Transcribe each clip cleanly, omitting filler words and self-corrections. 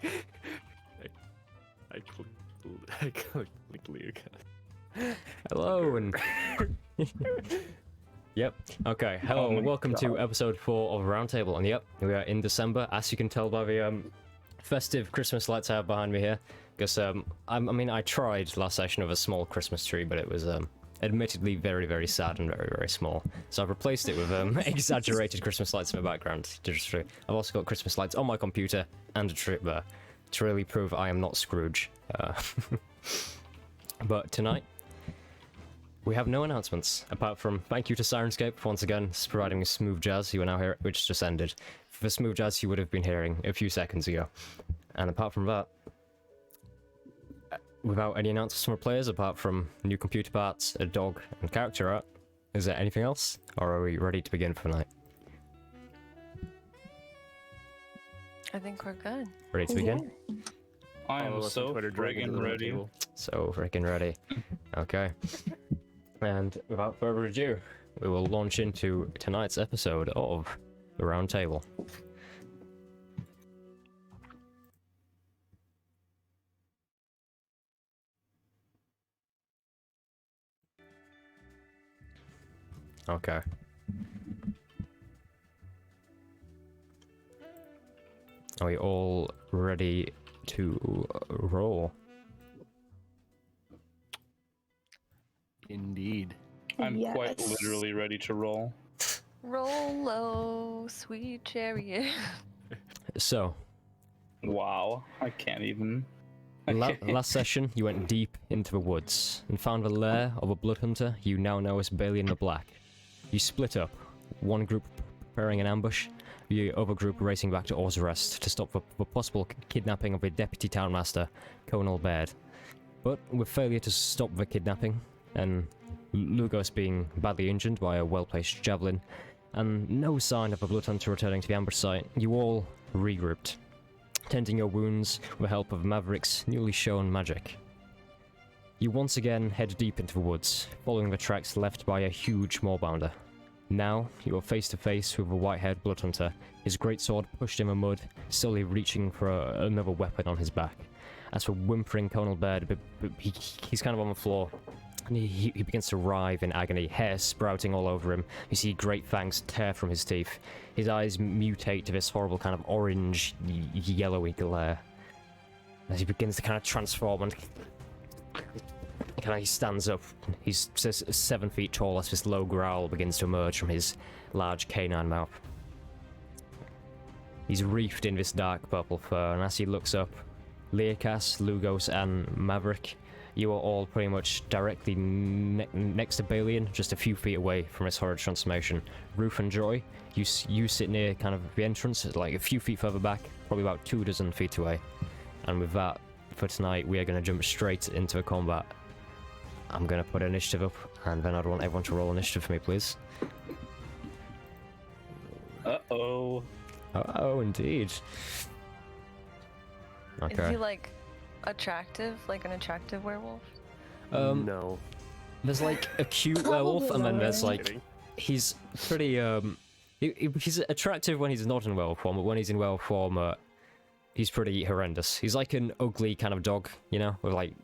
I clicked Leo. Hello and yep. Okay. Hello and welcome to episode 4 of Roundtable. And yep, we are in December, as you can tell by the festive Christmas lights I have behind me here. Because I mean, I tried last session with a small Christmas tree, but it was admittedly very, very sad and very, very small. So I've replaced it with exaggerated Christmas lights in the background. I've also got Christmas lights on my computer and a tree there to really prove I am not Scrooge. But tonight, we have no announcements, apart from thank you to Sirenscape once again for providing smooth jazz you are now hearing, which just ended. For the smooth jazz you would have been hearing a few seconds ago. And apart from that, without any announcements from our players, apart from new computer parts, a dog, and character art, is there anything else? Or are we ready to begin for the night? I think we're good. Ready to begin? I am so friggin' ready. So freaking ready. Okay. And without further ado, we will launch into tonight's episode of the Roundtable. Okay. Are we all ready to roll? Indeed. I'm quite literally ready to roll. Roll low, sweet chariot. So, Wow, I can't even. last session you went deep into the woods and found the lair of a blood hunter you now know as Balian the Black. You split up, one group preparing an ambush, the other group racing back to Orzarest to stop the possible kidnapping of the deputy townmaster, Conall Baird. But with failure to stop the kidnapping, and Lugos being badly injured by a well-placed javelin, and no sign of a blood hunter returning to the ambush site, you all regrouped, tending your wounds with the help of Maverick's newly shown magic. You once again head deep into the woods, following the tracks left by a huge morebounder. Now, you are face to face with a white-haired blood hunter, his greatsword pushed in the mud, slowly reaching for another weapon on his back. As for whimpering Conall Baird, he's kind of on the floor, and he begins to writhe in agony, hair sprouting all over him. You see great fangs tear from his teeth. His eyes mutate to this horrible kind of orange, yellowy glare. As he begins to kind of transform and he stands up. He's 7 feet tall as this low growl begins to emerge from his large canine mouth. He's wreathed in this dark purple fur, and as he looks up, Leokas, Lugos, and Maverick, you are all pretty much directly next to Balian, just a few feet away from his horrid transformation. Ruth and Joy, you sit near kind of the entrance, like a few feet further back, probably about 24 feet away. And with that, for tonight, we are going to jump straight into a combat. I'm going to put initiative up, and then I'd want everyone to roll initiative for me, please. Uh-oh. Oh, indeed. Okay. Is he like attractive, like an attractive werewolf? No. There's like a cute werewolf, and then there's like he's pretty he's attractive when he's not in werewolf form, but when he's in werewolf form, he's pretty horrendous. He's like an ugly kind of dog, you know, with like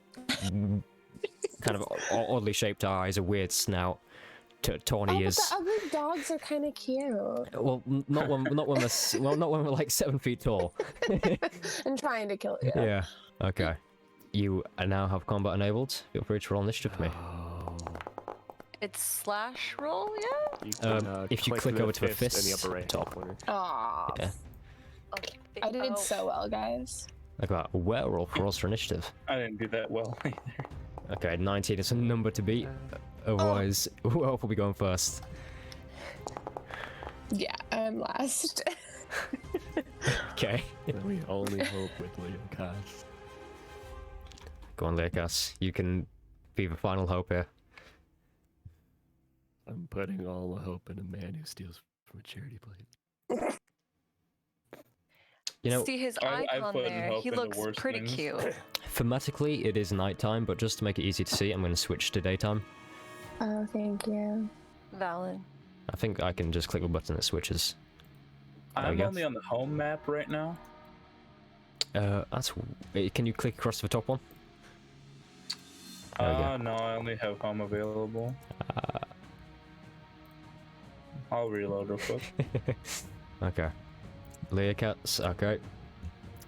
kind of oddly shaped eyes, a weird snout, tawny ears. But the ugly dogs are kind of cute. Well, not when we're like 7 feet tall. And trying to kill you. Yeah. Okay. You now have combat enabled. Feel free to roll initiative for me. It's slash roll, yeah? You can, if you click over to the fist in the upper right top. corner. Aww. Yeah. Okay. I did so well, guys. Like that. Werewolf rolls for initiative. I didn't do that well either. Okay, 19 is a number to beat. Otherwise, werewolf will be going first. Yeah, I'm last. Okay. We only hope with Leokas. Go on, Leokas. You can be the final hope here. I'm putting all the hope in a man who steals from a charity plate. You know, see his I icon put there. hope He in the looks worst pretty things. cute. thematically it is nighttime, but just to make it easy to see, I'm going to switch to daytime. Oh, thank you. Valid. I think I can just click a button that switches. There we I'm go. only on the home map right now. That's. Can you click across the top one? There we go. No, I only have home available. I'll reload real quick. Okay. Leah cats. Okay.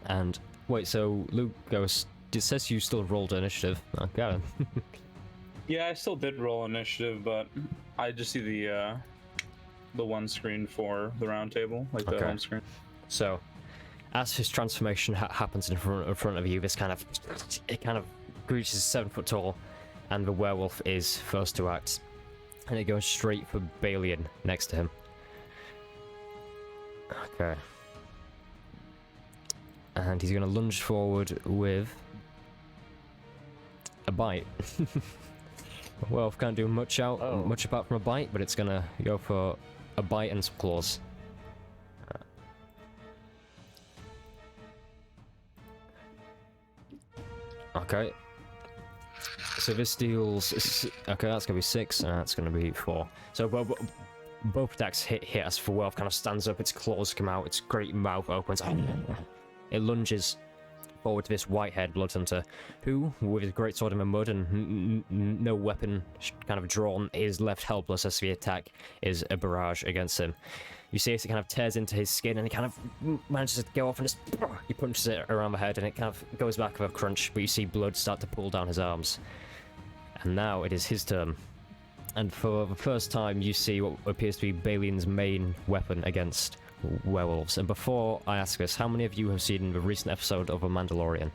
And wait, so Luke goes. It says you still rolled initiative. Okay. Yeah, I still did roll initiative, but I just see the one screen for the round table, like the Okay. home screen. So, as his transformation happens in front of you, it kind of reaches 7 foot tall, and the werewolf is first to act, and it goes straight for Balian next to him. Okay. And he's going to lunge forward with a bite. Werewolf can't do much apart from a bite, but it's going to go for a bite and some claws. Okay. So this deals. Okay, that's gonna be 6, and that's gonna be 4. So both attacks hit as for Werewolf kind of stands up, its claws come out, its great mouth opens. It lunges forward to this white-haired bloodhunter, who, with his great sword in the mud and no weapon kind of drawn, is left helpless as the attack is a barrage against him. You see as it kind of tears into his skin, and he kind of manages to go off and just he punches it around the head, and it kind of goes back with a crunch, but you see blood start to pool down his arms. And now it is his turn. And for the first time, you see what appears to be Balian's main weapon against werewolves. And before I ask this, how many of you have seen the recent episode of The Mandalorian?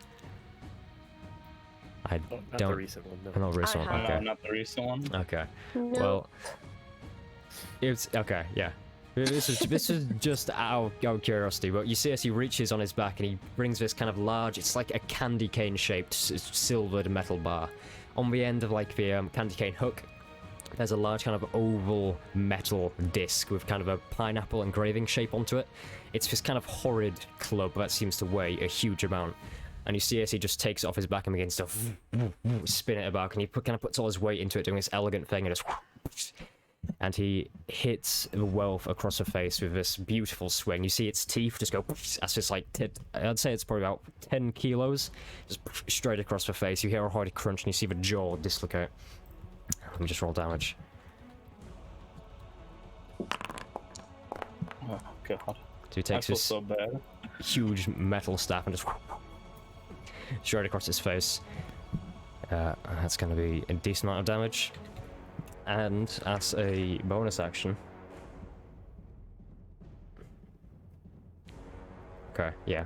I Not don't. the recent one, no. Not the recent I one. have. Okay. Not the recent one. Okay. No. Well, it's okay. Yeah. This is just out of curiosity, but you see as he reaches on his back and he brings this kind of large, it's like a candy cane shaped silvered metal bar. On the end of like the candy cane hook, there's a large kind of oval metal disc with kind of a pineapple engraving shape onto it. It's this kind of horrid club that seems to weigh a huge amount. And you see as he just takes it off his back and begins to spin it about, and he kind of puts all his weight into it, doing this elegant thing, and just... And he hits the werewolf across the face with this beautiful swing. You see its teeth just go, that's just like, I'd say it's probably about 10 kilos, just straight across the face. You hear a hearty crunch and you see the jaw dislocate. Let me just roll damage. Oh god. So he I takes feel this so bad. huge metal staff and just straight across his face. That's going to be a decent amount of damage. And as a bonus action... Okay, yeah.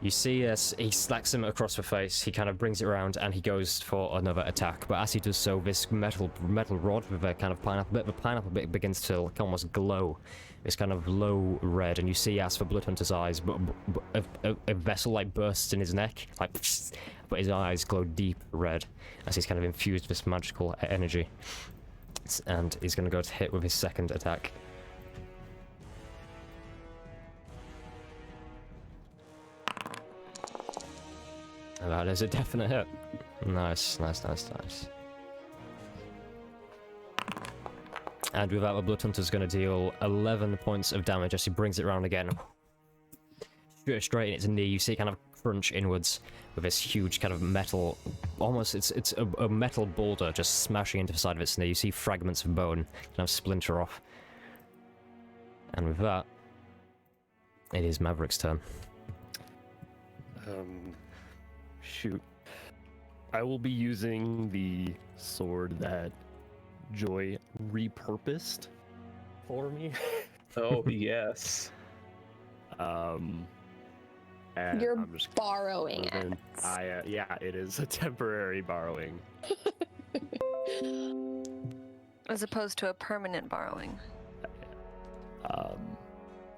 You see as he slacks him across the face, he kind of brings it around and he goes for another attack. But as he does so, this metal rod with a kind of pineapple bit begins to like almost glow. It's kind of low red, and you see as for Bloodhunter's eyes, but a vessel like bursts in his neck, like, but his eyes glow deep red as he's kind of infused with this magical energy. And he's going to go to hit with his second attack. And that is a definite hit. Nice. And with that, the Bloodhunter's going to deal 11 points of damage as he brings it around again. Straight in its knee, you see kind of crunch inwards with this huge kind of metal, almost it's a metal boulder just smashing into the side of its knee. You see fragments of bone kind of splinter off. And with that, it is Maverick's turn. Shoot. I will be using the sword that Joy repurposed for me. Oh yes. And You're I'm just borrowing it. Yeah, it is a temporary borrowing. As opposed to a permanent borrowing.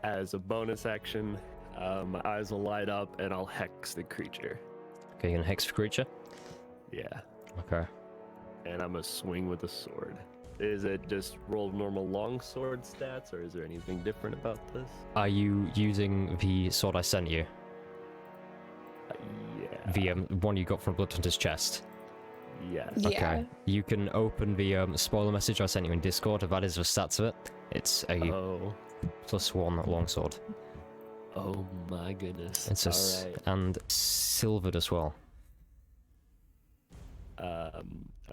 As a bonus action, my eyes will light up and I'll hex the creature. Okay, you're gonna hex the creature? Yeah. Okay. And I'm gonna swing with the sword. Is it just roll normal longsword stats, or is there anything different about this? Are you using the sword I sent you? Yeah. The one you got from Bloodhunter's chest? Yes. Yeah. Okay. You can open the spoiler message I sent you in Discord. That is the stats of it. It's a Oh. +1 longsword. Oh my goodness. It's All right. and silvered as well. All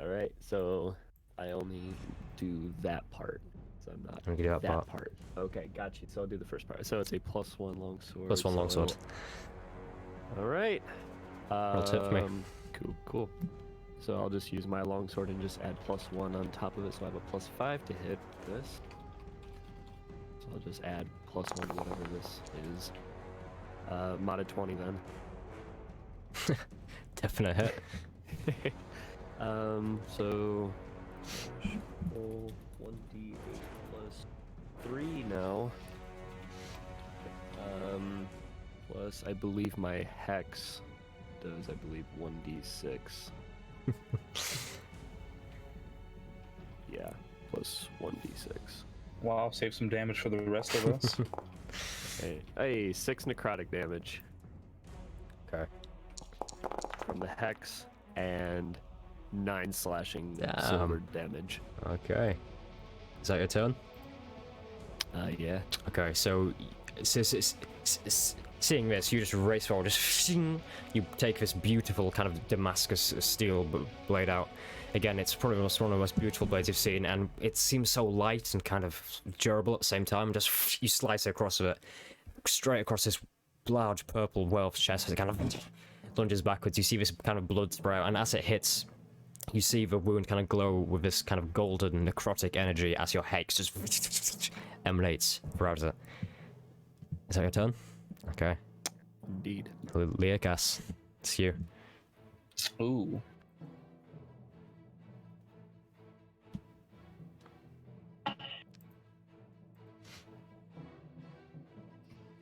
right. So I only do that part. So I'm not I'm gonna do that part. part. Okay, got you. So I'll do the first part. So it's a +1 longsword. +1 longsword. All right. Roll tip for me. Cool. So I'll just use my longsword and just add +1 on top of it. So I have a +5 to hit this. So I'll just add +1 to whatever this is. Modded 20 then. Definite hit. So roll 1d8 plus 3 now. Plus I believe my hex does 1d6. Yeah, plus 1d6. Wow, save some damage for the rest of us. Hey, 6 necrotic damage. Okay. From the hex and 9 slashing Damn. silver damage. Okay. Is that your turn? Yeah. Okay, so seeing this, you just race forward, you take this beautiful kind of Damascus steel blade out. Again, it's probably one of the most beautiful blades you've seen, and it seems so light and kind of durable at the same time. Just you slice across with it, straight across this large purple werewolf's chest as it kind of lunges backwards. You see this kind of blood spray out, and as it hits, you see the wound kind of glow with this kind of golden necrotic energy as your hex just emanates throughout it. Is that your turn? Okay. Indeed. Leokas, it's you. Ooh.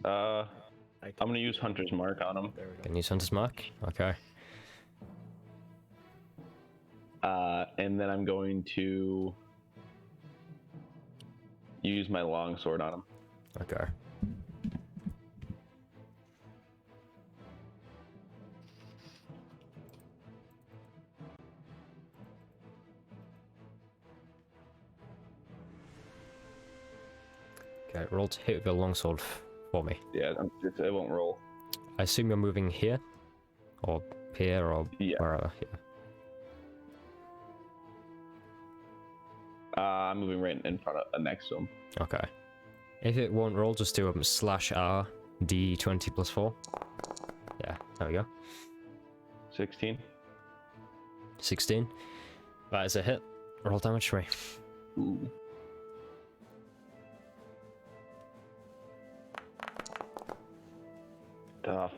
I'm gonna use Hunter's Mark on him. There we go. Can you use Hunter's Mark? Okay. And then I'm going to use my longsword on him. Okay. Okay, roll to hit with your longsword for me. Yeah, it won't roll. I assume you're moving here? Or here, or Yeah. wherever. Yeah. I'm moving right in front of next to him. Okay. If it won't roll, just do a /R D20 plus 4. Yeah, there we go. 16. 16. That is a hit. Roll damage for me. Ooh.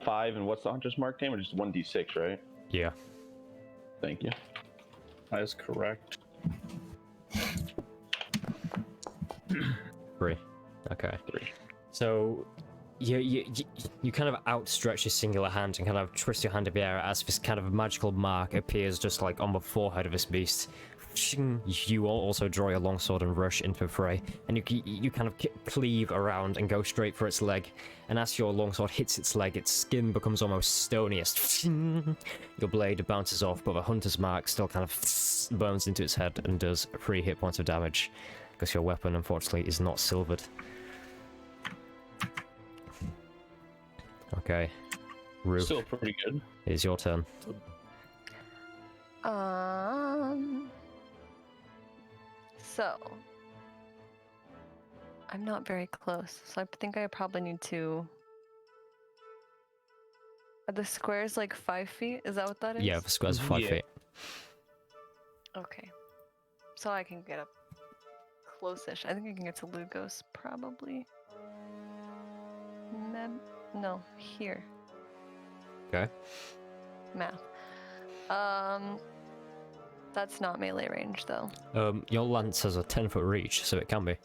Five, and what's the Hunter's Mark name? Or just 1d6, right? Yeah. Thank you. That is correct. 3. Okay. 3. So you kind of outstretch your singular hand and kind of twist your hand in the air as this kind of magical mark appears just like on the forehead of this beast. You also draw your longsword and rush into the fray, and you kind of cleave around and go straight for its leg. And as your longsword hits its leg, its skin becomes almost stoniest. Your blade bounces off, but the Hunter's Mark still kind of burns into its head and does 3 hit points of damage, because your weapon, unfortunately, is not silvered. Okay, Roof, Still pretty good. it is your turn. So I'm not very close, so I think I probably need to. Are the squares like 5 feet? Is that what that is? Yeah, the square's 5 Yeah. feet. Okay. So I can get up close-ish. I think I can get to Lugos probably. No, here. Okay. Math. That's not melee range though. Your lance has a 10-foot reach, so it can be.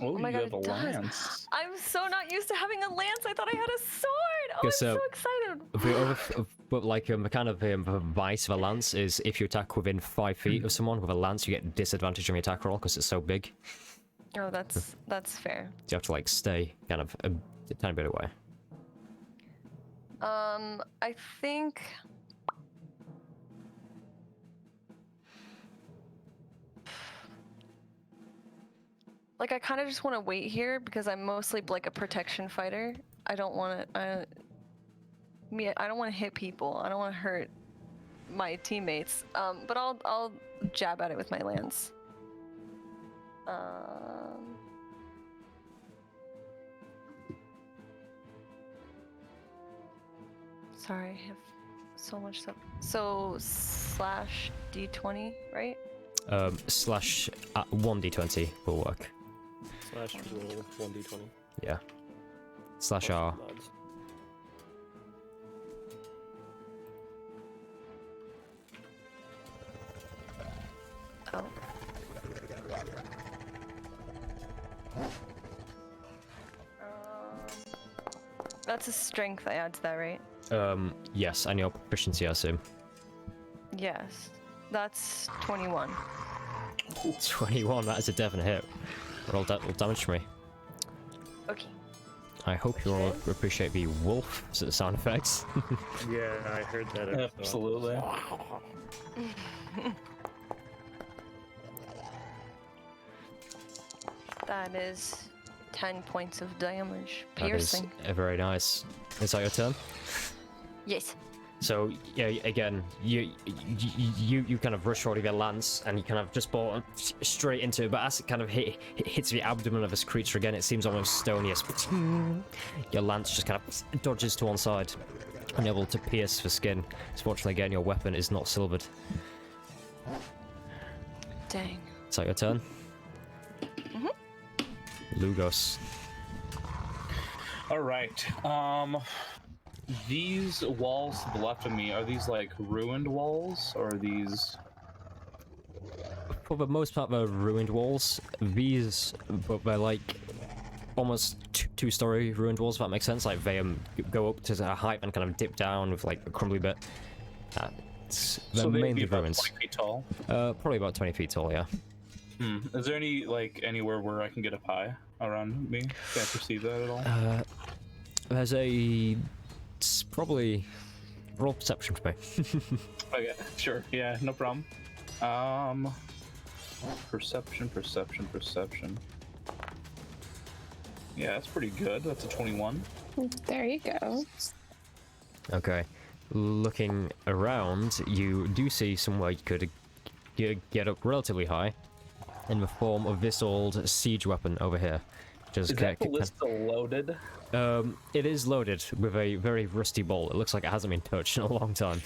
Oh, my you God, have a it does. lance. I'm so not used to having a lance. I thought I had a sword. Oh, I'm Guess, so excited. But like the kind of vice of a lance is if you attack within 5 feet of someone with a lance, you get disadvantage on your attack roll because it's so big. Oh, that's fair. So you have to like stay kind of a tiny bit away. I think. Like, I kind of just want to wait here because I'm mostly like a protection fighter. I don't want to. I don't want to hit people. I don't want to hurt my teammates. But I'll jab at it with my lance. Sorry, I have so much stuff. So slash d20, right? Slash 1d20 will work. Slash roll 1d20. Yeah. Slash Plus R. mods. Oh. That's a strength I add to that, right? Yes, and your proficiency, I assume. Yes. That's 21. 21, that is a definite hit. Roll damage for me. Okay. I hope you all appreciate the wolf sound effects. Yeah, I heard that. Absolutely. That is 10 points of damage. That is Piercing. very nice. Is that your turn? Yes. So yeah, again, you kind of rush forward with your lance, and you kind of just bore straight into it. But as it kind of hits the abdomen of this creature again, it seems almost stony. As your lance just kind of dodges to one side, unable to pierce the skin. Fortunately, again, your weapon is not silvered. Dang. Is that your turn? Mhm. Lugos. All right. These walls to the left of me, are these like ruined walls, or are these? For the most part, they're ruined walls. These, but they're like almost two-story ruined walls, if that makes sense. Like they go up to a height and kind of dip down with like a crumbly bit. They're So they'd mainly be about ruins. 20 feet tall. Probably about 20 feet tall, yeah. Is there any anywhere where I can get up high around me? Can I perceive that at all? There's a probably roll perception for me. Okay, sure. Yeah, no problem. Perception. Yeah, that's pretty good. That's a 21. There you go. Okay. Looking around, you do see somewhere you could get up relatively high in the form of this old siege weapon over here. Just Is that ballista loaded? it is loaded with a very rusty bolt. It looks like it hasn't been touched in a long time.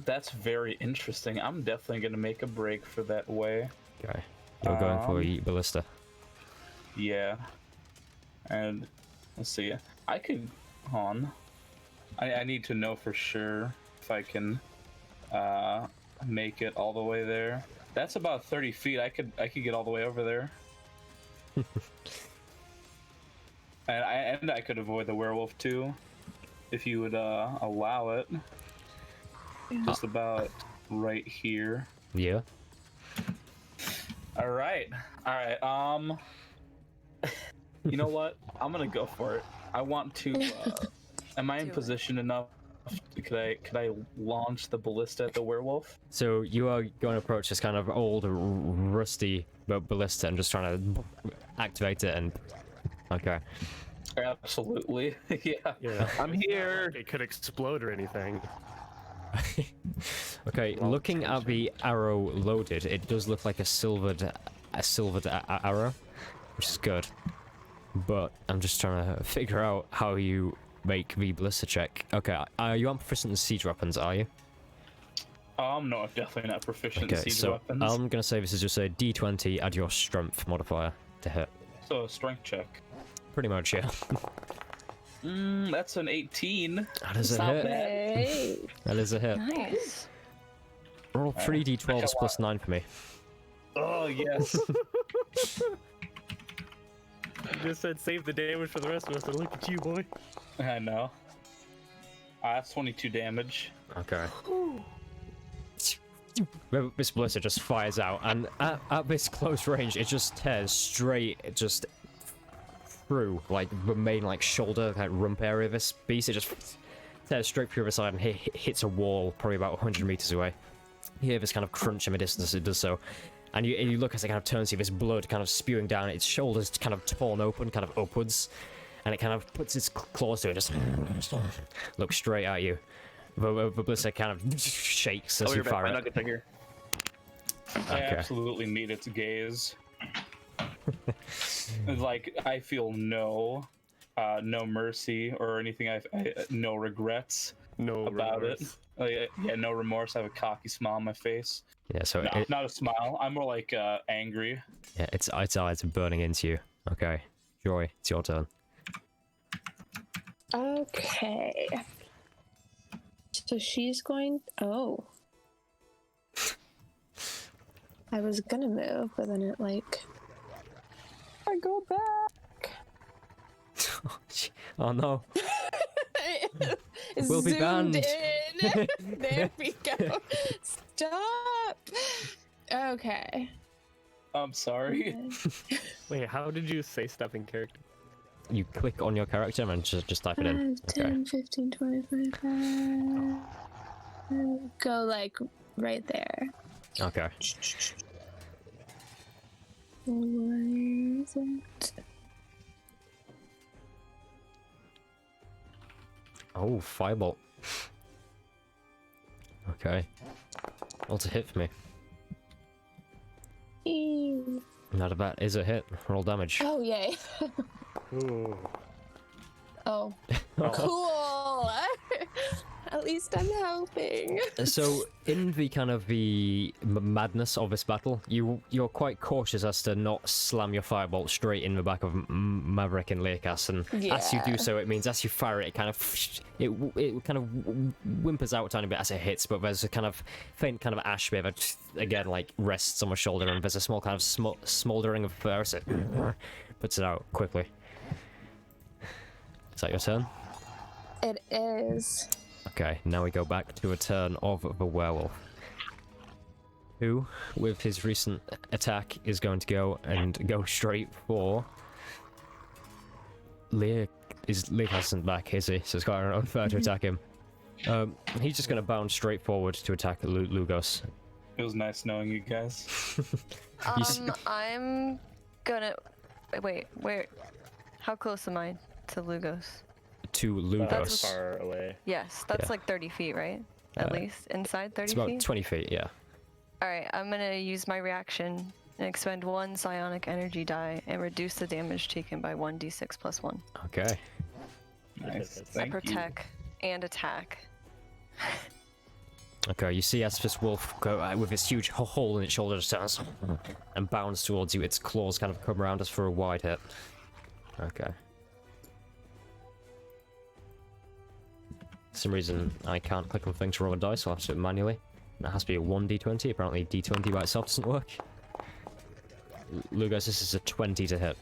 That's very interesting. I'm definitely gonna make a break for that way. Okay. You're going for a ballista. Yeah. And let's see. I could I need to know for sure if I can make it all the way there. That's about 30 feet. I could get all the way over there. and I could avoid the werewolf too, if you would allow it. Just about right here. Yeah. All right. You know what? I'm gonna go for it. I want to. Am I in position enough? Could I launch the ballista at the werewolf? So you are going to approach this kind of old, rusty ballista and just trying to activate it and. Okay. Absolutely. Yeah. I'm here. It could explode or anything. Okay, looking at the arrow loaded, it does look like a silvered arrow, which is good. But I'm just trying to figure out how you make the ballista check. Okay, you aren't proficient in siege weapons, are you? No, I'm definitely not proficient in Okay, siege so weapons. I'm gonna say this is just a D20, add your strength modifier to hit. So a strength check. Pretty much, yeah. That's an 18. That is a Not hit. bad. Hey. That is a hit. Nice. Roll 3d12s plus 9 for me. Oh yes. You just said save the damage for the rest of us, and look at you, boy. I know. That's 22 damage. Okay. This ballista just fires out, and at this close range, it just tears straight, through like the main shoulder, rump area of this beast. It just tears straight through the side and hits a wall, probably about 100 meters away. You hear this kind of crunch in the distance as it does so, And you look as it kind of turns, you this blood kind of spewing down, its shoulders kind of torn open, kind of upwards, and it kind of puts its claws to it, just looks straight at you. The blister kind of shakes as you fire it. Nuggets are here. I absolutely meet its gaze. Like, I feel no mercy or anything. I no regrets about it. Yeah, no remorse. I have a cocky smile on my face. Yeah, so No, not a smile. I'm more like angry. yeah, its eyes are burning into you. Okay, Joy, it's your turn. Okay. So she's going. Oh. I was gonna move, but then it like. I go back. Oh no. We'll be banned. In. There we go. Stop. Okay. I'm sorry. Wait, how did you say stuff in character? You click on your character and just type it in. 5, 10, 15, 20, 25. Go like right there. Okay. Where is it? Oh, firebolt. Okay. Well, it's a hit for me. Eee. Not a bad. Is a hit. Roll damage. Oh yay. Ooh. Oh. Cool. At least I'm helping. So, in the kind of the madness of this battle, you're quite cautious as to not slam your firebolt straight in the back of Maverick and Learcas, and as you do so, it means as you fire it, it kind of whimpers out a tiny bit as it hits, but there's a kind of faint kind of ash bit that again like rests on my shoulder, and there's a small kind of smoldering of fire as it puts it out quickly. Is that your turn? It is. Okay, now we go back to a turn of the werewolf, who, with his recent attack, is going to go straight for Lear. Lear hasn't back, is he? So it's quite unfair to attack him. He's just going to bound straight forward to attack Lugos. It was nice knowing you guys. I'm gonna wait. Where? How close am I to Lugos? To Lugos. That's far away. Yes, that's Yeah. like 30 feet, right? At least inside 30 It's about feet. 20 feet, yeah. All right, I'm gonna use my reaction and expend 1 psionic energy die and reduce the damage taken by 1d6 plus 1. Okay. Nice. I Thank you. protect and attack. Okay, you see as this wolf go with this huge hole in its shoulder just turns and bounds towards you. Its claws kind of come around us for a wide hit. Okay. For some reason, I can't click on things to roll a dice, so I'll have to do it manually. And it has to be a 1d20. Apparently, d20 by itself doesn't work. Lugos, this is a 20 to hit.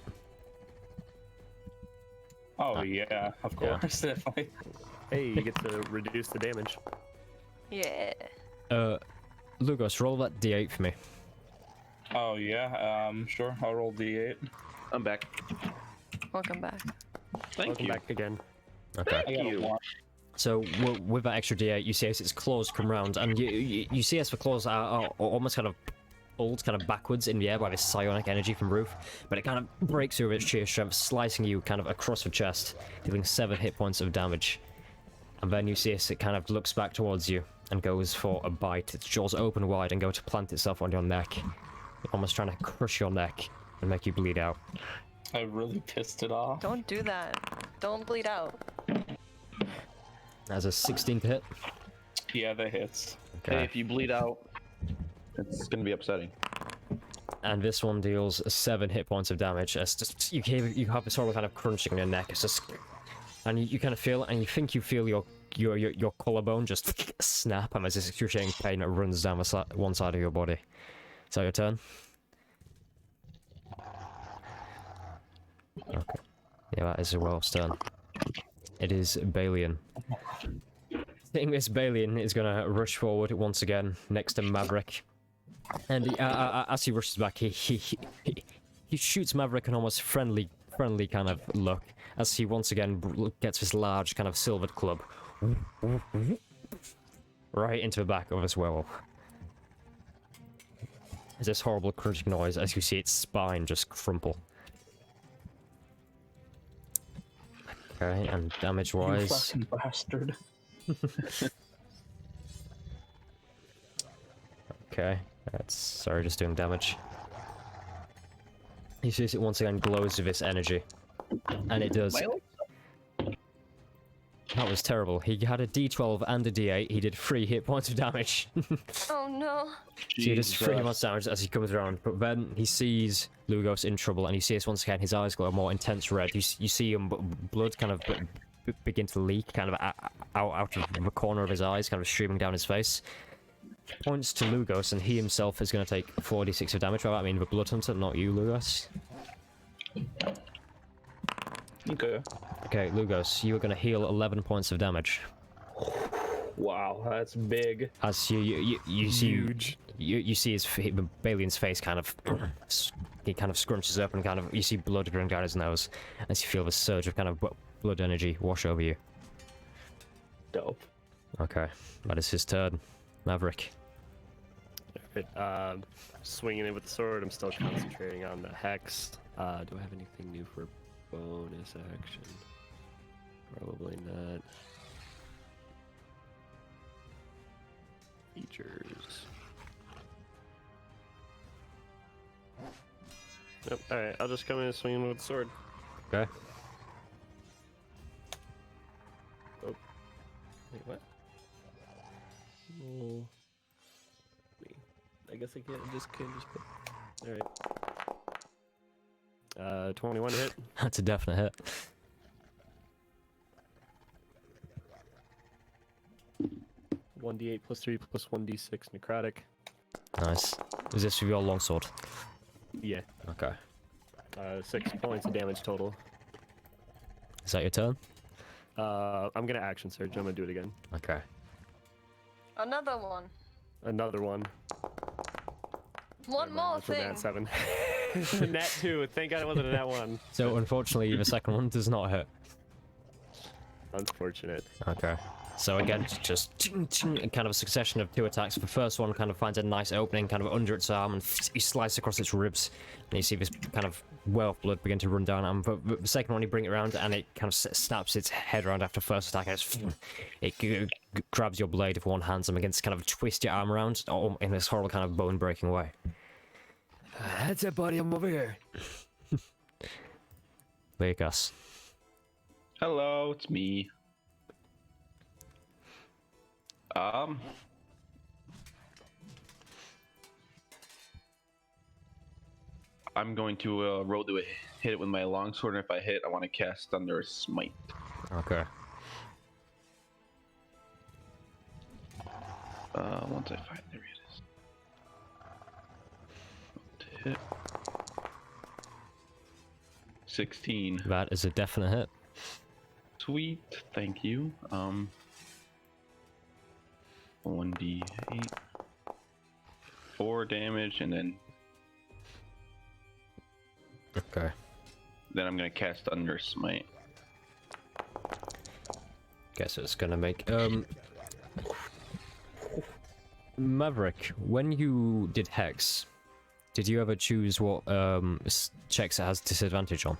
Oh yeah, of course, definitely. Hey, you get to reduce the damage. Yeah. Lugos, roll that d8 for me. Oh yeah, sure. I'll roll d8. I'm back. Welcome back. Thank Welcome you. back again. Okay. I got a 1. So with that extra d8, you see as its claws come round, and you see as the claws are almost kind of pulled kind of backwards in the air by this psionic energy from Roof, but it kind of breaks through with its sheer strength, slicing you kind of across the chest, dealing 7 hit points of damage. And then you see as it kind of looks back towards you and goes for a bite. Its jaws open wide and go to plant itself on your neck, almost trying to crush your neck and make you bleed out. I really pissed it off. Don't do that. Don't bleed out. As a 16 to hit. Yeah, that hits. Okay. Hey, if you bleed out, it's gonna be upsetting. And this one deals 7 hit points of damage. As just you have this horrible kind of crunching on your neck. It's just, and you kind of feel, and you think you feel your collarbone just snap, and there's this excruciating pain that runs down one side of your body. Is that your turn? Okay. Yeah, that is a werewolf's turn. It is Balian. I think this Balian is going to rush forward once again next to Maverick. And as he rushes back, he shoots Maverick an almost friendly kind of look as he once again gets this large kind of silvered club right into the back of this werewolf. There's this horrible crunching noise as you see its spine just crumple. Okay, and You damage-wise... fucking bastard. Okay, that's... sorry, just doing damage. He sees it once again glows with its energy. And it does. That was terrible. He had a D12 and a D8. He did 3 hit points of damage. Oh no. So he does 3 months damage as he comes around. But then he sees Lugos in trouble, and he sees once again his eyes glow a more intense red. You see him, blood kind of begin to leak, kind of out of the corner of his eyes, kind of streaming down his face. Points to Lugos, and he himself is going to take 4d6 of damage. By that I mean the Blood Hunter, not you, Lugos. Okay. Okay, Lugos, you are going to heal 11 points of damage. Wow, that's big. As you see, Huge. you see his Balian's face kind of, he kind of scrunches up and kind of you see blood running down his nose, as you feel the surge of kind of blood energy wash over you. Dope. Okay, that is his turn. Maverick. Alright, swinging it with the sword. I'm still concentrating on the hex. Do I have anything new for bonus action? Probably not. Features. Yep, alright, I'll just come in and swing him with the sword. Okay. Oh. Wait, what? Oh. Wait. I guess I can't just put. Alright. 21 to hit. That's a definite hit. One d8 plus 3 plus 1d6 necrotic. Nice. Is this with your longsword? Yeah. Okay. 6 points of damage total. Is that your turn? I'm gonna action surge. I'm gonna do it again. Okay. Another one. Another one. One more thing. Nat 7. Nat 2. Thank God it wasn't a nat 1. So unfortunately, the second one does not hit. Unfortunate. Okay. So again, just kind of a succession of 2 attacks. The first one kind of finds a nice opening kind of under its arm and he slices across its ribs. And you see this kind of well of blood begin to run down. And the second one, you bring it around and it kind of snaps its head around after first attack. And it grabs your blade with one hand and begins to kind of twist your arm around in this horrible kind of bone-breaking way. That's it, buddy. I'm over here. Vegas. Hello, it's me. I'm going to roll to hit it with my longsword, and if I hit, I want to cast Thunder Smite. Okay. Once I find there it is. To hit. 16. That is a definite hit. Sweet, thank you. 1d8, 4 damage, and then Okay. I'm gonna cast Thunder Smite. Guess it's gonna make Maverick, when you did Hex, did you ever choose what checks it has disadvantage on?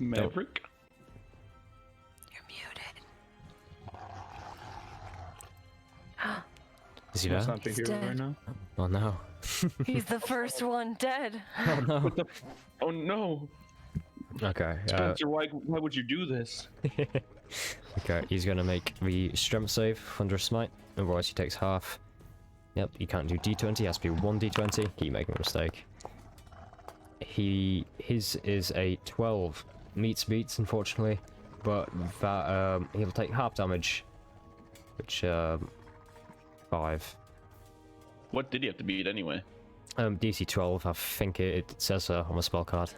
Maverick? You're muted. Is he That's there? not to He's hear dead. right now. Oh no. He's the first one dead. Oh no. Oh no! Okay. Spencer, why would you do this? Okay, he's gonna make the strength save, Thunder Smite, otherwise he takes half. Yep, he can't do d20, he has to be 1d20. Keep making a mistake. His is a 12. Meets, unfortunately, but that he'll take half damage, which 5. What did he have to beat anyway? DC 12, I think it says on the spell card.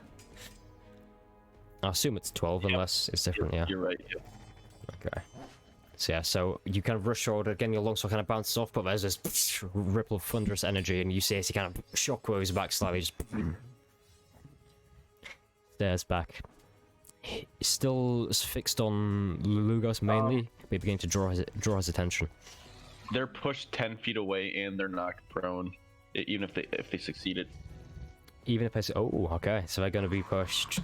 I assume it's 12 unless it's different, yeah. You're right. Yep. Okay. So yeah, so you kind of rush forward, again your longsword kind of bounces off, but there's this ripple of thunderous energy, and you see as he kind of shockwaves back slightly, just stares back. still fixed on Lugos mainly, but beginning to draw his attention. They're pushed 10 feet away and they're knocked prone, even if they succeeded. Even if I say, oh, okay, so they're going to be pushed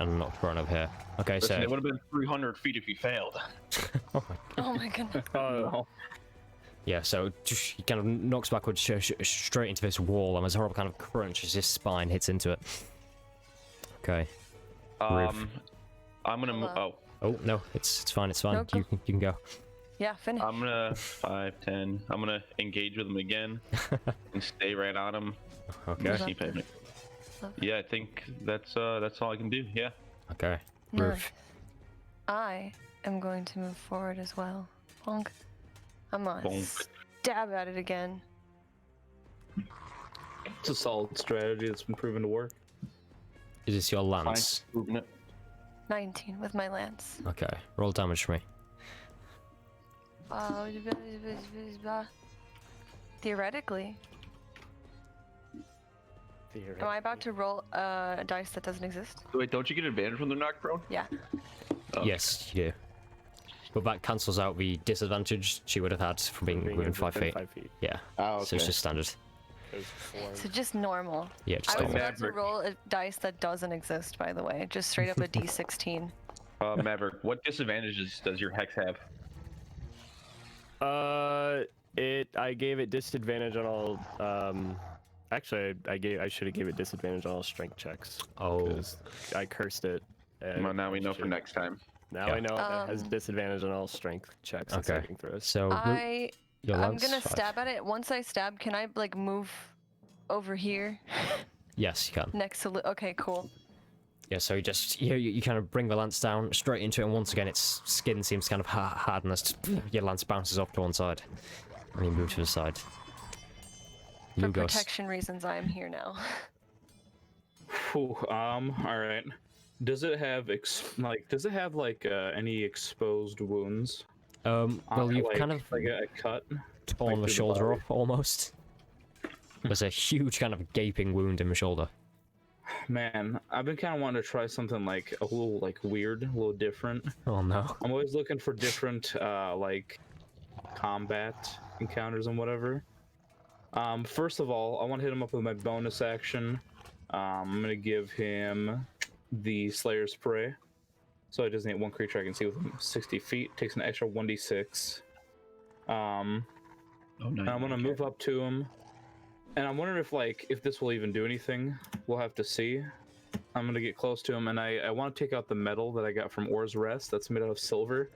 and knocked prone over here. Okay, Listen, so it would have been 300 feet if you failed. Oh my goodness. No. yeah, so he kind of knocks backwards straight into this wall, and there's a horrible kind of crunch as his spine hits into it. Okay. Roof. I'm gonna move. Oh, Oh no, it's fine. It's fine. No, go. You can go. Yeah, finish. I'm gonna 5, 10. I'm gonna engage with him again and stay right on him. Okay. See if I- Yeah, I think that's all I can do. Yeah. Okay. No. Roof. I am going to move forward as well. Bonk. I'm gonna Bonk. stab at it again. It's a solid strategy that's been proven to work. Is this your lance? Fine. It. 19 with my lance. Okay. Roll damage for me. Theoretically. Am I about to roll a dice that doesn't exist? Wait, don't you get advantage when they're knocked prone? Yeah. Oh. Yes, you do. But that cancels out the disadvantage she would have had from being within 5 feet. 5 feet. Yeah. Oh, So it's just standard. So just normal. Yeah, just I was normal. about to roll a dice that doesn't exist, by the way. Just straight up a d16. Maverick, what disadvantages does your hex have? I gave it disadvantage on all. Actually, I should have gave it disadvantage on all strength checks. Oh. 'Cause I cursed it. and Well, now we know for should- next time. Now Yeah. I know it has disadvantage on all strength checks and Okay. saving throws. So your I'm lance. gonna 5. stab at it. Once I stab, can I like move over here Yes, you can. next to? Okay, cool. Yeah, so you kind of bring the lance down straight into it, and once again its skin seems to kind of harden as your lance bounces off to one side, and you move to the side. For Lugos. protection reasons, I am here now. Whew, all right. Does it have any exposed wounds? Well, you've kind of like a cut. torn like the through the shoulder body. off almost. There's a huge kind of gaping wound in the shoulder. Man, I've been kind of wanting to try something like a little like weird, a little different. Oh no. I'm always looking for different like combat encounters and whatever. First of all, I want to hit him up with my bonus action. I'm gonna give him the Slayer's Prey, so it doesn't hit one creature I can see within 60 feet. Takes an extra 1d6. Oh, no. And I'm gonna move up to him, and I'm wondering if this will even do anything. We'll have to see. I'm gonna get close to him, and I want to take out the metal that I got from Or's Rest. That's made out of silver.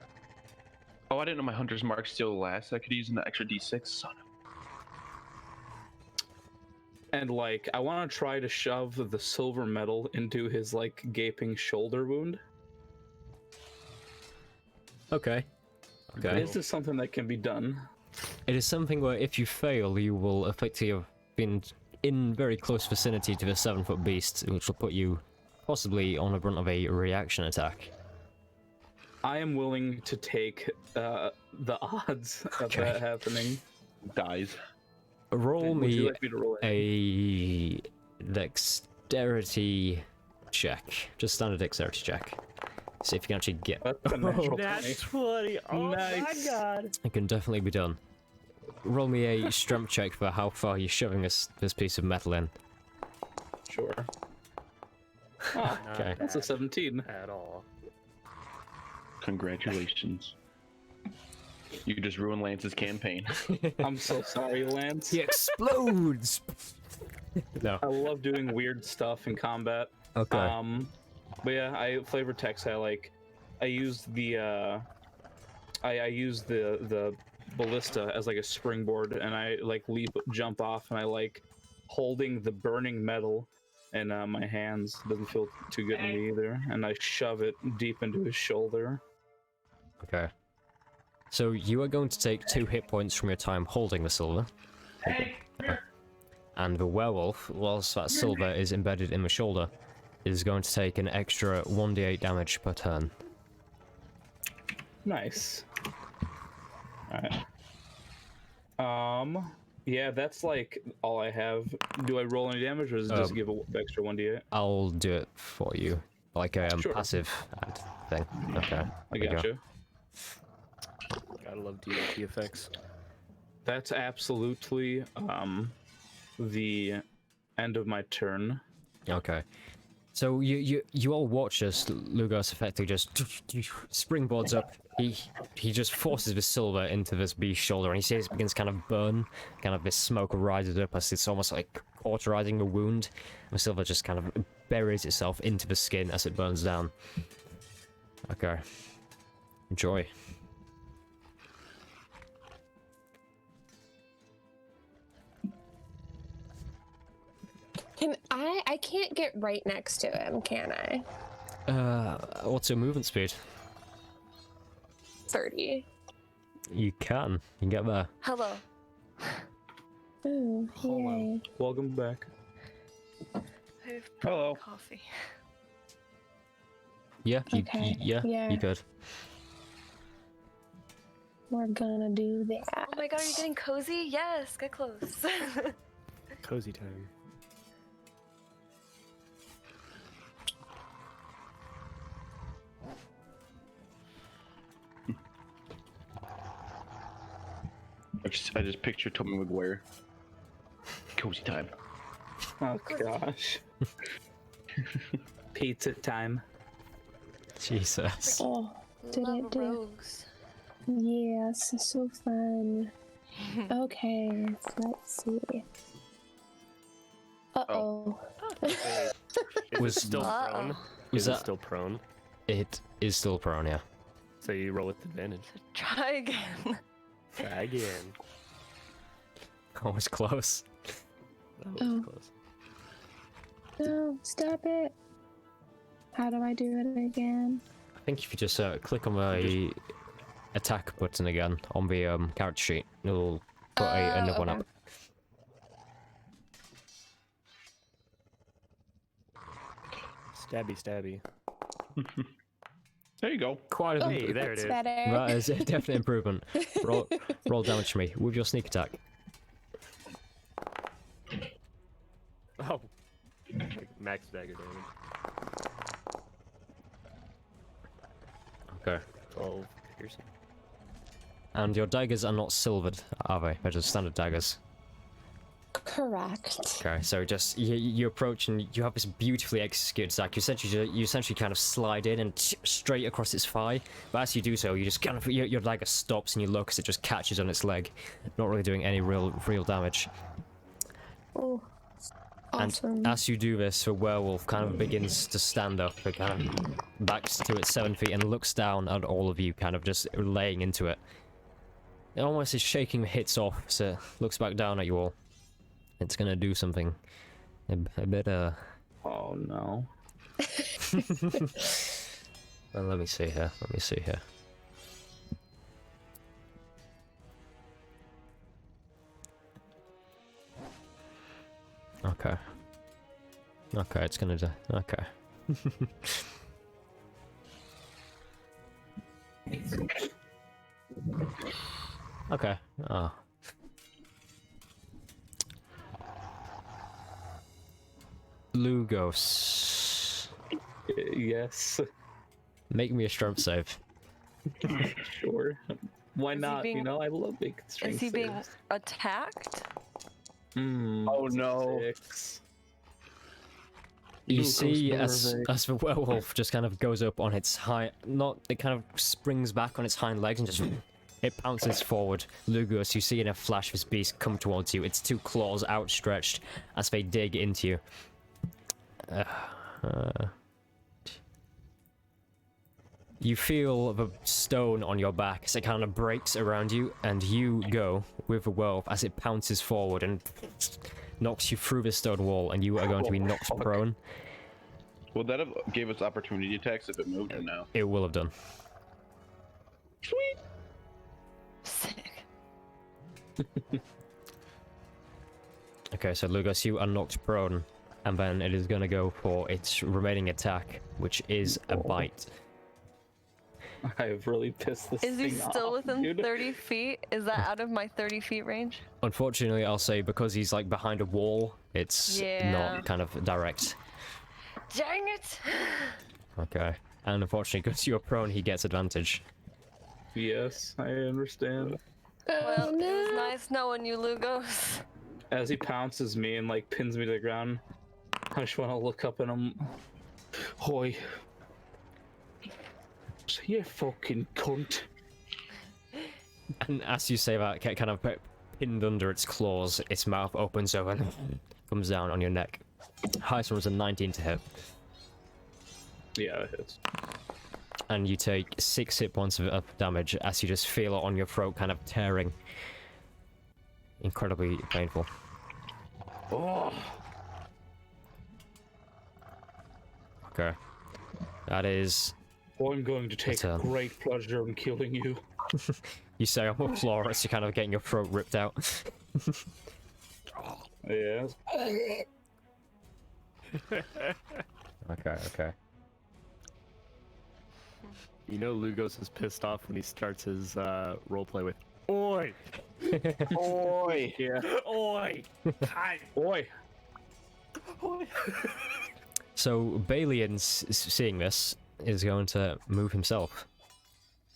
Oh, I didn't know my Hunter's Mark still lasts. I could use an extra d6. Son of... And I want to try to shove the silver metal into his gaping shoulder wound. Okay. Okay. Is this something that can be done? It is something where if you fail, you will effectively have been in very close vicinity to the 7-foot beast, which will put you possibly on the brunt of a reaction attack. I am willing to take the odds of Okay. that happening. Dies. Roll Would you me like me to roll it? a dexterity check. Just standard dexterity check. See if you can actually get. That's a natural 20. 20. Oh Nice. my god. It can definitely be done. Roll me a strength check for how far you're shoving this piece of metal in. Sure. Ah, Okay. that's a 17. At all. Congratulations. You just ruined Lance's campaign. I'm so sorry, Lance. He explodes. No. I love doing weird stuff in combat. Okay. But yeah, flavor text. I used the I used the ballista as a springboard, and I jump off, and I holding the burning metal in my hands. Doesn't feel too good to me either, and I shove it deep into his shoulder. Okay. So you are going to take 2 hit points from your time holding the silver. And the werewolf, whilst that silver is embedded in the shoulder, is going to take an extra 1d8 damage per turn. Nice. Alright. Yeah, that's all I have. Do I roll any damage, or does it just give an extra 1d8? I'll do it for you. Like a Sure. passive ad thing. Okay. I there we got go. you. Gotta love DLT effects. That's absolutely the end of my turn. Okay. So you all watch as Lugos effectively just springboards up. He just forces the silver into this beast's shoulder, and he sees it begins to kind of burn. Kind of this smoke rises up as it's almost like cauterizing the wound. The silver just kind of buries itself into the skin as it burns down. Okay. Enjoy. Can I can't get right next to him, can I? What's your movement speed? 30. You can get there. Hello. Ooh, yay. Welcome back. I've Hello. coffee. Yeah, Okay, yeah, yeah. you could. We're gonna do that. Oh my god, are you getting cozy? Yes, get close. Cozy time. I just pictured Tommy McGuire. Cozy time. Oh gosh. Pizza time. Jesus. Oh, did Love it do? rogues. Yes, so fun. Okay, let's see. Uh-oh. Is Was- it still prone? Was Is it that- still prone? It is still prone, yeah. So you roll with advantage. Try again. Try again. Always close. That was Oh. close. No, stop it. How do I do it again? I think if you just click on the attack button again on the character sheet, it'll put another one okay. up. Stabby, stabby. There you go. Quite a Hey, there it That's is. better. That is a definite improvement. Roll damage to me with your sneak attack. Oh. Like max dagger damage. Okay. 12 piercing. And your daggers are not silvered, are they? They're just standard daggers. Correct. Okay, so just you approach and you have this beautifully executed attack. You essentially kind of slide in and straight across its thigh. But as you do so, you just kind of your dagger stops and you look as it just catches on its leg, not really doing any real damage. Oh, awesome. And as you do this, the werewolf kind of begins to stand up. It kind of backs to its 7 feet and looks down at all of you, kind of just laying into it. It almost is shaking the hits off, so it looks back down at you all. It's gonna do something a bit, Oh no. well, let me see here. Okay. Okay, it's gonna do. Okay. Okay. Oh. Lugos. Yes. Make me a strength save. Sure. Why Is he not? being- You know, I love big strength Is he being saves. attacked? Oh, no. 6. You Lugos see as Norvig. the werewolf just kind of goes up on its it kind of springs back on its hind legs and just it pounces forward. Lugos, you see in a flash this beast come towards you, its 2 claws outstretched as they dig into you. You feel the stone on your back as it kind of breaks around you, and you go with the werewolf as it pounces forward and knocks you through the stone wall, and you are going to be knocked prone. Would that have gave us opportunity attacks if it moved or no? It will have done. Sweet. Sick. Okay, so Lugos, you are knocked prone, and then it is going to go for its remaining attack, which is a bite. I have really pissed this Is he thing still off, within dude. 30 feet? Is that out of my 30 feet range? Unfortunately, I'll say because he's like behind a wall, it's Yeah. not kind of direct. Dang it! Okay. And unfortunately, because you're prone, he gets advantage. Yes, I understand. Well, Oh, it was no. nice knowing you, Lugos. As he pounces me and like pins me to the ground, I just want to look up at him. Hoy. You fucking cunt. And as you say that, kind of pinned under its claws, its mouth opens up and comes down on your neck. Highest one was a 19 to hit. Yeah, it hits. And you take 6 hit points of damage as you just feel it on your throat, kind of tearing. Incredibly painful. Oh. Okay. That is... I'm going to take That's, great pleasure in killing you. You say on the floor as you're kind of getting your throat ripped out. Yes. Okay. You know Lugos is pissed off when he starts his roleplay with "Oi, Oi! Yeah. oi, hi, Oi. oi." So Balian, seeing this, is going to move himself.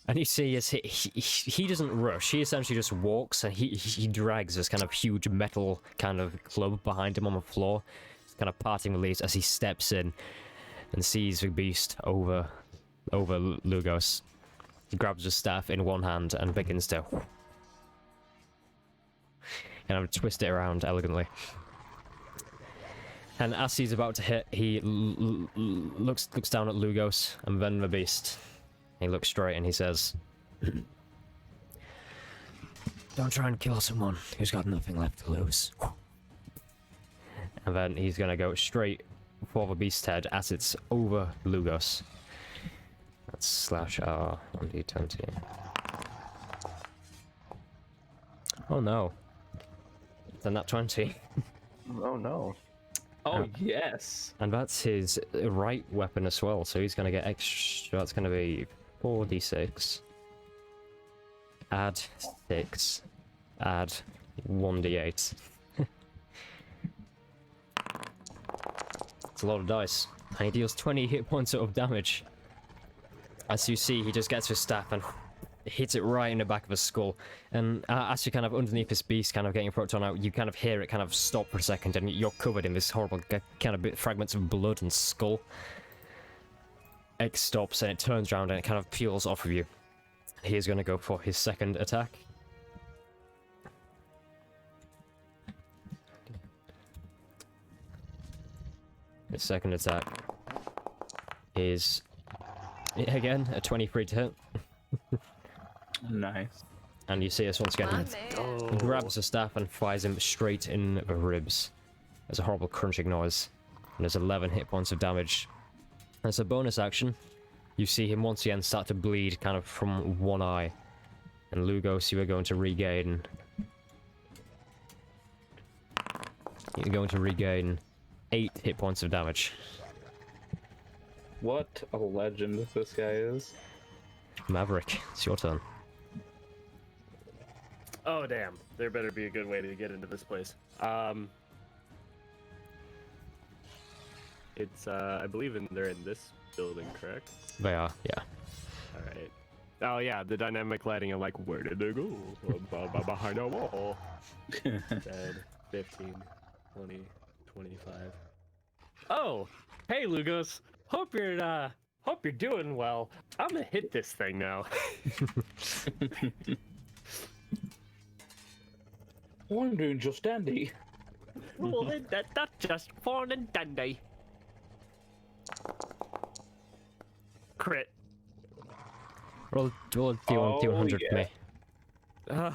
And you see, as he doesn't rush. He essentially just walks, and he drags this kind of huge metal kind of club behind him on the floor. He's kind of parting the leaves as he steps in and sees the beast over Lugos. He grabs the staff in one hand and begins to kind of twist it around elegantly. And as he's about to hit, he looks down at Lugos and then the beast. He looks straight and he says, "Don't try and kill someone who's got nothing left to lose." And then he's gonna go straight for the beast's head as it's over Lugos. That's slash R 1d20. Oh no. It's a nat 20. Oh no. Oh, yes. And that's his right weapon as well, so he's gonna get extra. That's gonna be 4d6. Add 6. Add 1d8. It's a lot of dice. And he deals 20 hit points of damage. As you see, he just gets his staff and hits it right in the back of his skull. And as you're kind of underneath this beast, kind of getting your proton out, you kind of hear it kind of stop for a second, and you're covered in this horrible kind of fragments of blood and skull. X stops and it turns around and it kind of peels off of you. He's going to go for his second attack. His second attack is, again, a 23 to hit. Nice. And you see us once again. He grabs the staff and fires him straight in the ribs. There's a horrible crunching noise. And there's 11 hit points of damage. As a bonus action, you see him once again start to bleed kind of from one eye. And Lugos, you are going to regain... You're going to regain 8 hit points of damage. What a legend this guy is. Maverick, it's your turn. Oh damn! There better be a good way to get into this place. It's I believe they're in this building, correct? They are, yeah. All right. Oh yeah, the dynamic lighting. I'm like, where did they go? Behind a wall. 10, 15, 20, 25. Oh, hey Lugos. Hope you're doing well. I'm gonna hit this thing now. I'm doing just dandy. Well, that's just fine and dandy. Crit. Roll D100 yeah. for me. I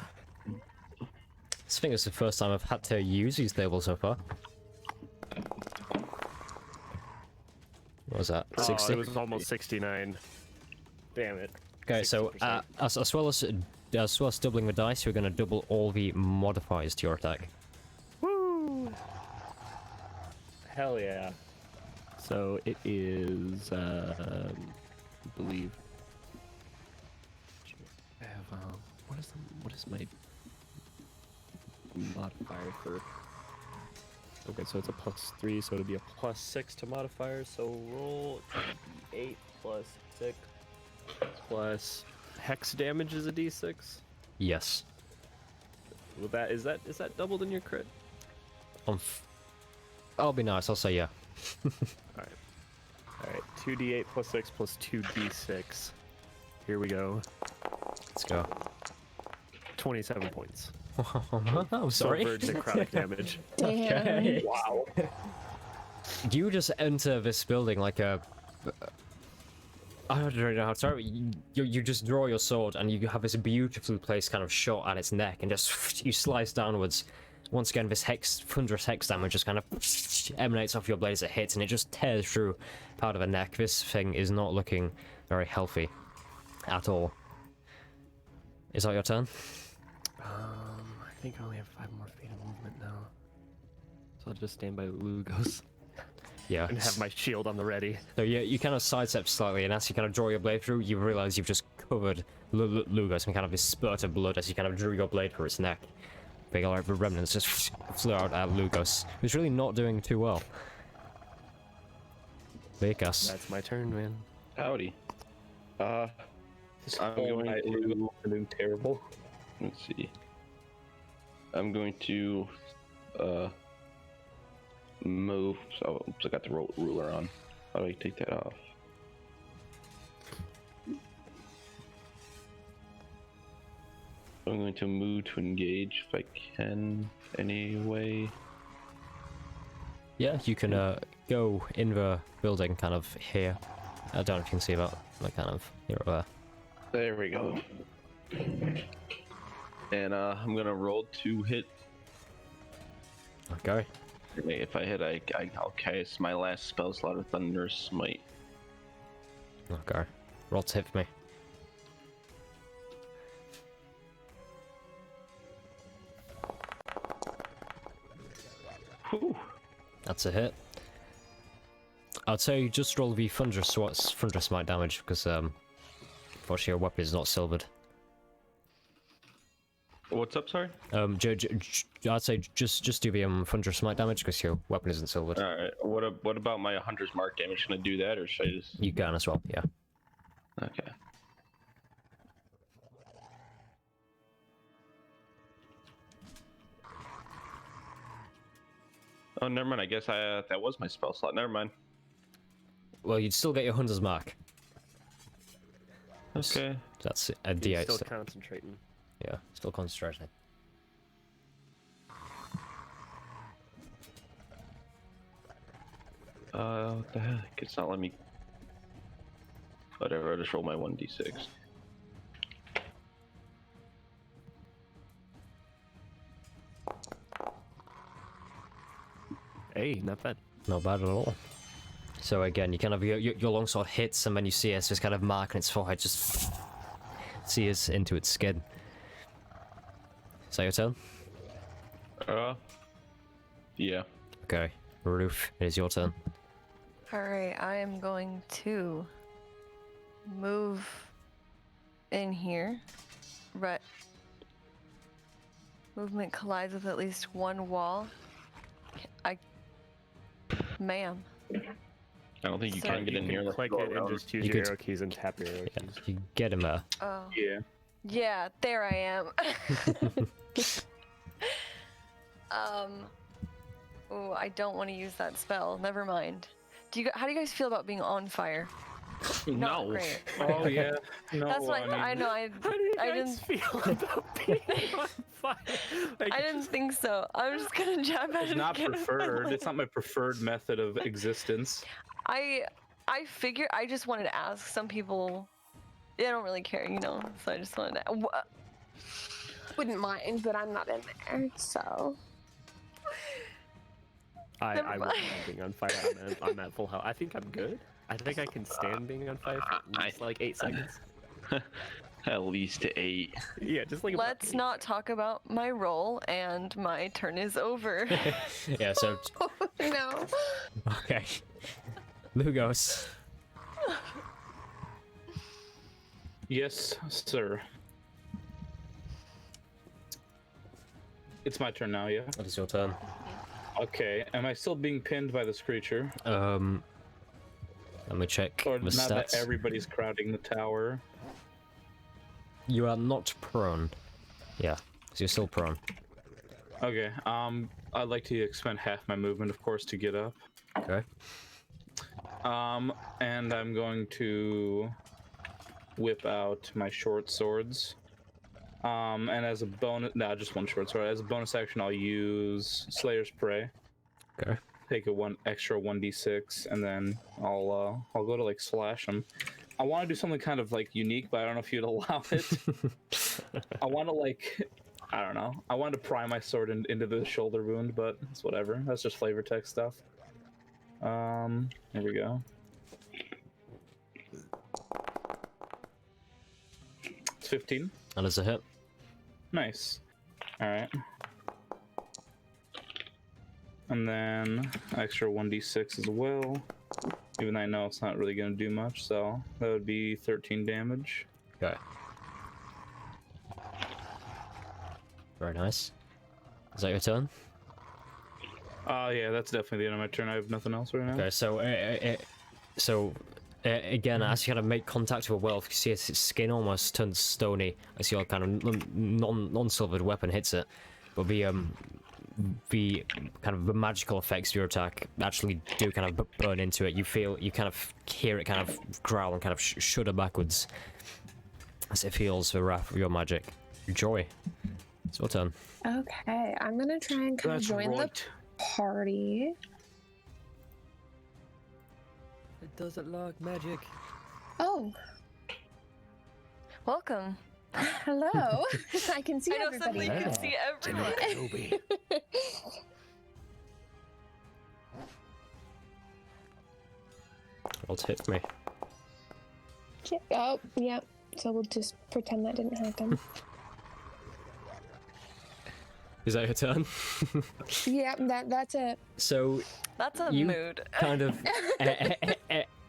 think it's the first time I've had to use these tables so far. What was that? 60? Oh, it was almost 69. Damn it. Okay, so 60%. as well as doubling the dice, you're going to double all the modifiers to your attack. Woo! Hell yeah. So it is, I believe. I have, what is my modifier for Okay, so it's a +3, so it'll be a +6 to modifier. So roll 8 plus 6 plus hex damage is a d6. Yes. Well, is that doubled in your crit? I'll be nice. I'll say yeah. All right. 2d8 plus 6 plus 2d6. Here we go. Let's go. 27 points. I'm sorry. Subvert necrotic damage. Okay. Wow. You just enter this building like a. I don't know how to start. You just draw your sword and you have this beautifully placed kind of shot at its neck and just you slice downwards. Once again, this thunderous hex damage just kind of emanates off your blade as it hits and it just tears through part of the neck. This thing is not looking very healthy at all. Is that your turn? I think I only have 5 more feet of movement now. So I'll just stand by Lugos Yeah. and have my shield on the ready. So you kind of sidestep slightly, and as you kind of draw your blade through, you realize you've just covered Lugos in kind of this spurt of blood as you kind of drew your blade through its neck. Big like the remnants just flew out at Lugos, who's really not doing too well. Vekas. That's my turn, man. Howdy. This I'm whole going night to- is doing terrible. Let's see. I'm going to move. So I got the ruler on. How do I take that off? I'm going to move to engage if I can anyway. Yeah, you can go in the building kind of here. I don't know if you can see that, like kind of here or there. There we go. And I'm gonna roll to hit. Okay. If I hit, I'll cast my last spell slot of Thunderous Smite. Okay. Roll to hit for me. Whew. That's a hit. I'd say just roll the Thunderous Smite damage because unfortunately your weapon is not silvered. What's up, sorry? I'd say just do the Thunderous Smite damage because your weapon isn't silvered. Alright, what about my Hunter's Mark damage? Can I do that, or should I just... You can as well, yeah. Okay. Oh, never mind, I guess that was my spell slot, never mind. Well, you'd still get your Hunter's Mark. Okay. That's a He's D8. still still. concentrating. Yeah, still concentrating. What the heck? It's not letting me... Whatever, I'll just roll my 1d6. Hey, not bad. Not bad at all. So again, you kind of your longsword hits, and then you see this kind of mark on its forehead just sears into its skin. Is that your turn? Yeah. Okay, Roof, it is your turn. Alright, I am going to move in here. Right. Movement collides with at least one wall. Ma'am. I don't think you So can get in here. Let's Click go it and around. just use You your could- arrow keys and tap your arrow Yeah, keys. you get him there. Oh. Yeah. Yeah, there I am. Oh, I don't want to use that spell. Never mind. How do you guys feel about being on fire? Not No. great. Oh yeah. No, That's what I know. How do you I guys didn't. feel about being on fire? Like, I didn't think so. I'm just gonna jab at It's it not again with my preferred. It's light. not my preferred method of existence. I figured. I just wanted to ask. Some people, they don't really care, you know. So I just wanted to. Wouldn't mind, but I'm not in there, so. I Never wouldn't mind. mind being on fire. I'm at full health. I think I'm good. I think I can stand being on fire for at least like 8 seconds. At least 8. Yeah, just like about Let's 8 not talk about my roll, and my turn is over. Yeah, so No. okay. Lugos. Yes, sir. It's my turn now, yeah? That is your turn. Okay, am I still being pinned by this creature? Let me check Or the not that stats. everybody's crowding the tower? You are not prone. Yeah, so you're still prone. Okay, I'd like to expend half my movement, of course, to get up. Okay. And I'm going to whip out my short swords. And as a bonus, just one short sword. As a bonus action, I'll use Slayer's Prey. Okay. Take a extra 1d6, and then I'll go to like slash them. I want to do something kind of like unique, but I don't know if you'd allow it. I want to like, I don't know. I wanted to pry my sword into the shoulder wound, but it's whatever. That's just flavor text stuff. Here we go. It's 15. That is a hit. Nice. All right. And then extra 1d6 as well. Even though I know it's not really going to do much, so that would be 13 damage. Okay. Very nice. Is that your turn? Yeah, that's definitely the end of my turn. I have nothing else right now. Okay, so again, as you kind of make contact with a werewolf, you see its skin almost turns stony as your kind of non-silvered weapon hits it. But the kind of the magical effects of your attack actually do kind of burn into it. You kind of hear it kind of growl and kind of shudder backwards as it feels the wrath of your magic. Joy, it's your turn. Okay, I'm gonna try and kind of join the party. It doesn't lock magic. Oh, Welcome. hello. I can see I know suddenly everybody. you can see everyone. Kenobi. Roll to hit me. Oh, yep. So we'll just pretend that didn't happen. Is that your turn? Yeah, that's it. So That's a you mood. kind of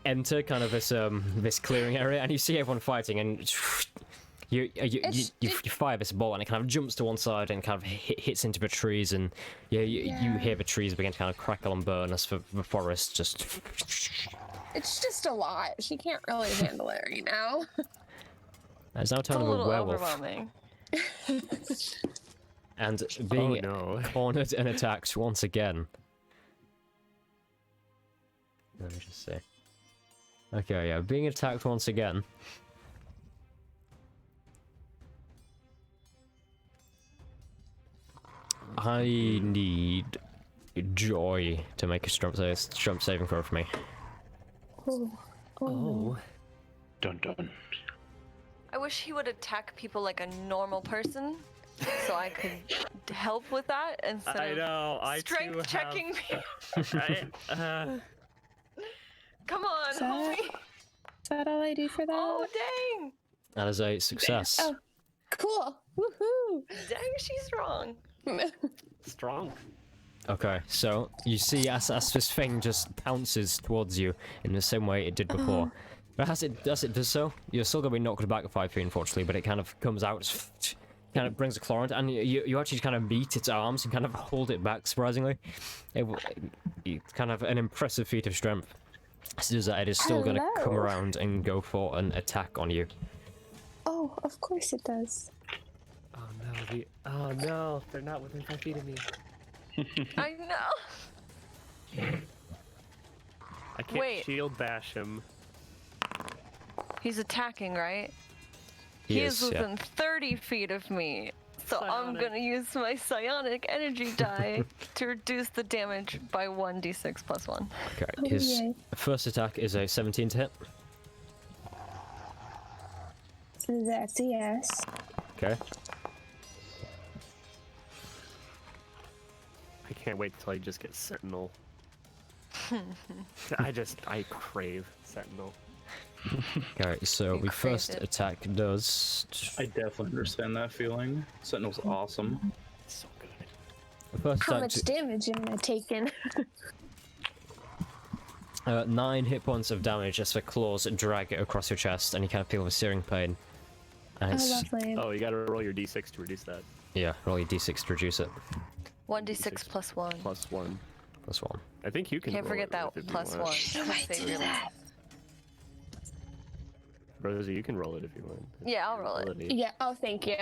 enter kind of this clearing area, and you see everyone fighting, and you fire this ball, and it kind of jumps to one side and kind of hits into the trees, and you hear the trees begin to kind of crackle and burn as the forest just. It's just a lot. She can't really handle it right now. It's now It's a turn of a little werewolf, overwhelming. and being Oh no. cornered and attacked once again. Let me just see. Okay, yeah, being attacked once again. I need Joy to make a strength saving throw for me. Oh. Dun dun. I wish he would attack people like a normal person, so I could help with that instead I of know. I strength too checking me. have... Come on, So- homie. Is that all I do for that? Oh dang! That is a success. Oh, cool. Woohoo! Dang, she's wrong. Strong. Okay, so you see as this thing just pounces towards you in the same way it did before. But as it does so, you're still going to be knocked back 5 feet, unfortunately, but it kind of comes out, kind of brings a claw in, and you actually kind of beat its arms and kind of hold it back, surprisingly. It's kind of an impressive feat of strength. As it does that, it is still going to come Hello. around and go for an attack on you. Oh, of course it does. Oh no, they're not within 5 feet of me. I know. I can't Wait. shield bash him. He's attacking, right? He He is is, yeah. within 30 feet of me. So I'm Psionic. gonna use my psionic energy die to reduce the damage by 1d6 plus 1. Okay, Oh, his yay. first attack is a 17 to hit. That's a yes. Okay. I can't wait till I just get Sentinel. I crave Sentinel. Okay, so You the first craved it. attack does. I definitely understand that feeling. Sentinel's awesome. It's so good. The first How attack much damage am I taking? 9 hit points of damage as the claws drag it across your chest, and you kind of feel the searing pain. And Oh, it's lovely. Oh, you gotta roll your d6 to reduce that. yeah, roll your d6 to reduce it. 1d6 plus 1. Plus 1. Plus 1. I think you can Can't roll forget it that if you plus want. 1. No, I Save do your that. life. Rosie, you can roll it if you want. It's Yeah, I'll your roll it. ability. Yeah. Oh, thank you.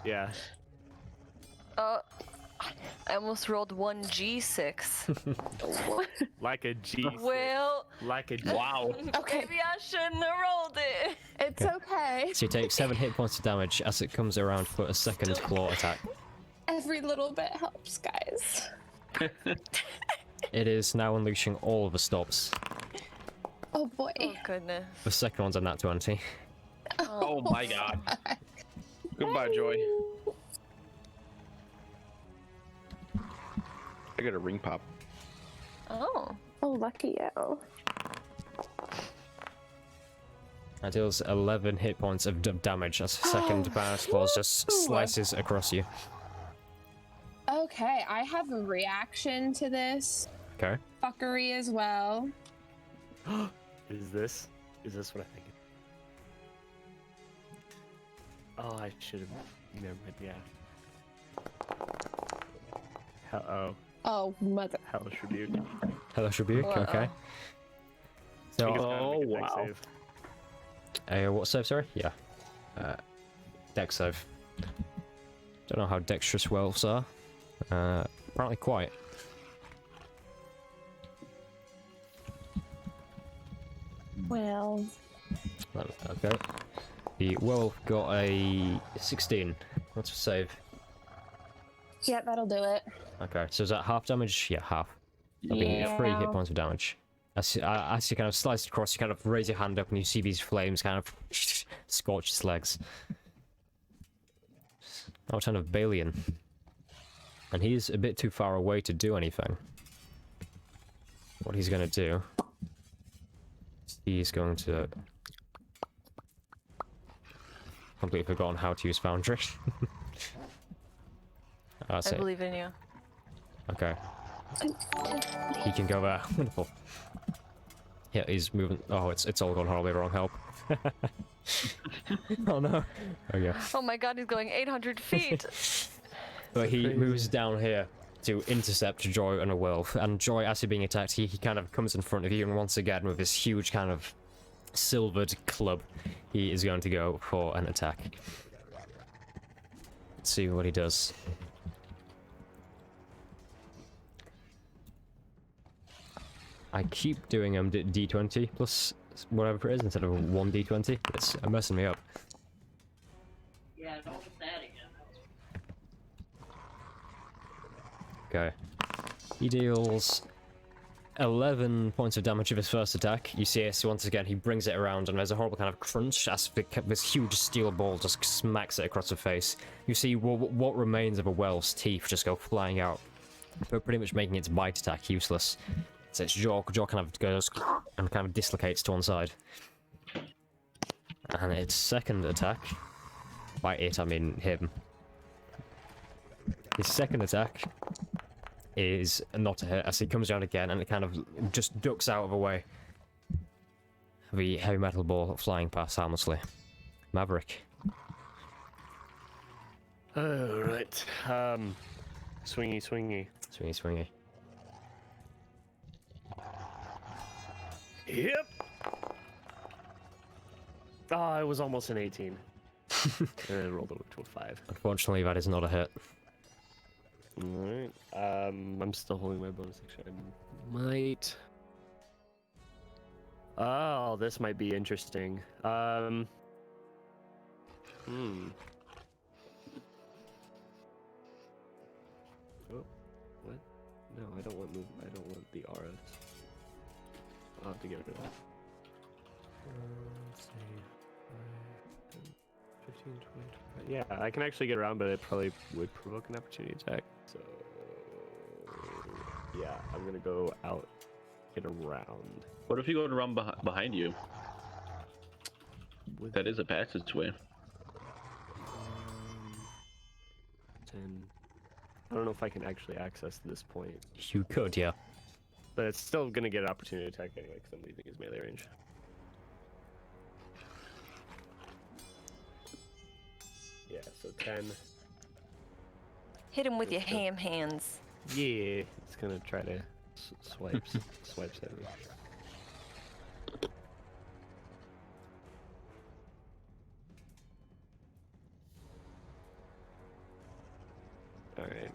Yeah. Oh, I almost rolled 1g6. Like a G. Well, Like a G. Wow. Okay. maybe I shouldn't have rolled it. It's okay. So you take 7 hit points of damage as it comes around for a second claw attack. Every little bit helps, guys. It is now unleashing all of the stops. Oh boy. Oh, goodness. The second one's a nat 20. Oh my god. Goodbye, Joy. I got a ring pop. Oh. Oh, lucky you. That deals 11 hit points of damage as the second Baron's Claws just slices across you. Okay, I have a reaction to this Okay. fuckery as well. Is this what I think? Oh, I should have. Never mind. Yeah. Oh, Oh, mother. hellish rebuke. Hellish Rebuke, okay. So, I think it's gotta make a dex save. what save, sorry? Yeah. Dex save. Don't know how dexterous werewolves are. Apparently quite. Well. Okay. The werewolf got a 16. What's a save? Yeah, that'll do it. Okay, so is that half damage? Yeah, half. That'll be 3 hit points of damage. As you kind of slice across, you kind of raise your hand up and you see these flames kind of scorch his legs. Now turn of Balian. And he's a bit too far away to do anything. What he's going to do... He's going to... Completely forgotten how to use Foundry. That's I it. believe in you. Okay. He can go there. Wonderful. Yeah, he's moving. Oh, it's all gone horribly wrong. Help. Oh no. Oh yeah. Oh my god, he's going 800 feet. But he moves down here to intercept Joy and a werewolf. And Joy, as you're being attacked, he kind of comes in front of you, and once again, with this huge kind of silvered club, he is going to go for an attack. Let's see what he does. I keep doing d20 plus whatever it is instead of 1d20. It's messing me up. Yeah, don't get that again. Okay. He deals 11 points of damage with his first attack. You see it once again, he brings it around and there's a horrible kind of crunch as this huge steel ball just smacks it across the face. You see what remains of a werewolf's teeth just go flying out, but pretty much making its bite attack useless. So its jaw kind of goes and kind of dislocates to one side. And its second attack, by it I mean him. His second attack is not a hit as he comes down again and it kind of just ducks out of the way. The heavy metal ball flying past harmlessly. Maverick. Alright. Swingy. Swingy, swingy. Yep. Oh, I was almost an 18. And I rolled over to a 5. Unfortunately, that is not a hit. Alright. I'm still holding my bonus action. I might. Oh, this might be interesting. Oh, what? No, I don't want move. I don't want the RS. I'll have to get rid of that. Let's see. 15, 20, 25. Yeah, I can actually get around, but it probably would provoke an opportunity attack. So, yeah, I'm gonna go out, get around. What if you go to run behind you? With That is a passageway. 10. I don't know if I can actually access this point, You could, yeah. but it's still gonna get an opportunity attack anyway because I'm leaving his melee range. Yeah, so 10. Hit him with your ham hands. Yeah, it's gonna try to swipes at me. Alright.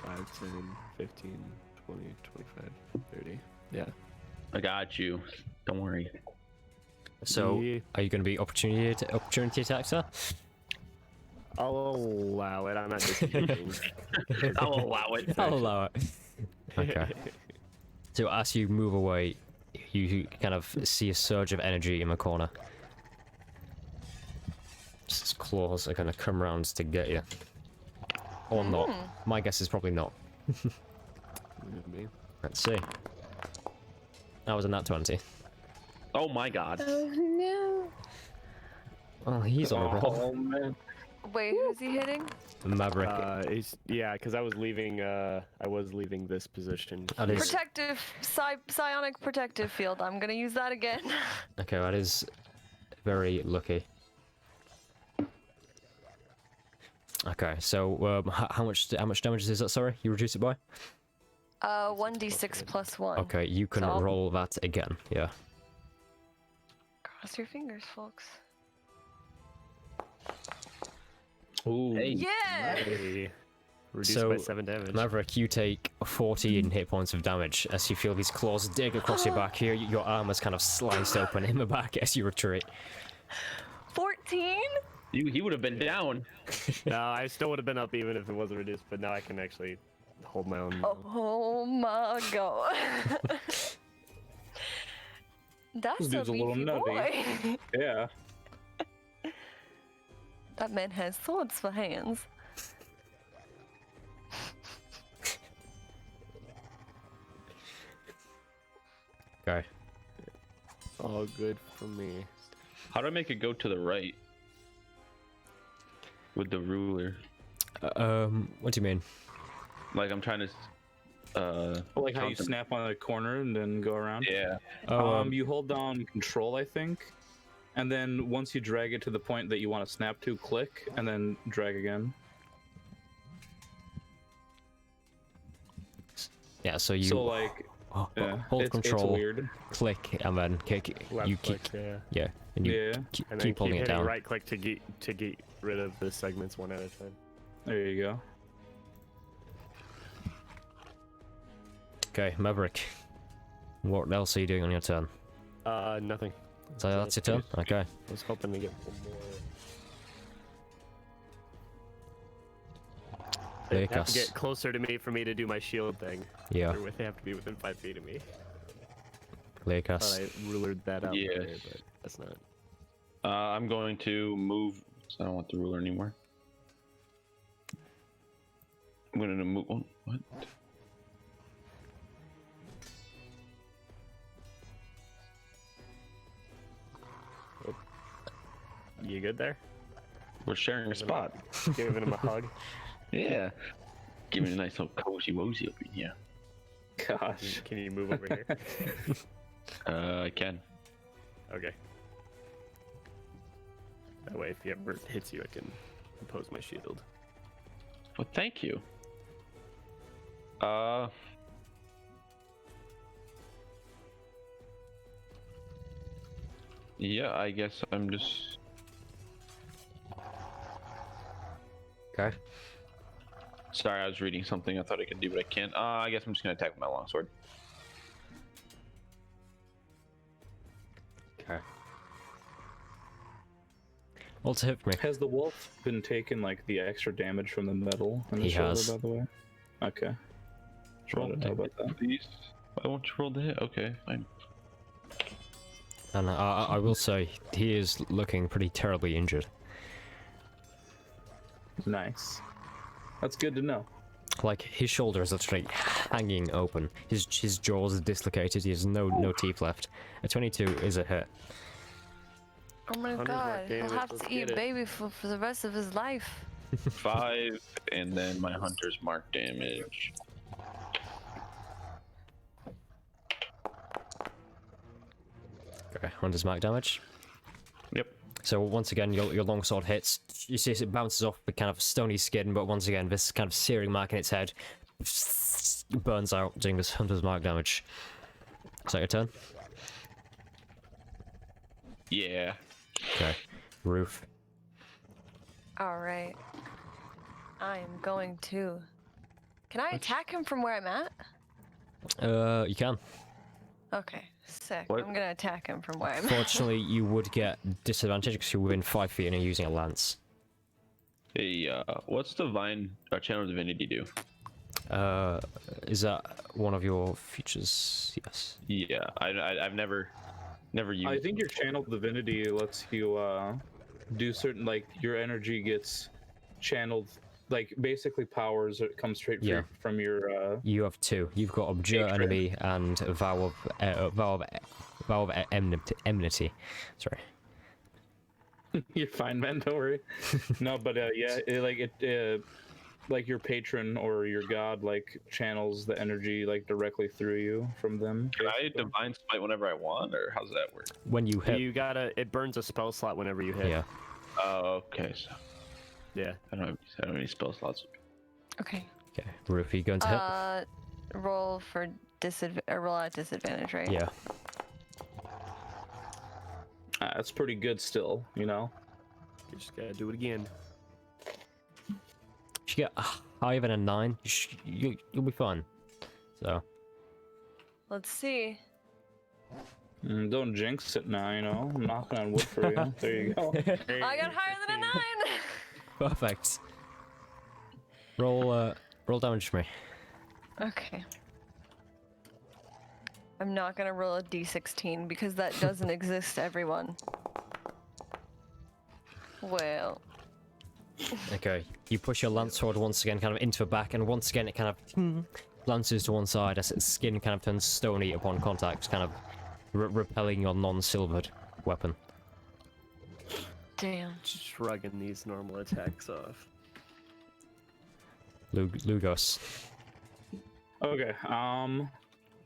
5, 10, 15, 20, 25, 30. Yeah. I got you. Don't worry. So, Yeah. are you going to be opportunity attack, sir? I'll allow it. I'm not disputing. I'll allow it. I'll allow it. Okay. So as you move away, you kind of see a surge of energy in the corner. His claws are going to come around to get you. Or not. My guess is probably not. Me. Let's see. That was a nat 20. Oh my god. Oh no. Oh, he's on a roll. Oh man. Wait, who's he hitting? Maverick. Yeah, because I was leaving this position. That is- Protective, psionic protective field. I'm gonna use that again. Okay, that is very lucky. Okay, so how much damage is that? Sorry, you reduced it by? 1d6 plus 1. Okay, you can So I'll- roll that again. Yeah. Cross your fingers, folks. Ooh. Hey. Yeah! Hey. Reduced So, by 7 damage. Maverick, you take 14 hit points of damage as you feel these claws dig across your back here. Your arm is kind of sliced open in the back as you retreat. 14? He would have been down. No, I still would have been up even if it wasn't reduced, but now I can actually hold my own. Oh my god. That's This a dude's a little beefy nutty. boy. Yeah. That man has swords for hands. Okay. All good for me. How do I make it go to the right? With the ruler. What do you mean? Like I'm trying to Like how you something. snap on a corner and then go around. Yeah. Oh, You hold down control, I think. And then once you drag it to the point that you want to snap to, click, and then drag again. yeah, so you So like, hold it's control, weird. click, and then kick. Left You click, kick. yeah. Yeah, and you Yeah. And then keep holding it hitting down. right click to get rid of the segments one at a time. There you go. Okay, Maverick. What else are you doing on your turn? Nothing. So that's your turn? Okay. I was hoping to get one more. They have to Lucas. get closer to me for me to do my shield thing. Yeah, They have to be within 5 feet of me. Lucas. Thought I rulered that out Yes. there, but that's not. I'm going to move. I don't want the ruler anymore. I'm going to move. Oh, what? You good there? We're sharing a spot. Giving him a hug. Yeah. Give me a nice little cozy wozy up in here. Gosh. Can you move over here? I can. Okay. That way, if he ever hits you, I can impose my shield. Well, thank you. Yeah, I guess I'm just. Okay. Sorry, I was reading something I thought I could do, but I can't. I guess I'm just gonna attack with my longsword. Okay. Well, to hit me. Has the wolf been taking like the extra damage from the metal in the He shoulder, has. by the way? Okay. Just Roll wanted to know about that. Please. I want you to roll the hit. Okay, fine. And I will say, he is looking pretty terribly injured. Nice. That's good to know. Like, his shoulder is literally hanging open. His jaws are dislocated. He has no teeth left. A 22 is a hit. Oh my 100 god, mark he'll damage, have let's to get eat it. baby food for the rest of his life. 5, and then my hunter's mark damage. Okay, 1 does mark damage. Yep. So once again, your longsword hits. You see it bounces off the kind of stony skin, but once again, this kind of searing mark in its head burns out, doing this hunter's mark damage. Is that your turn? Yeah. Okay. Roof. All right. I am going to. Can I attack him from where I'm at? You can. Okay, sick. What? I'm gonna attack him from where I'm at. Fortunately, you would get disadvantage because you're within 5 feet and you're using a lance. Hey, what's divine or channel divinity do? Is that one of your features? Yes. Yeah, I've never used. I think your channel divinity lets you do certain, like, your energy gets channeled, like basically powers that come straight from your You have 2. You've got Abjure Hatred. Enemy and Vow of Enmity. Sorry. You're fine, man. Don't worry. No, but yeah, like your patron or your god, like channels the energy like directly through you from them. Can I basically. divine smite whenever I want, or how's that work? When you hit. You gotta. It burns a spell slot whenever you hit. Yeah. Oh, okay. So Yeah. I don't have any spell slots. Okay. Okay. Roof, are you going to hit? Roll for roll at disadvantage, right? Yeah. That's pretty good still, you know. You just gotta do it again. If you get higher than a 9, you'll be fine. So. Let's see. Don't jinx it now, you know. I'm knocking on wood for you. There you go. I got higher than a 9. Perfect. Roll damage for me. Okay. I'm not gonna roll a d16 because that doesn't exist, everyone. Well. Okay, you push your lance sword once again kind of into the back, and once again it kind of lances to one side as its skin kind of turns stony upon contact, kind of repelling your non-silvered weapon. Damn. Shrugging these normal attacks off. Lugos. Okay.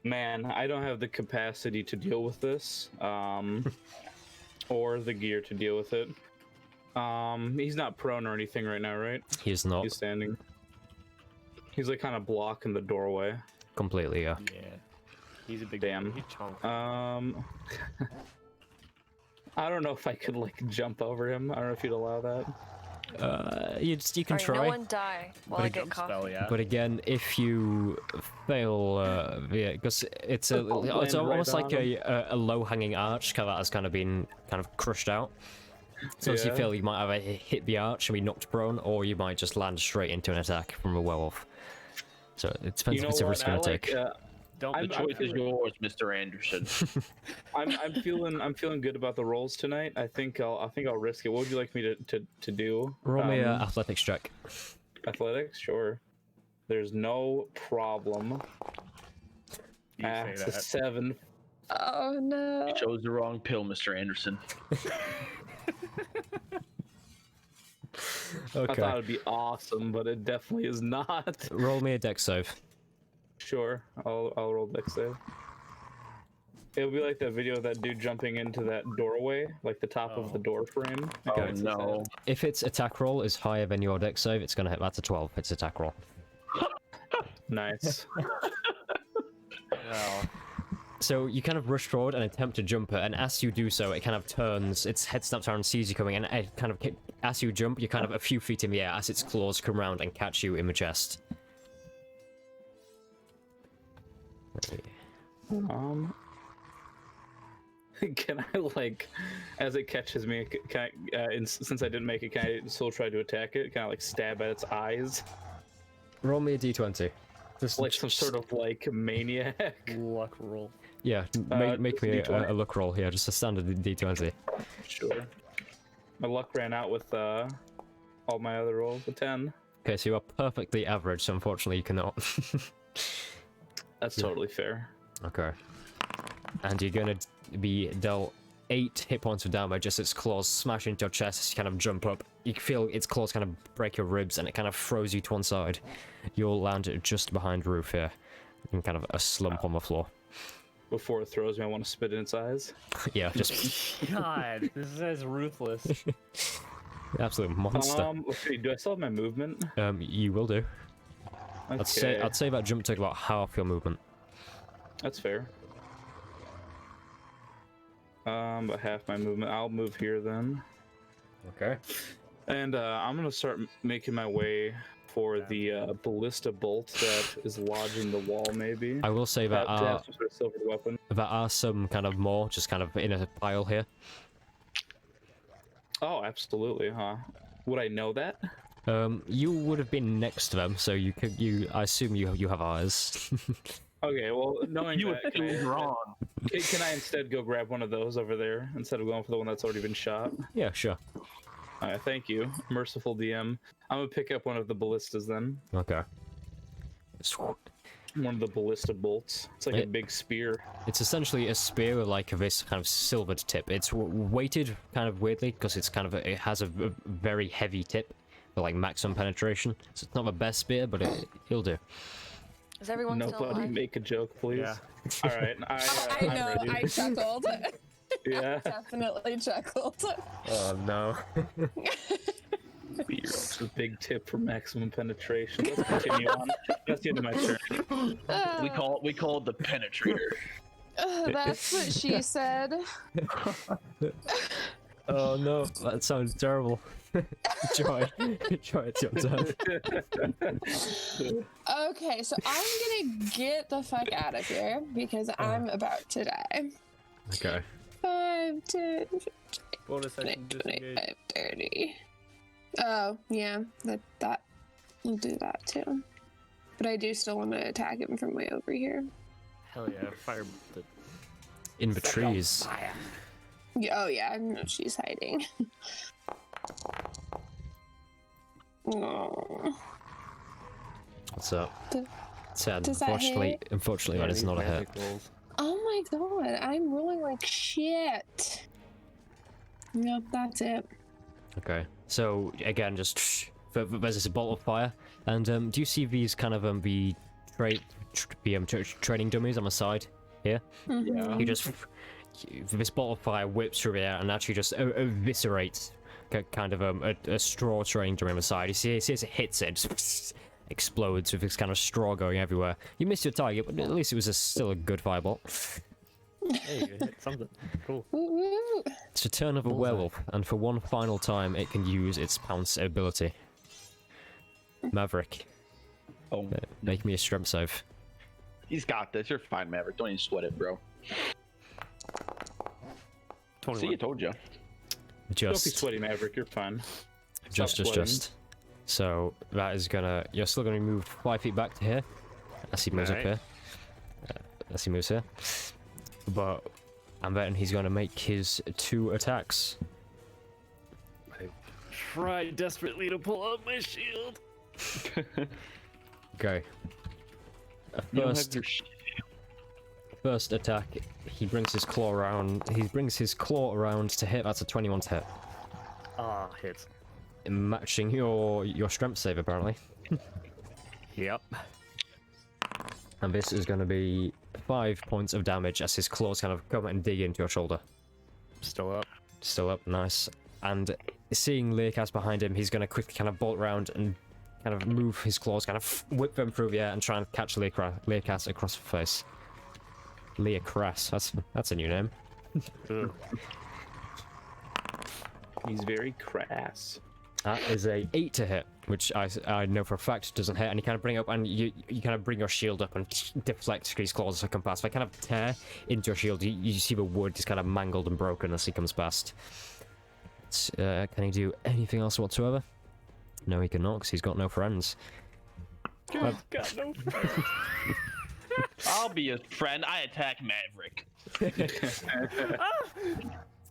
Man, I don't have the capacity to deal with this. Or the gear to deal with it. He's not prone or anything right now, right? He is not. He's standing. He's like kind of blocking the doorway. Completely, yeah. Yeah. He's a big Damn. He's chunk. I don't know if I could like jump over him. I don't know if you'd allow that. You can Alright, try. no one die while I get Jump coffee. spell, yeah. But again, if you fail, yeah, because it's land almost right like on a low-hanging arch that has kind of been crushed out. So as you Yeah. fail, you might either hit the arch and be knocked prone, or you might just land straight into an attack from a werewolf. So it depends if it's a risk you're gonna take. Don't The I'm choice is feeling- yours, Mr. Anderson. I'm feeling good about the rolls tonight. I think I'll risk it. What would you like me to do? Roll me an athletics check. Athletics, sure. There's no problem. You say It's a that. 7. Oh no. You chose the wrong pill, Mr. Anderson. I Okay. thought it'd be awesome, but it definitely is not. Roll me a dex save. Sure, I'll roll dex save. It'll be like that video of that dude jumping into that doorway, like the top of the door frame. Oh Okay. no. If its attack roll is higher than your dex save, it's gonna hit. That's a 12. Its attack roll. Nice. Well, So you kind of rush forward and attempt to jump it, and as you do so, it kind of turns, its head snaps around, sees you coming, and it kind of, as you jump, you're kind of a few feet in the air as its claws come around and catch you in the chest. Can I like, as it catches me, can I, since I didn't make it, can I still try to attack it? Can I like stab at its eyes, Roll me a d20. Just like some sort of like maniac? luck roll. Yeah, make just me D20. a luck roll here, just a standard d20. Sure. My luck ran out with all my other rolls. A 10. Okay, so you are perfectly average, so unfortunately you cannot. That's totally fair. Okay. And you're gonna be dealt 8 hit points of damage as its claws smash into your chest as you kind of jump up. You feel its claws kind of break your ribs and it kind of throws you to one side. You'll land just behind Roof here, in kind of a slump on the floor. before it throws me, I want to spit in its eyes. Yeah, just God, this is ruthless. absolute monster. Let's see. Do I still have my movement? You will do. Okay. I'd say that jump took about half your movement. That's fair. About half my movement. I'll move here then. Okay. And I'm gonna start making my way for the ballista bolt that is lodged in the wall. Maybe. I will say that To have some sort of silvered weapon. there are some kind of more just kind of in a pile here. Oh, absolutely, huh? Would I know that? You would have been next to them, so I assume you have eyes. Okay, well, knowing You that, were wrong. can I instead go grab one of those over there instead of going for the one that's already been shot? Yeah, sure. Alright, thank you, merciful DM. I'm gonna pick up one of the ballistas then. Okay. One of the ballista bolts. It's like a big spear. It's essentially a spear with like this kind of silvered tip. It's weighted kind of weirdly because it's kind of it has a very heavy tip for like maximum penetration. So it's not the best spear, but it'll do. Is everyone still Nobody alive? make a joke, please. Yeah. Alright, I I'm know, ready. I chuckled. Yeah. Definitely chuckled. Oh no. It's a big tip for maximum penetration. Let's continue on. That's the end of my turn. We call it the penetrator. That's what she said. Oh no, that sounds terrible. Joy, it's your turn. Okay, so I'm gonna get the fuck out of here because I'm about to die. Okay. 5, 10, 15, Bonus 20, action disengage. 25, 30. Oh, yeah, that will do that too. But I do still want to attack him from way over here. Hell yeah, fire the In the trees. fire. Yeah, oh yeah, I know she's hiding. Oh. What's up? Sad. Does that hit? Unfortunately, that is not a hit. Oh my god, I'm rolling like shit. Yep, that's it. Okay. So again, just there's this bolt of fire, and do you see these kind of training dummies on the side here? Yeah. You just this bolt of fire whips through the air and actually just eviscerates kind of a straw training dummy on the side. You see as it hits it, just explodes with this kind of straw going everywhere. You missed your target, but at least it was still a good firebolt. Hey, you hit something. Cool. Woo woo. It's a turn of a werewolf, and for one final time, it can use its pounce ability. Maverick, Oh, make me a strength save. he's got this. You're fine, Maverick. Don't even sweat it, bro. 21. See, I told you. Don't be Just. sweaty, Maverick. You're fine. Just. So that is gonna. You're still gonna move 5 feet back to here. As he moves up Right. here. As he moves here. But and then he's gonna make his 2 attacks. I tried desperately to pull out my shield. Okay. You don't have First, your first attack. He brings his claw around. He brings his claw around to hit. That's a 21 to hit, Ah, hits. matching your strength save apparently. Yep. And this is going to be 5 points of damage as his claws kind of come and dig into your shoulder. Still up. Still up, nice. And seeing Learcast behind him, he's going to quickly kind of bolt around and kind of move his claws, kind of whip them through the air and try and catch Learcast across the face. Learcast, that's a new name. Ugh. He's very crass. That is a 8 to hit, which I know for a fact doesn't hit. And you kind of bring up, and you kind of bring your shield up and deflect his claws as I come past. If I kind of tear into your shield, you see the wood is kind of mangled and broken as he comes past. Can he do anything else whatsoever? No, he cannot, because he's got no friends. Got no friends. I'll be a friend. I attack Maverick.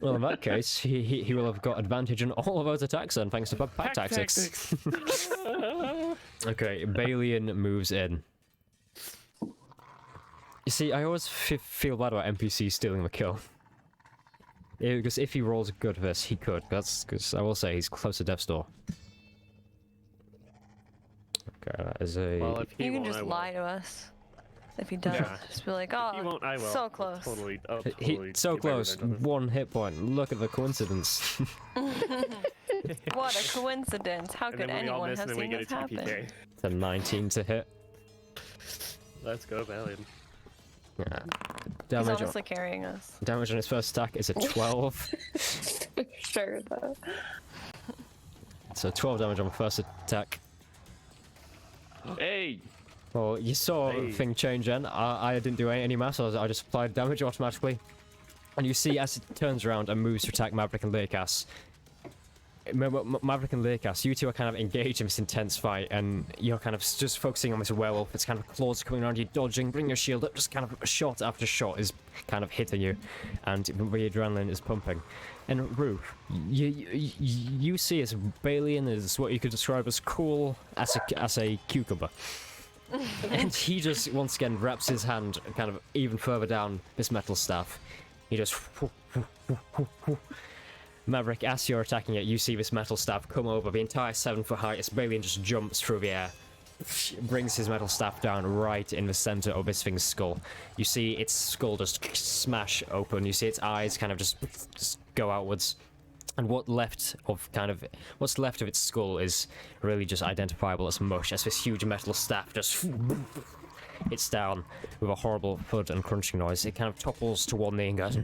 Well, in that case, he will have got advantage on all of those attacks then, thanks to pack tactics. Okay, Balian moves in. You see, I always feel bad about NPCs stealing the kill. Yeah, because if he rolls good for this, he could. That's because I will say he's close to death's door. Okay, that is a. Well, if he You can won't, just I will. lie to us. If he does, Yeah. just be like, If oh, you won't, I will. so I'll close. Totally. I'll He, totally so give close, everything to 1 hit point. Look at the coincidence. What a coincidence! How And could then we all anyone miss, have and then we seen get this a happen? TPK. It's a 19 to hit. Let's go, Balian. Yeah. He's Damage honestly carrying us. damage on his first attack is a 12. Sure, though. So 12 damage on the first attack. Hey, Well, you saw Hey. the thing change then. I didn't do any math, so I just applied damage automatically. And you see as it turns around and moves to attack Maverick and Lakeass. Maverick and Lakeass, you two are kind of engaged in this intense fight, and you're kind of just focusing on this werewolf. It's kind of claws coming around you, dodging, bring your shield up, just kind of shot after shot is kind of hitting you, and the adrenaline is pumping. And Ruth, you see as Balian is what you could describe as cool as a cucumber. And he just once again wraps his hand kind of even further down this metal staff. He just Maverick, as you're attacking it, you see this metal staff come over the entire 7-foot height as Balian just jumps through the air, brings his metal staff down right in the center of this thing's skull. You see its skull just smash open. You see its eyes kind of just go outwards. And what's left of its skull is really just identifiable as mush, as this huge metal staff just hits down with a horrible thud and crunching noise. It kind of topples to one knee and goes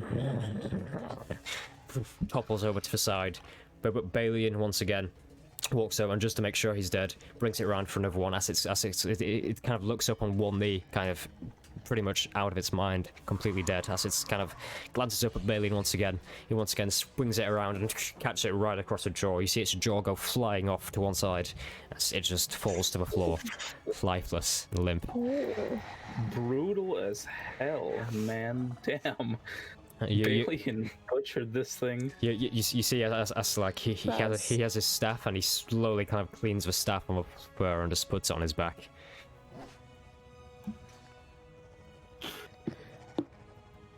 topples over to the side. But Balian once again walks over, and just to make sure he's dead, brings it around for another one as it kind of looks up on one knee, kind of pretty much out of its mind, completely dead, as it's kind of glances up at Balian once again. He once again swings it around and catches it right across the jaw. You see its jaw go flying off to one side as it just falls to the floor, lifeless and limp. Brutal as hell, man. Damn. You Balian butchered this thing. you see as like he has his staff, and he slowly kind of cleans the staff from the floor and just puts it on his back.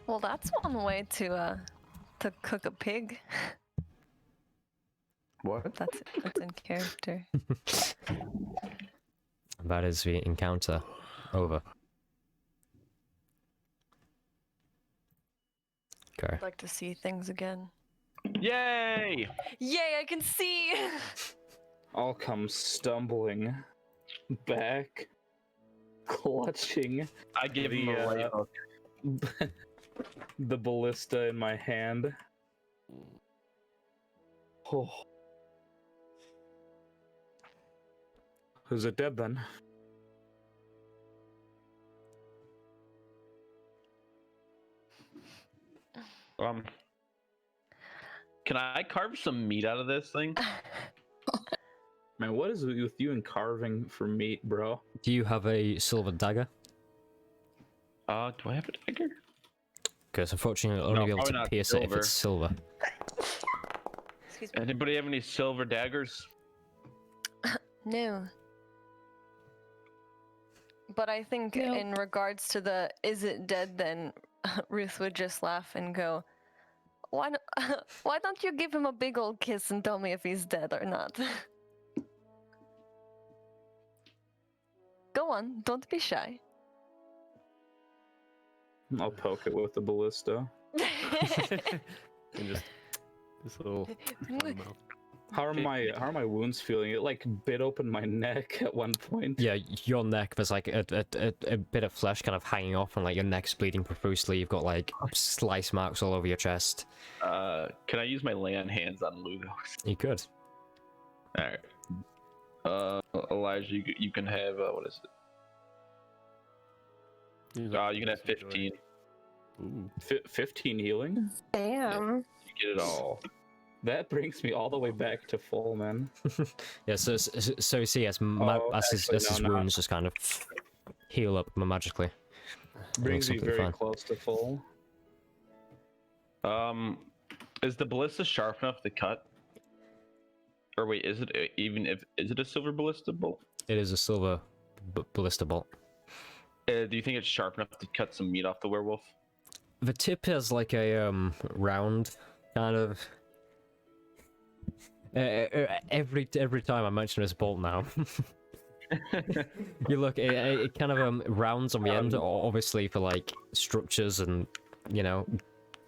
Well, that's one way to cook a pig. what? That's in character. That is the encounter over. Okay. I'd like to see things again. Yay! Yay! I can see. I'll come stumbling back, clutching I give him the, a right hook. the ballista in my hand. Oh. Is it dead then? Can I carve some meat out of this thing? Man, what is with you and carving for meat, bro? Do you have a silver dagger? Do I have a dagger? Because unfortunately, you'll only No, be able probably to not pierce it if it's silver. Excuse me. Anybody have any silver daggers? No. But I think No. in regards to the "is it dead?" then Ruth would just laugh and go, "Why why don't you give him a big old kiss and tell me if he's dead or not?" Go on, don't be shy. I'll poke it with the ballista. And just this little fun mouth. How are my wounds feeling? It like bit open my neck at one point. Yeah, your neck, there's like a bit of flesh kind of hanging off, and like your neck's bleeding profusely. You've got like slice marks all over your chest. Can I use my lay on hands on Lugo? You could. Alright. Elijah, you can have, what is it? You can have 15. Ooh. 15 healing? Damn. You get it all. That brings me all the way back to full, man. Yeah, so you see, as his no. wounds just kind of heal up magically. Brings me something very fine. close to full. Is the ballista sharp enough to cut? Or wait, is it a silver ballista bolt? It is a silver ballista bolt. Do you think it's sharp enough to cut some meat off the werewolf? The tip has like a round kind of. Every time I mention this bolt now, You look, it kind of rounds on the end, obviously for like structures and, you know,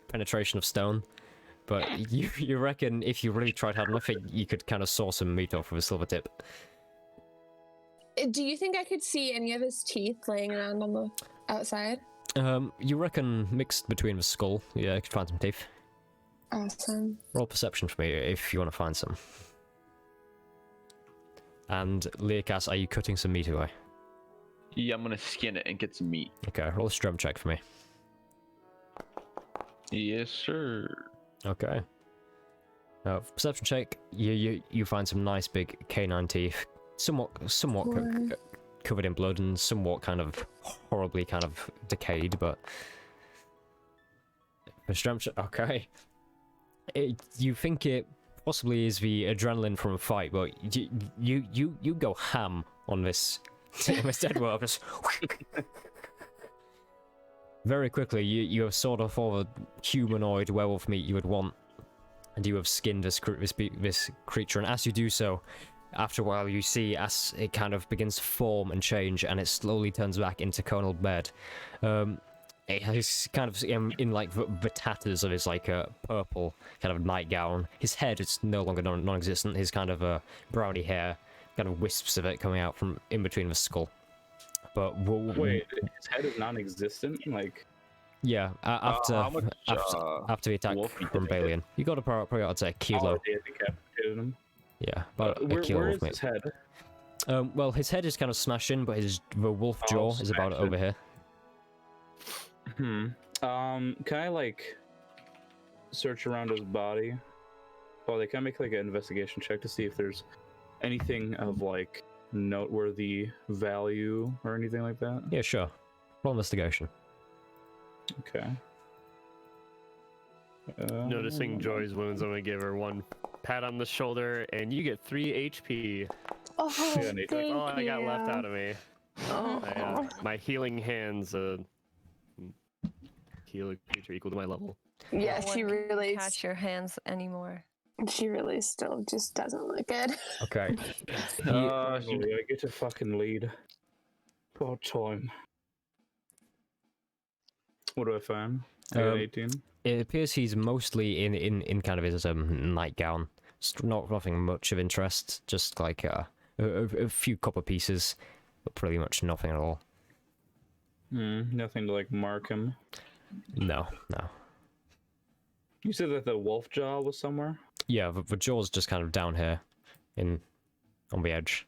penetration of stone. But you reckon if you really tried hard enough, you could kind of saw some meat off with a silver tip. Do you think I could see any of his teeth laying around on the outside? You reckon mixed between the skull, yeah, you could find some teeth. Awesome. Roll perception for me if you want to find some. And Leokas, are you cutting some meat away? Yeah, I'm gonna skin it and get some meat. Okay, roll a strength check for me. Yes, sir. Okay. Perception check. You find some nice big canine teeth, somewhat covered in blood and somewhat kind of horribly kind of decayed, but for strength check, okay. You think it possibly is the adrenaline from a fight, but you go ham on this dead werewolf. Just very quickly, you have sawed off all the humanoid werewolf meat you would want, and you have skinned this creature. And as you do so, after a while, you see as it kind of begins to form and change, and it slowly turns back into Conall Baird. It has kind of in like the tatters of his like purple kind of nightgown. His head is no longer non-existent. His kind of browny hair, kind of wisps of it coming out from in between the skull. But wait, his head is non-existent. Like, yeah, after the attack from Balian, you got probably I'd say a kilo. They decapitated him. Yeah, about a kilo where of is meat. his head? Well, his head is kind of smashed in, but the wolf jaw is about over here. Can I like search around his body? Well, they can make like an investigation check to see if there's anything of like noteworthy value or anything like that. Yeah, sure. Roll investigation. Okay. Noticing Joy's wounds, I'm gonna give her one pat on the shoulder, and you get 3 HP. Oh, Yeah, Nate. thank All I got you. left out of me. Oh. My healing hands heal a creature equal to my level. Yeah, No she one can really, catch your hands anymore. she really still just doesn't look good. Okay. I get to fucking lead. About time. What do I find? I got 18. It appears he's mostly in kind of his nightgown. Nothing much of interest. Just like a few copper pieces, but pretty much nothing at all. Nothing to like mark him. No. You said that the wolf jaw was somewhere? Yeah, the jaw's just kind of down here, on the edge.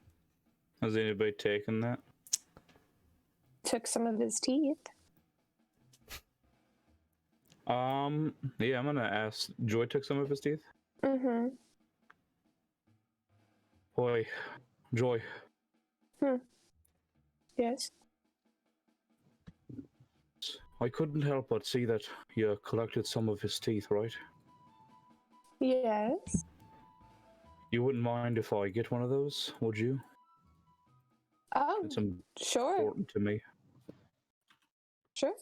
Has anybody taken that? Took some of his teeth. Yeah, I'm gonna ask. Joy took some of his teeth? Mm-hmm. Boy, Joy. Yes. I couldn't help but see that you collected some of his teeth, right? Yes. You wouldn't mind if I get one of those, would you? Oh, It's sure. important to me. Sure.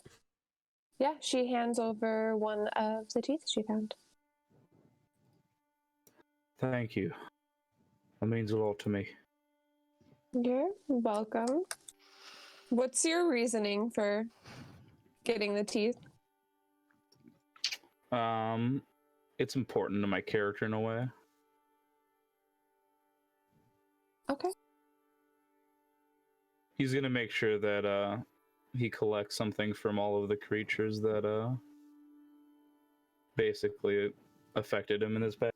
Yeah, she hands over one of the teeth she found. Thank you. That means a lot to me. You're welcome. What's your reasoning for getting the teeth? It's important to my character in a way. Okay. He's gonna make sure that he collects something from all of the creatures that basically affected him in his past.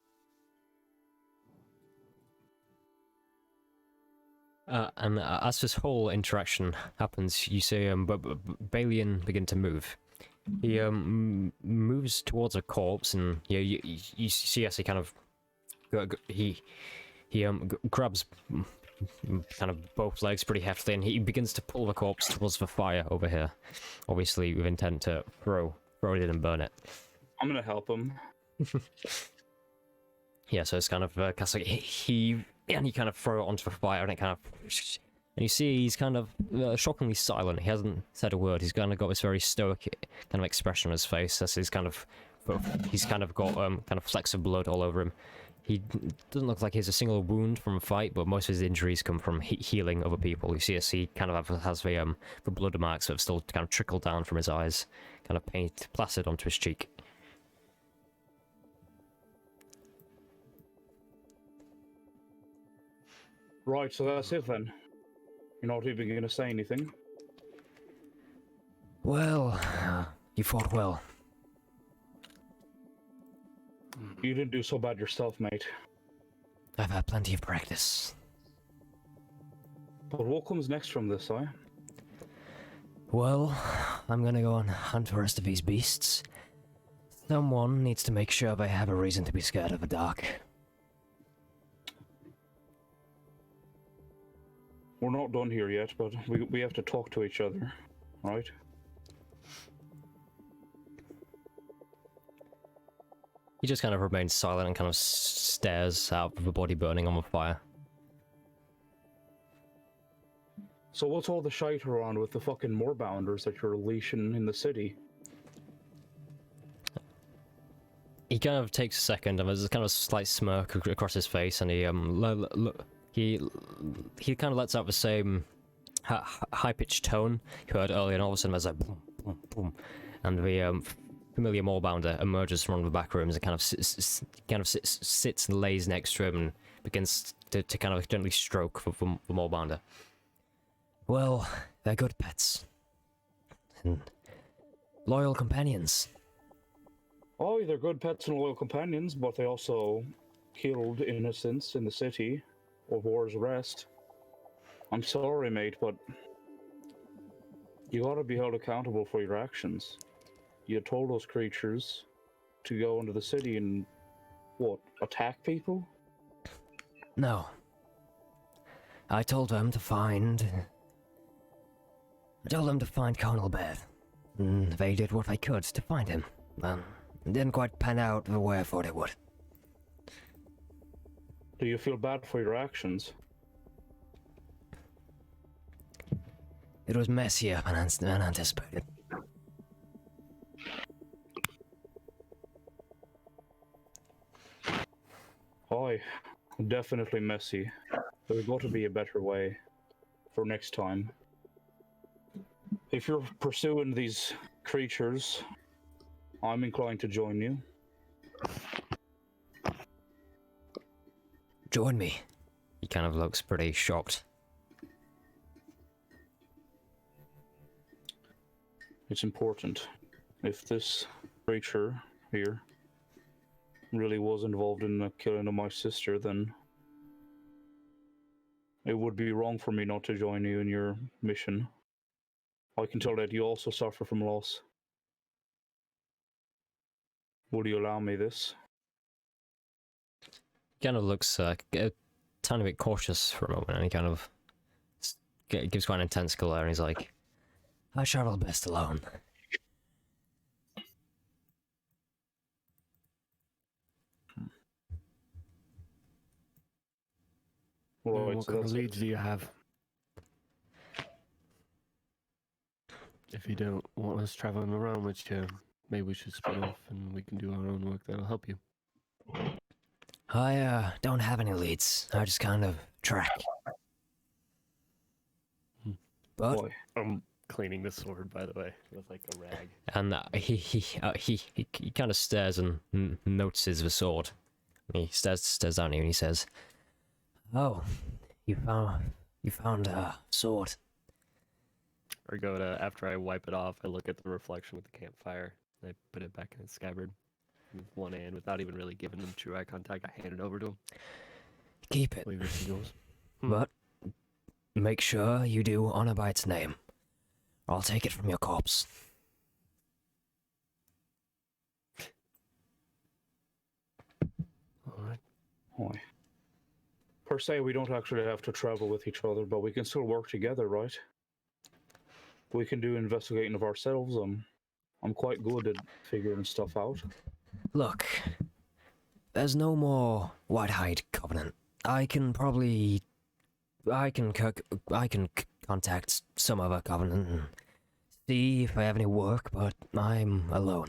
And as this whole interaction happens, you see Balian begin to move. He moves towards a corpse, and you see as he kind of grabs kind of both legs pretty heftily, and he begins to pull the corpse towards the fire over here, obviously with intent to throw it in and burn it. I'm gonna help him. Yeah, so it's kind of he kind of throw it onto the fire, and it kind of, and you see he's kind of shockingly silent. He hasn't said a word. He's kind of got this very stoic kind of expression on his face as he's kind of got kind of flecks of blood all over him. He doesn't look like he has a single wound from a fight, but most of his injuries come from healing other people. You see, he kind of has the blood marks that have still kind of trickled down from his eyes, kind of plastered onto his cheek. Right, so that's it then. You're not even going to say anything? Well, you fought well. You didn't do so bad yourself, mate. I've had plenty of practice. But what comes next from this, eh? Well, I'm gonna go and hunt the rest of these beasts. Someone needs to make sure they have a reason to be scared of the dark. We're not done here yet, but we have to talk to each other, right? He just kind of remains silent and kind of stares out of the body burning on the fire. So what's all the shite around with the fucking moorbounders that you're leashing in the city? He kind of takes a second, and there's a kind of slight smirk across his face, and he kind of lets out the same high-pitched tone you heard earlier, and all of a sudden there's like boom, boom, boom, and the familiar moorbounder emerges from one of the back rooms and kind of sits and lays next to him and begins to kind of gently stroke the moorbounder. Well, they're good pets. And loyal companions. Oh, they're good pets and loyal companions, but they also killed innocents in the city of War's Rest. I'm sorry, mate, but you gotta be held accountable for your actions. You told those creatures to go into the city and, what, attack people? No. I told them to find Conall Baird. And they did what they could to find him. It didn't quite pan out the way I thought it would. Do you feel bad for your actions? It was messier than anticipated. Aye, definitely messy. There's got to be a better way for next time. If you're pursuing these creatures, I'm inclined to join you. Join me. He kind of looks pretty shocked. It's important. If this creature here really was involved in the killing of my sister, then it would be wrong for me not to join you in your mission. I can tell that you also suffer from loss. Would you allow me this? He kind of looks a tiny bit cautious for a moment, and he kind of gives quite an intense glare, and he's like, I travel best alone. Right, what so kind of that's leads do you have? If you don't want us traveling around with you, maybe we should split off and we can do our own work that'll help you. I don't have any leads. I just kind of track. But Boy. I'm cleaning the sword, by the way, with like a rag. and he kind of stares and notices the sword. He stares down at you and he says, "Oh, you found a sword." Or go to, after I wipe it off, I look at the reflection with the campfire, and I put it back in its scabbard with one hand without even really giving him true eye contact. I hand it over to him. Keep it, Leave it to yours. but make sure you do honor by its name. Or I'll take it from your corpse. Alright. Boy. Per se, we don't actually have to travel with each other, but we can still work together, right? We can do investigating of ourselves. I'm quite good at figuring stuff out. Look, there's no more Whitehide Covenant. I can contact some other Covenant and see if I have any work, but I'm alone.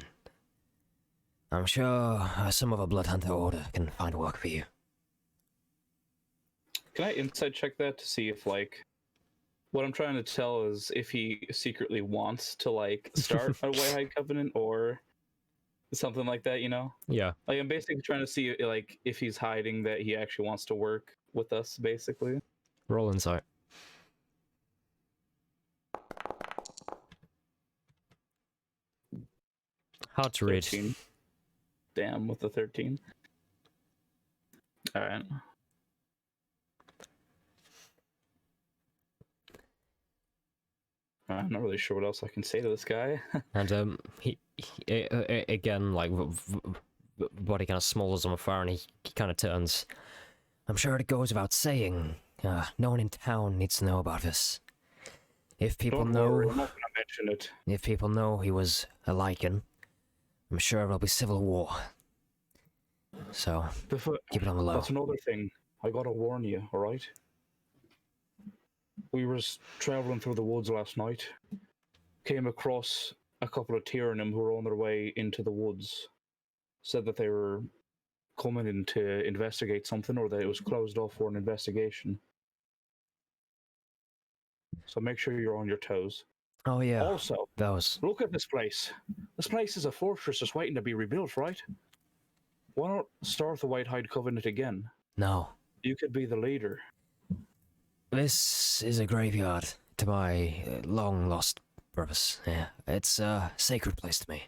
I'm sure some of a Blood Hunter order can find work for you. Can I insight check that to see if, like, what I'm trying to tell is if he secretly wants to, like, start a White Hide Covenant or something like that, you know? Yeah. Like, I'm basically trying to see, like, if he's hiding that he actually wants to work with us, basically. Roll insight. Hard to read. 13. Damn, with the 13. Alright. I'm not really sure what else I can say to this guy. And he again, like, body kind of smolders on fire, and he kind of turns. I'm sure it goes without saying. No one in town needs to know about this. If people Don't know, worry, I'm not gonna mention it. if people know he was a Lycan, I'm sure there'll be civil war. So keep it on the low. That's another thing. I gotta warn you, alright? We were traveling through the woods last night. Came across a couple of Tyrannim who were on their way into the woods. Said that they were coming in to investigate something, or that it was closed off for an investigation. So make sure you're on your toes. Oh yeah. Also, Those. look at this place. This place is a fortress that's waiting to be rebuilt, right? Why not start the White Hide Covenant again? No. You could be the leader. This is a graveyard to my long lost brothers. Yeah, it's a sacred place to me.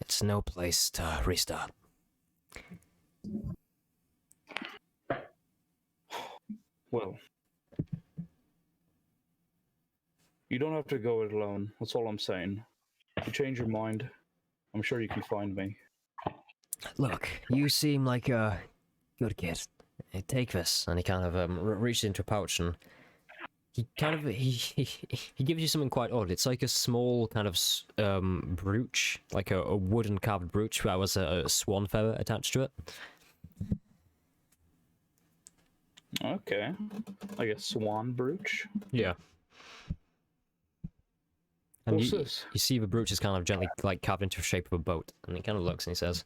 It's no place to restart. Well, you don't have to go it alone. That's all I'm saying. If you change your mind, I'm sure you can find me. Look, you seem like a good kid. Hey, take this, and he kind of reaches into a pouch, and he kind of he gives you something quite odd. It's like a small kind of brooch, like a wooden carved brooch that was a swan feather attached to it. Okay, like a swan brooch. Yeah. And What's this? you see the brooch is kind of gently like carved into the shape of a boat, and he kind of looks and he says,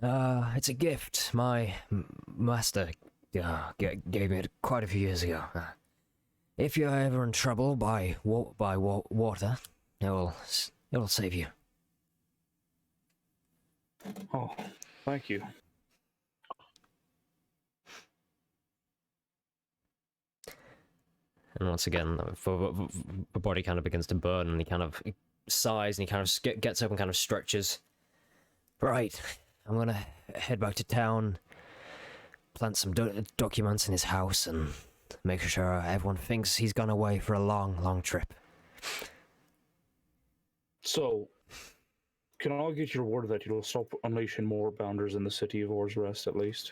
it's a gift my master gave me quite a few years ago. If you're ever in trouble by water, it will save you." Oh, thank you. And once again, the body kind of begins to burn, and he kind of sighs, and he kind of gets up and kind of stretches. Right, I'm gonna head back to town, plant some documents in his house, and make sure everyone thinks he's gone away for a long, long trip. So, can I get your word that you'll stop unleashing more bounders in the city of Or's Rest, at least?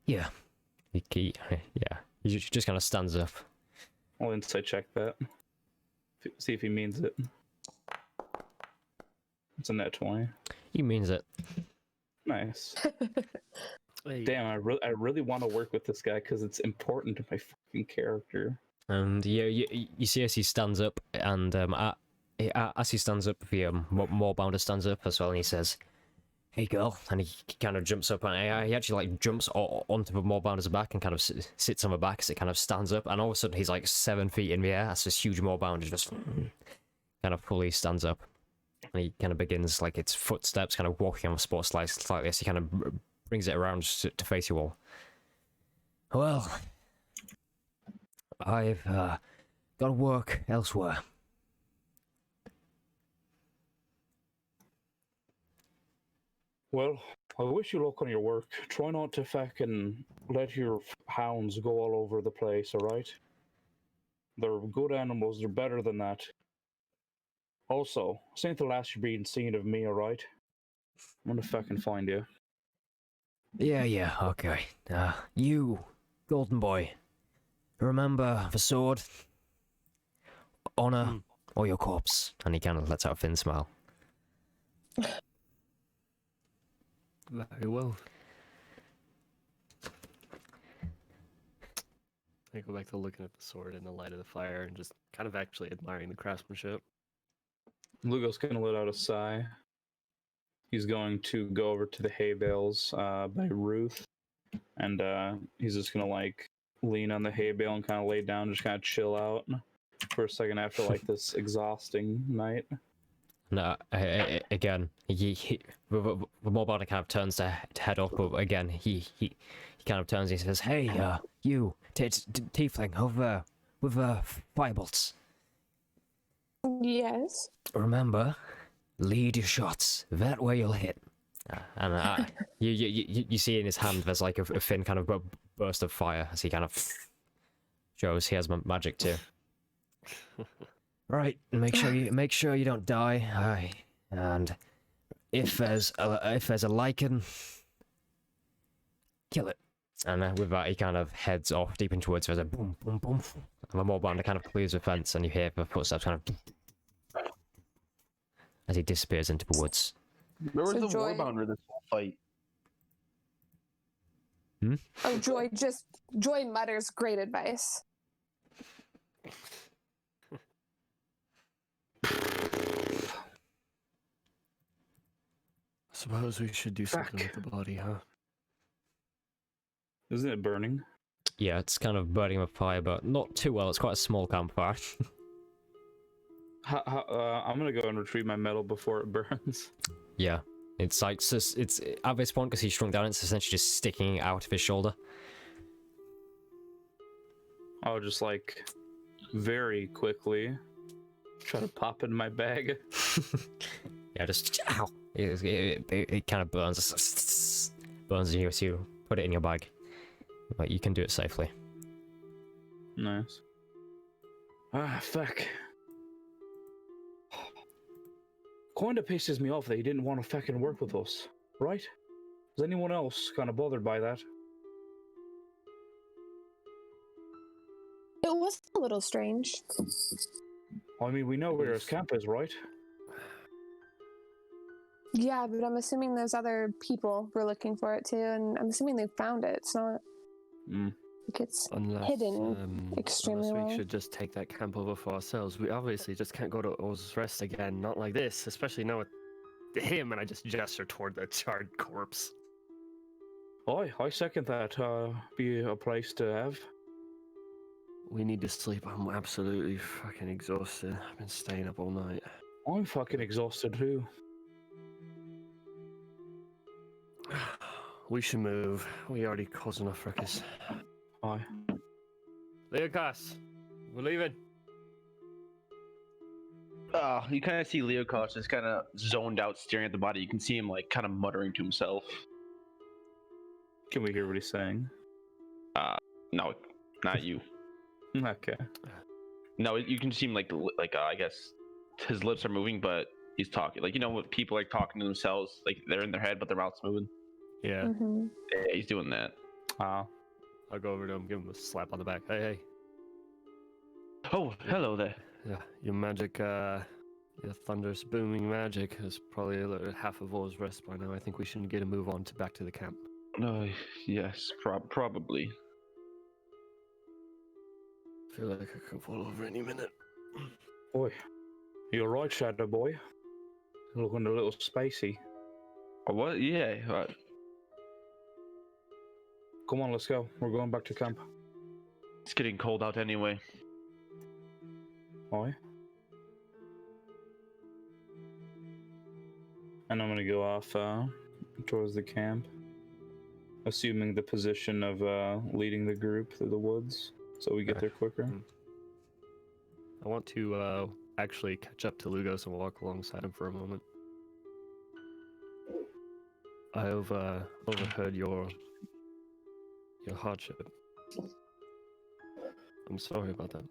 Yeah. He just kind of stands up. I'll insight check that. See if he means it. It's a net 20. He means it. Nice. Hey, Damn, I really want to work with this guy because it's important to my fucking character. And you see as he stands up, and as he stands up, the more bounder stands up as well, and he says, "Hey girl," and he kind of jumps up, and he actually like jumps onto the moorbounder's back and kind of sits on the back as it kind of stands up, and all of a sudden he's like 7 feet in the air as this huge moorbounder just kind of fully stands up, and he kind of begins like its footsteps kind of walking on the spot slightly as he kind of brings it around to face you all. "Well, I've got to work elsewhere." Well, I wish you luck on your work. Try not to fucking let your hounds go all over the place, alright? They're good animals, they're better than that. Also, this ain't the last you're being seen of me, alright? I'm gonna fucking find you. Yeah, okay. You, Golden Boy, remember the sword, honor, or your corpse? And he kind of lets out a thin smile. very well. I go back to looking at the sword in the light of the fire and just kind of actually admiring the craftsmanship. Lugo's gonna let out a sigh. He's going to go over to the hay bales by Ruth, and he's just gonna like lean on the hay bale and kind of lay down, just kind of chill out for a second after like this exhausting night. No, again, the Morbard kind of turns to head up, but again, he kind of turns and he says, "Hey, you, tiefling over there with firebolts. Yes. Remember, lead your shots. That way you'll hit." And you see in his hand there's like a thin kind of burst of fire as he kind of shows he has magic too. Right, make sure you don't die. Aye, and if there's a lichen, kill it. And with that, he kind of heads off deep into woods. There's a boom, boom, boom, and the Morband kind of clears the fence, and you hear the footsteps kind of as he disappears into the woods. Where was So the Joy- Warbounder this whole fight? Oh, Joy mutters great advice. Suppose we should do something with the body, huh? Isn't it burning? Yeah, it's kind of burning with fire, but not too well. It's quite a small campfire. I'm gonna go and retrieve my metal before it burns. Yeah, it's like it's at this point because he's shrunk down. It's essentially just sticking out of his shoulder. I'll just like very quickly try to pop it in my bag. Yeah, just ow. It kind of burns you as you put it in your bag. But you can do it safely. Nice. Ah, fuck. Kinda pisses me off that he didn't want to fucking work with us, right? Is anyone else kind of bothered by that? It was a little strange. I mean, we know where his camp is, right? Yeah, but I'm assuming there's other people were looking for it too, and I'm assuming they found it. It's not like it's hidden extremely unless we well. should just take that camp over for ourselves. We obviously just can't go to Oz Rest again, not like this, especially now with him, and I just gesture toward the charred corpse. I second that. Be a place to have. We need to sleep. I'm absolutely fucking exhausted. I've been staying up all night. I'm fucking exhausted too. We should move. We already caused enough ruckus. Aye. Leocas, we're leaving. You kind of see Leocos just kind of zoned out, staring at the body. You can see him like kind of muttering to himself. Can we hear what he's saying? No, not you. Okay. No, you can see him like I guess his lips are moving, but he's talking. Like, you know, when people like talking to themselves, like they're in their head, but their mouth's moving. Yeah. Mm-hmm. Yeah, he's doing that. Wow. I'll go over to him, give him a slap on the back. Hey, hey. Oh, hello there. Yeah, your magic, your thunderous booming magic is probably half of Oz Rest by now. I think we should get a move on to back to the camp. Yes, probably. I feel like I could fall over any minute. Boy, you're right, Shadow Boy. You're looking a little spacey. Oh, what? Yeah. Come on, let's go. We're going back to camp. It's getting cold out anyway. Aye. And I'm gonna go off towards the camp, assuming the position of leading the group through the woods, so we get there quicker. I want to actually catch up to Lugos and walk alongside him for a moment. I overheard your hardship. I'm sorry about that.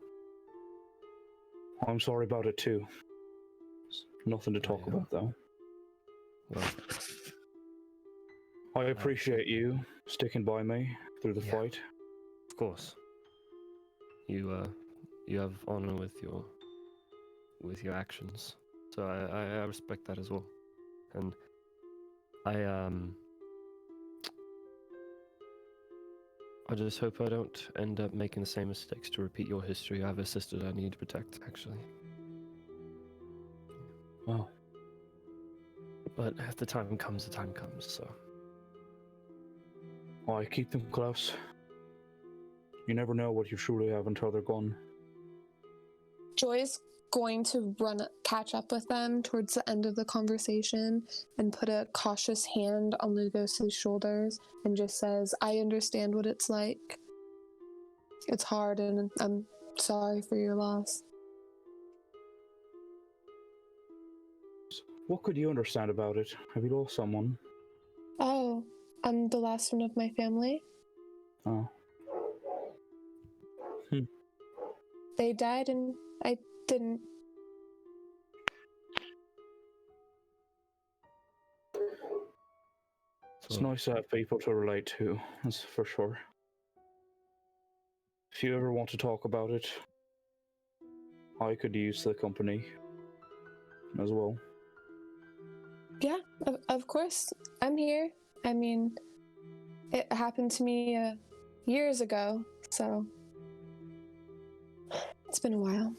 I'm sorry about it too. Nothing to talk Yeah. about though. Well, I appreciate you sticking by me through the Yeah. fight. of course, you have honor with your actions, so I respect that as well, and I just hope I don't end up making the same mistakes to repeat your history. I have a sister that I need to protect, actually. Oh. But if the time comes, the time comes, so. I keep them close. You never know what you truly have until they're gone. Joy's going to catch up with them towards the end of the conversation and put a cautious hand on Lugos's shoulders and just says, I understand what it's like. It's hard and I'm sorry for your loss. What could you understand about it? Have you lost someone? Oh, I'm the last one of my family. Oh. They died and I didn't. It's nice to have people to relate to, that's for sure. If you ever want to talk about it, I could use the company as well. Yeah, of course. I'm here. I mean, it happened to me years ago, so it's been a while.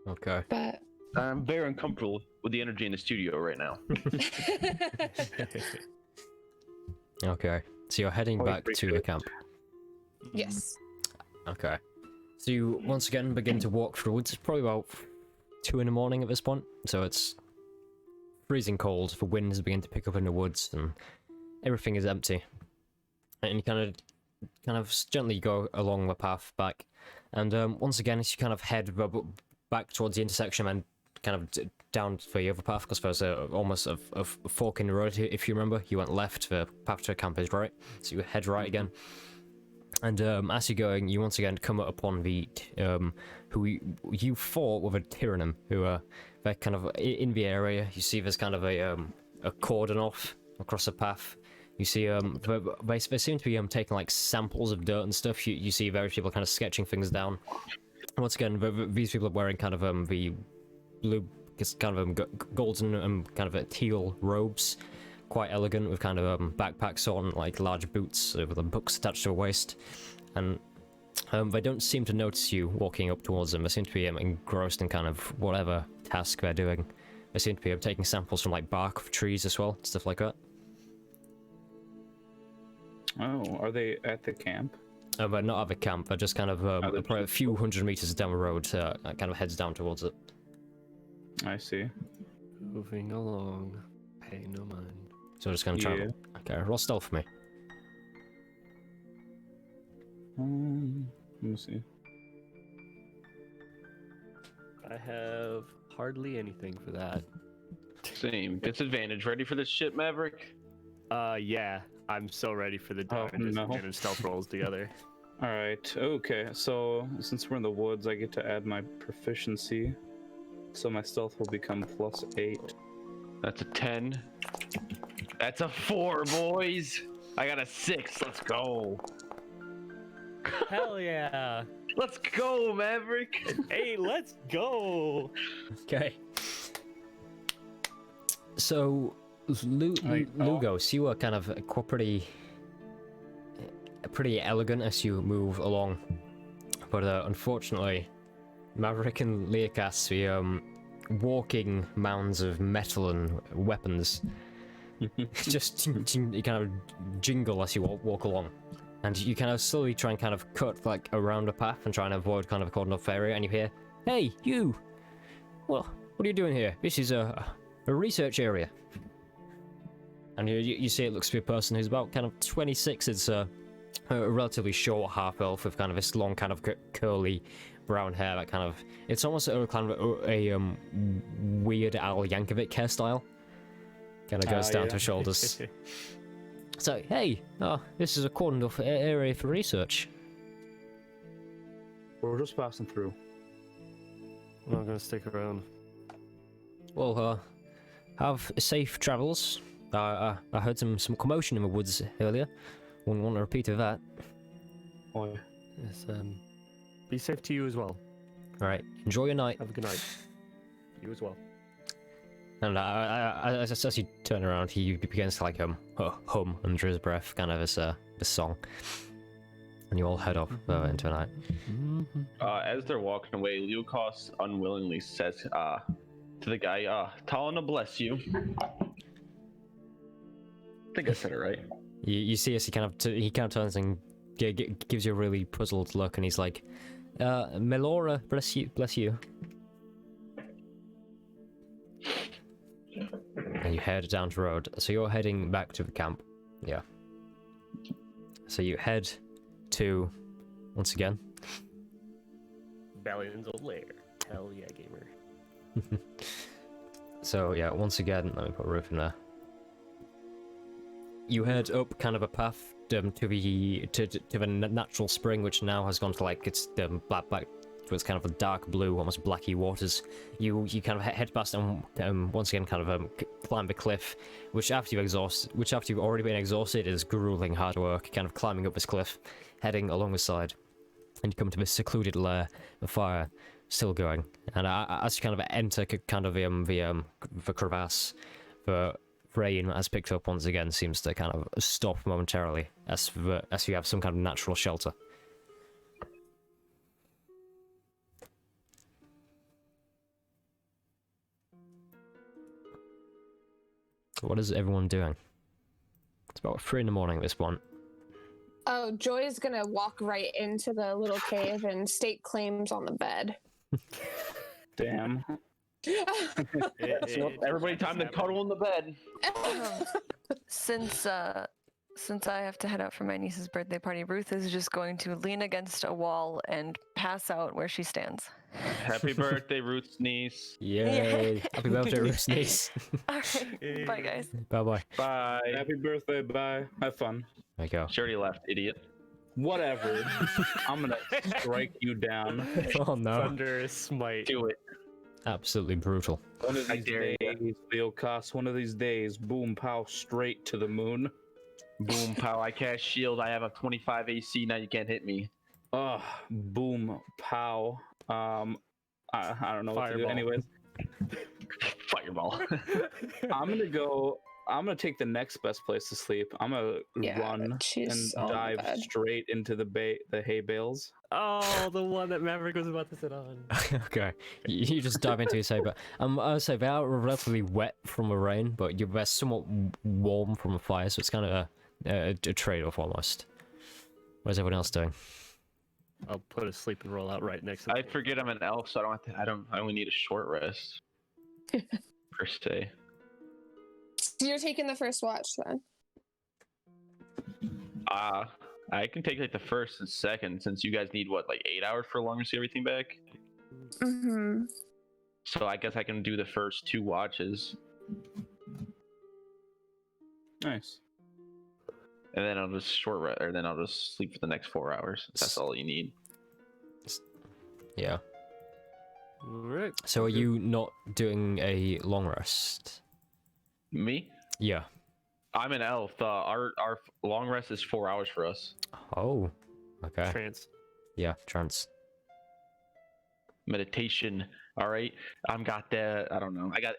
Okay. But I'm very uncomfortable with the energy in the studio right now. Okay. So you're heading back to the camp. yes. Okay. So you once again begin to walk through woods. It's probably about 2 in the morning at this point, so it's freezing cold. The winds begin to pick up in the woods, and everything is empty. And you kind of gently go along the path back, and once again, as you kind of head back towards the intersection and kind of down the other path, because there's almost a fork in the road. If you remember, you went left. The path to the camp is right, so you head right again. And as you're going, you once again come upon the who you thought were a Tyrannim, who are they're kind of in the area. You see there's kind of a cordon off across the path. You see they seem to be taking like samples of dirt and stuff. You see various people kind of sketching things down. Once again, these people are wearing kind of the blue, kind of golden kind of teal robes. Quite elegant, with kind of backpacks on, like large boots with the books attached to a waist, and they don't seem to notice you walking up towards them. They seem to be engrossed in kind of whatever task they're doing. They seem to be taking samples from like bark of trees as well, stuff like that. Oh, are they at the camp? But not at the camp. They're just kind of probably a few hundred meters down the road. Kind of heads down towards it. I see. Moving along. Pay no mind. So just gonna try. Yeah. Okay, roll stealth for me. Let me see. I have hardly anything for that. Same. Disadvantage. Ready for this shit, Maverick? Yeah. I'm so ready for the Oh, disadvantage no. and stealth rolls together. Alright, okay, so since we're in the woods, I get to add my proficiency. So my stealth will become +8. That's a 10. That's a 4, boys. I got a 6. Let's go. Hell yeah! Let's go, Maverick. Hey, let's go! Okay. So, Lugos, you are kind of pretty elegant as you move along, but unfortunately, Maverick and Leocas, the walking mounds of metal and weapons, just you kind of jingle as you walk along, and you kind of slowly try and kind of cut like around a path and try and avoid kind of a cordoned off area, and you hear, "Hey, you! Well, what are you doing here? This is a research area." And you see it looks to be a person who's about kind of 26. It's a relatively short half-elf with kind of this long kind of curly brown hair that kind of... It's almost kind of a weird Al Yankovic hairstyle. Kind of goes down to shoulders. So, hey, this is a cordoned off area for research. We're just passing through. I'm not gonna stick around. Well, have safe travels. I heard some commotion in the woods earlier. Wouldn't want a repeat of that. Oh, Yes, be safe to you as well. Alright, enjoy your night. Have a good night. You as well. And as you turn around, he begins to like hum under his breath, kind of this song. and you all head off into the night. As they're walking away, Leocos unwillingly says to the guy, Talana bless you. I think I said it right. You see as he kind of turns and gives you a really puzzled look, and he's like, Melora, bless you. And you head down the road. So you're heading back to the camp. Yeah. So you head to, once again, Balian's old lair. Hell yeah, gamer. So yeah, once again, let me put a roof in there. You head up kind of a path to the natural spring, which now has gone to like it's black, so it's kind of a dark blue, almost blacky waters. You kind of head past and once again kind of climb the cliff, which after you've already been exhausted is grueling hard work. Kind of climbing up this cliff, heading along the side, and you come to this secluded lair. The fire still going, and as you kind of enter kind of the crevasse, the rain has picked up once again. Seems to kind of stop momentarily as you have some kind of natural shelter. What is everyone doing? It's about 3 in the morning at this point. Oh, Joy's gonna walk right into the little cave and stake claims on the bed. Damn. So everybody, time to cuddle in the bed. Since I have to head out for my niece's birthday party, Ruth is just going to lean against a wall and pass out where she stands. Happy birthday, Ruth's niece. Yay! Happy birthday, Ruth's niece. All right, bye guys. Bye. Bye. Happy birthday, bye. Have fun. There you go. She already left, idiot. Whatever. I'm gonna strike you down. Oh no. Thunderous smite. Do it. Absolutely brutal. One of I these dare days, Leocos, one of these days, boom, pow, straight to the moon. Boom, pow, I cast shield. I have a 25 AC, now you can't hit me. Boom, pow. I don't know what to do. Fireball. Anyways, Fireball. I'm gonna take the next best place to sleep. I'm gonna run and she's on the dive bed. straight into the hay bales. Oh, the one that Maverick was about to sit on. Okay, you just dive into your saber. I would say they are relatively wet from the rain, but they're somewhat warm from a fire, so it's kind of a trade-off almost. What's everyone else doing? I'll put a sleep and roll out right next to I forget I'm an elf, so I only need a short rest. Per se. So you're taking the first watch then? I can take like the first and second, since you guys need what, like 8 hours for long to see everything back? Mm-hmm. So I guess I can do the first 2 watches. Nice. And then I'll just I'll just sleep for the next 4 hours. That's all you need. Yeah. Alright. So are you not doing a long rest? Me? Yeah. I'm an elf. Our long rest is 4 hours for us. Oh. Okay. Trance. Yeah, trance. Meditation. All right. I got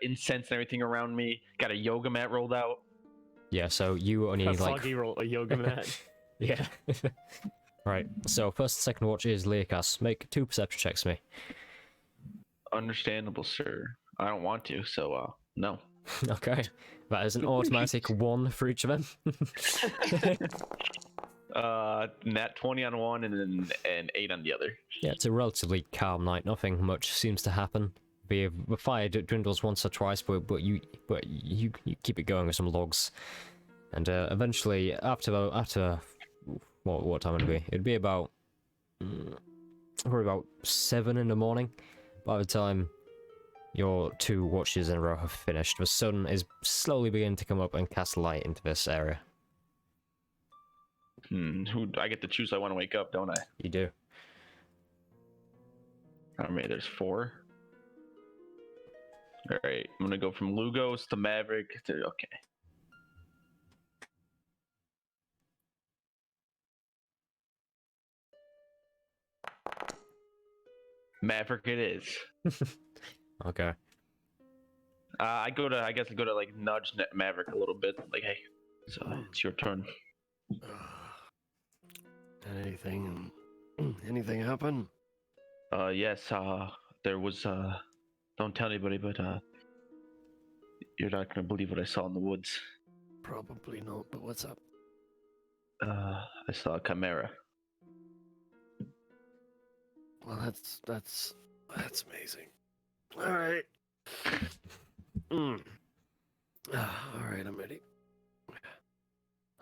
incense and everything around me. Got a yoga mat rolled out. Yeah, so you only A need like... foggy roll, a yoga mat. Yeah. Right, so first and second watch is Leocas. Make 2 perception checks for me. Understandable, sir. I don't want to, so no. Okay. That is an automatic 1 for each of them. Nat 20 on one and then an 8 on the other. Yeah, it's a relatively calm night. Nothing much seems to happen. The fire dwindles once or twice, but you keep it going with some logs, and eventually after what time would it be? It'd be about probably about 7 in the morning. By the time your 2 watches in a row have finished, the sun is slowly beginning to come up and cast light into this area. I get to choose. I want to wake up, don't I? You do. How many? There's 4. All right, I'm gonna go from Lugos to Maverick to okay. Maverick it is. Okay. I guess I go to like nudge Maverick a little bit, like, hey, so it's your turn. Anything? Anything happen? Yes. There was. Don't tell anybody, but you're not gonna believe what I saw in the woods. Probably not. But what's up? I saw a chimera. Well, that's amazing. All right. All right, I'm ready.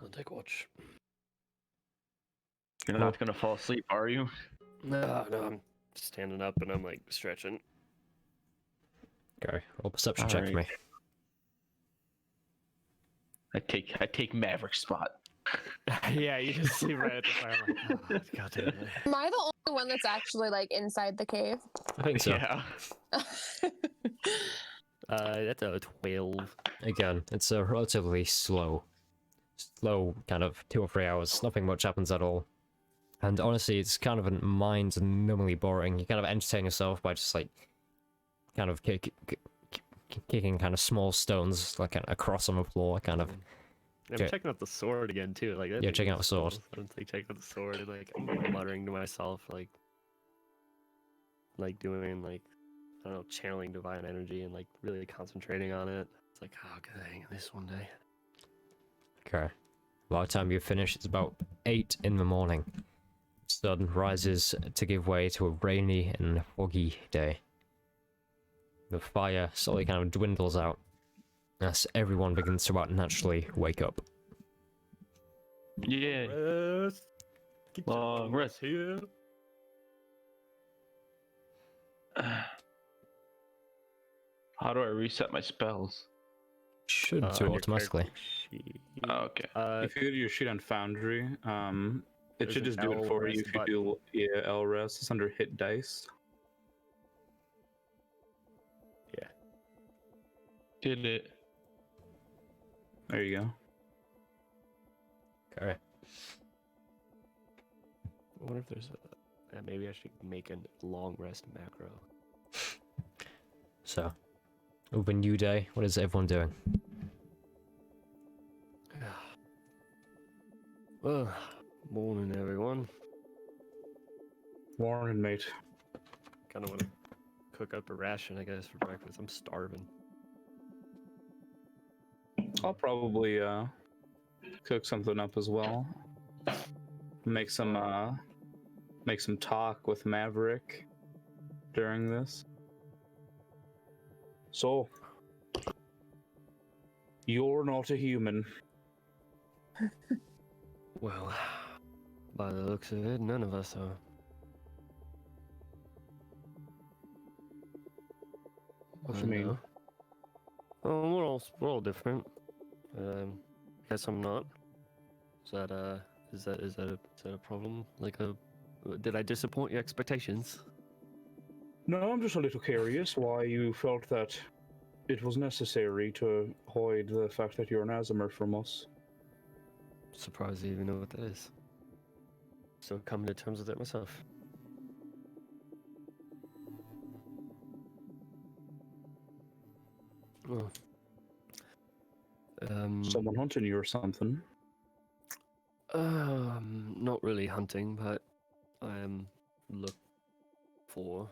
I'll take watch. You're not gonna fall asleep, are you? No, I'm standing up and I'm like stretching. Go. Roll perception check for me. I take Maverick's spot. Yeah, you just sleep right at the fire. Like, oh, God damn it. Am I the only one that's actually like inside the cave? I think so. Yeah. That's a 12. Again, it's a relatively slow kind of 2 or 3 hours. Nothing much happens at all. And honestly, it's kind of mind-numbingly boring. You kind of entertain yourself by just like kind of kicking kind of small stones like across on the floor, kind of. I'm Okay. checking out the sword again too. Like Yeah, checking out the sword. I'm like checking out the sword and like I'm muttering to myself, like doing like I don't know, channeling divine energy and like really concentrating on it. It's like, oh, good thing this one day. Okay. By the time you finish, it's about 8 in the morning. Sun rises to give way to a rainy and foggy day. The fire slowly kind of dwindles out as everyone begins to naturally wake up. Yeah. Rest. Get your Long rest. here. How do I reset my spells? Should do On your automatically. character sheet. Oh, okay. If you go to your sheet on Foundry, it There's should an just do it L for rest you if you do L rest. It's under hit dice. Yeah. Did it? There you go. Okay. I wonder if there's a. Maybe I should make a long rest macro. So, over a new day, what is everyone doing? Well, morning everyone. Morning, mate. Kind of want to cook up a ration, I guess, for breakfast. I'm starving. I'll probably cook something up as well. Make some talk with Maverick during this. So, you're not a human. Well, by the looks of it, none of us are. What do you mean? Oh, we're all different. Guess I'm not. Is that a problem? Like did I disappoint your expectations? No, I'm just a little curious why you felt that it was necessary to hide the fact that you're an Azimuth from us. Surprised you even know what that is. So coming to terms with it myself. Well, Someone hunting you or something? not really hunting, but I am looked for,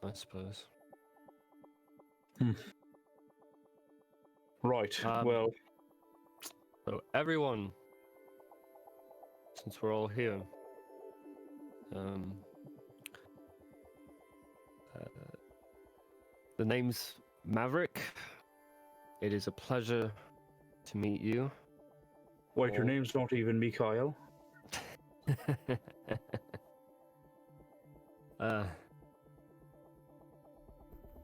I suppose. Right, Um, well, So everyone, since we're all here, the name's Maverick. It is a pleasure to meet you. wait, your name's not even Mikhail?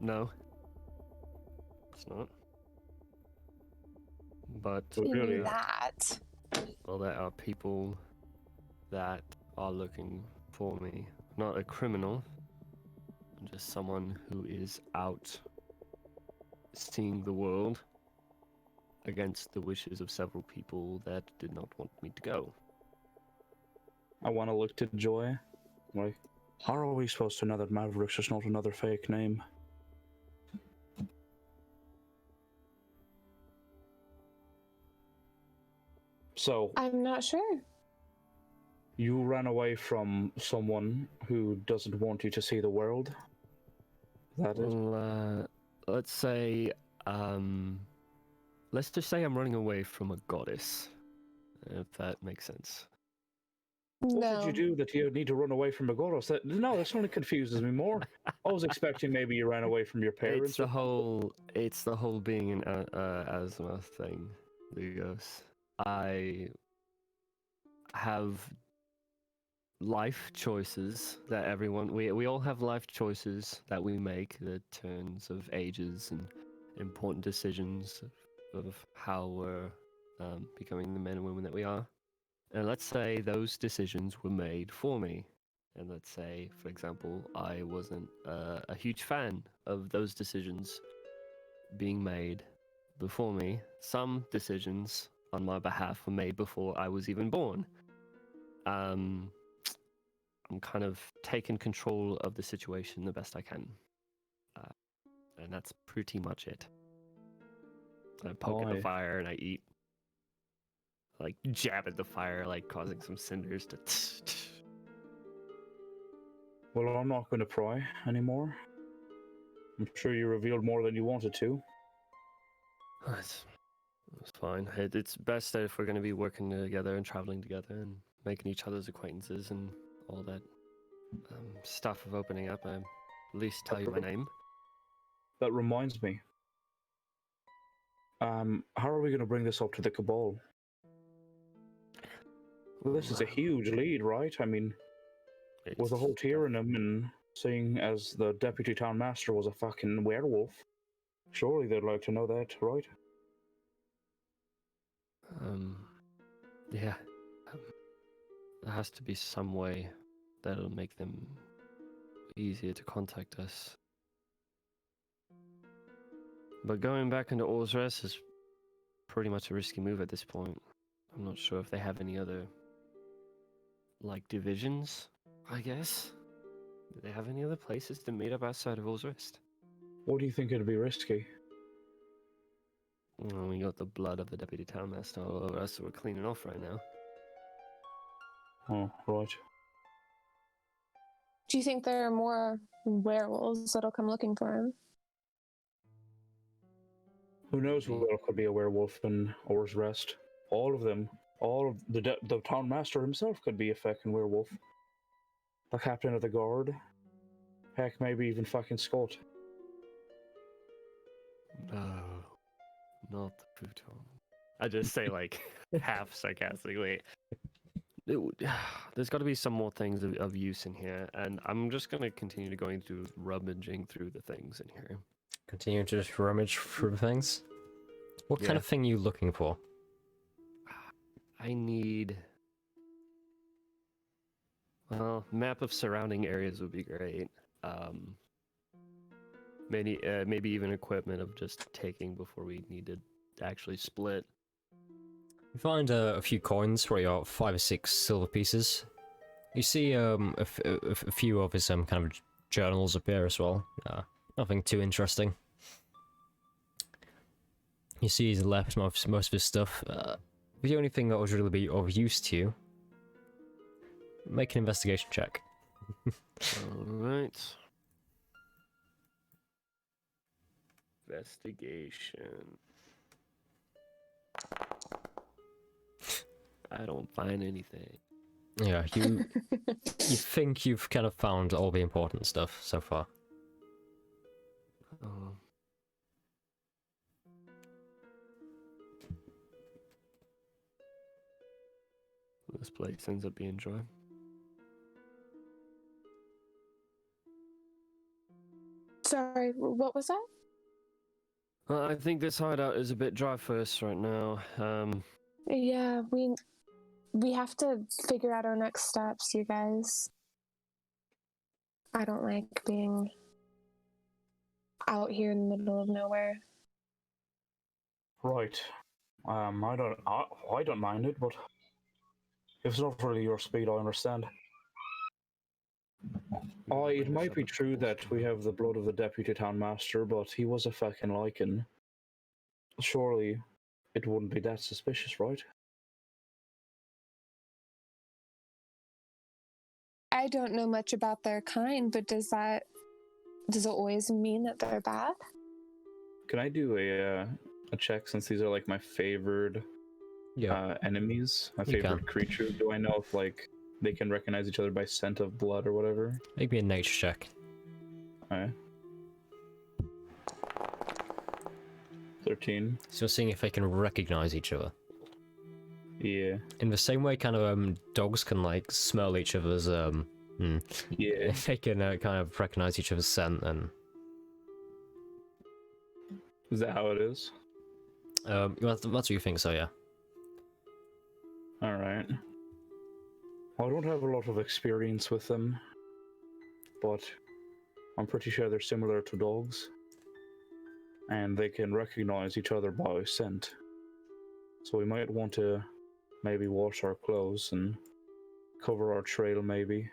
No, it's not. But You knew Really? that. well, there are people that are looking for me. Not a criminal, just someone who is out seeing the world against the wishes of several people that did not want me to go. I want to look to Joy. Like, how are we supposed to know that Maverick's just not another fake name? So, I'm not sure. You ran away from someone who doesn't want you to see the world? Is that it? Well, let's say, let's just say I'm running away from a goddess, if that makes sense. What No. did you do that you need to run away from a goddess? No, this only confuses me more. I was expecting maybe you ran away from your parents. It's the whole being an Azimuth thing, Lugos. I have life choices that we all have life choices that we make, the turns of ages and important decisions of how we're becoming the men and women that we are. And let's say those decisions were made for me. And let's say, for example, I wasn't a huge fan of those decisions being made before me. Some decisions on my behalf were made before I was even born. I'm kind of taking control of the situation the best I can. And that's pretty much it. I poke at the fire and I eat. Like, jab at the fire, like causing some cinders to... Well, I'm not going to pry anymore. I'm sure you revealed more than you wanted to. It's fine. It's best that if we're going to be working together and traveling together and making each other's acquaintances and all that stuff of opening up, I at least tell you my name. That reminds me. How are we going to bring this up to the Cabal? Well, this is a huge lead, right? I mean, with the whole Tyrannim and seeing as the deputy town master was a fucking werewolf, surely they'd like to know that, right? Yeah. There has to be some way that'll make them easier to contact us. But going back into Orzres is pretty much a risky move at this point. I'm not sure if they have any other, like, divisions, I guess? Do they have any other places to meet up outside of Orzres? What do you think it'd be risky? Well, we got the blood of the deputy townmaster all over us, so we're cleaning off right now. Oh, right. Do you think there are more werewolves that'll come looking for him? Who knows who else could be a werewolf in Orzres? All of them. All of the town master himself could be a fucking werewolf. The captain of the guard. Heck, maybe even fucking Scott. No, not the futon. I just say, like, half sarcastically. There's got to be some more things of use in here, and I'm just going to continue going through rummaging through the things in here. Continue to just rummage through things? What kind of thing are you looking for? I need... Well, map of surrounding areas would be great. Maybe even equipment of just taking before we need to actually split. You find a few coins for your 5 or 6 silver pieces. You see a few of his kind of journals appear as well. Nothing too interesting. You see he's left most of his stuff. The only thing that would really be of use to you, make an investigation check. Alright. Investigation. I don't find anything. Yeah, you think you've kind of found all the important stuff so far. Oh. This place ends up being dry. Sorry, what was that? I think this hideout is a bit dry for us right now. Yeah, we have to figure out our next steps, you guys. I don't like being out here in the middle of nowhere. Right. I don't mind it, but if it's not really your speed, I understand. It might be true that we have the blood of the deputy town master, but he was a fucking Lycan. Surely it wouldn't be that suspicious, right? I don't know much about their kind, but does it always mean that they're bad? Can I do a check, since these are like my favored enemies, my You favorite can. creature? Do I know if like they can recognize each other by scent of blood or whatever? Make me a nature check. Alright. 13. So you're seeing if they can recognize each other. Yeah. In the same way, kind of dogs can like smell each other's Yeah. if they can kind of recognize each other's scent, then Is that how it is? that's what you think. So yeah. Alright. I don't have a lot of experience with them, but I'm pretty sure they're similar to dogs. And they can recognize each other by scent. So we might want to maybe wash our clothes and cover our trail, maybe.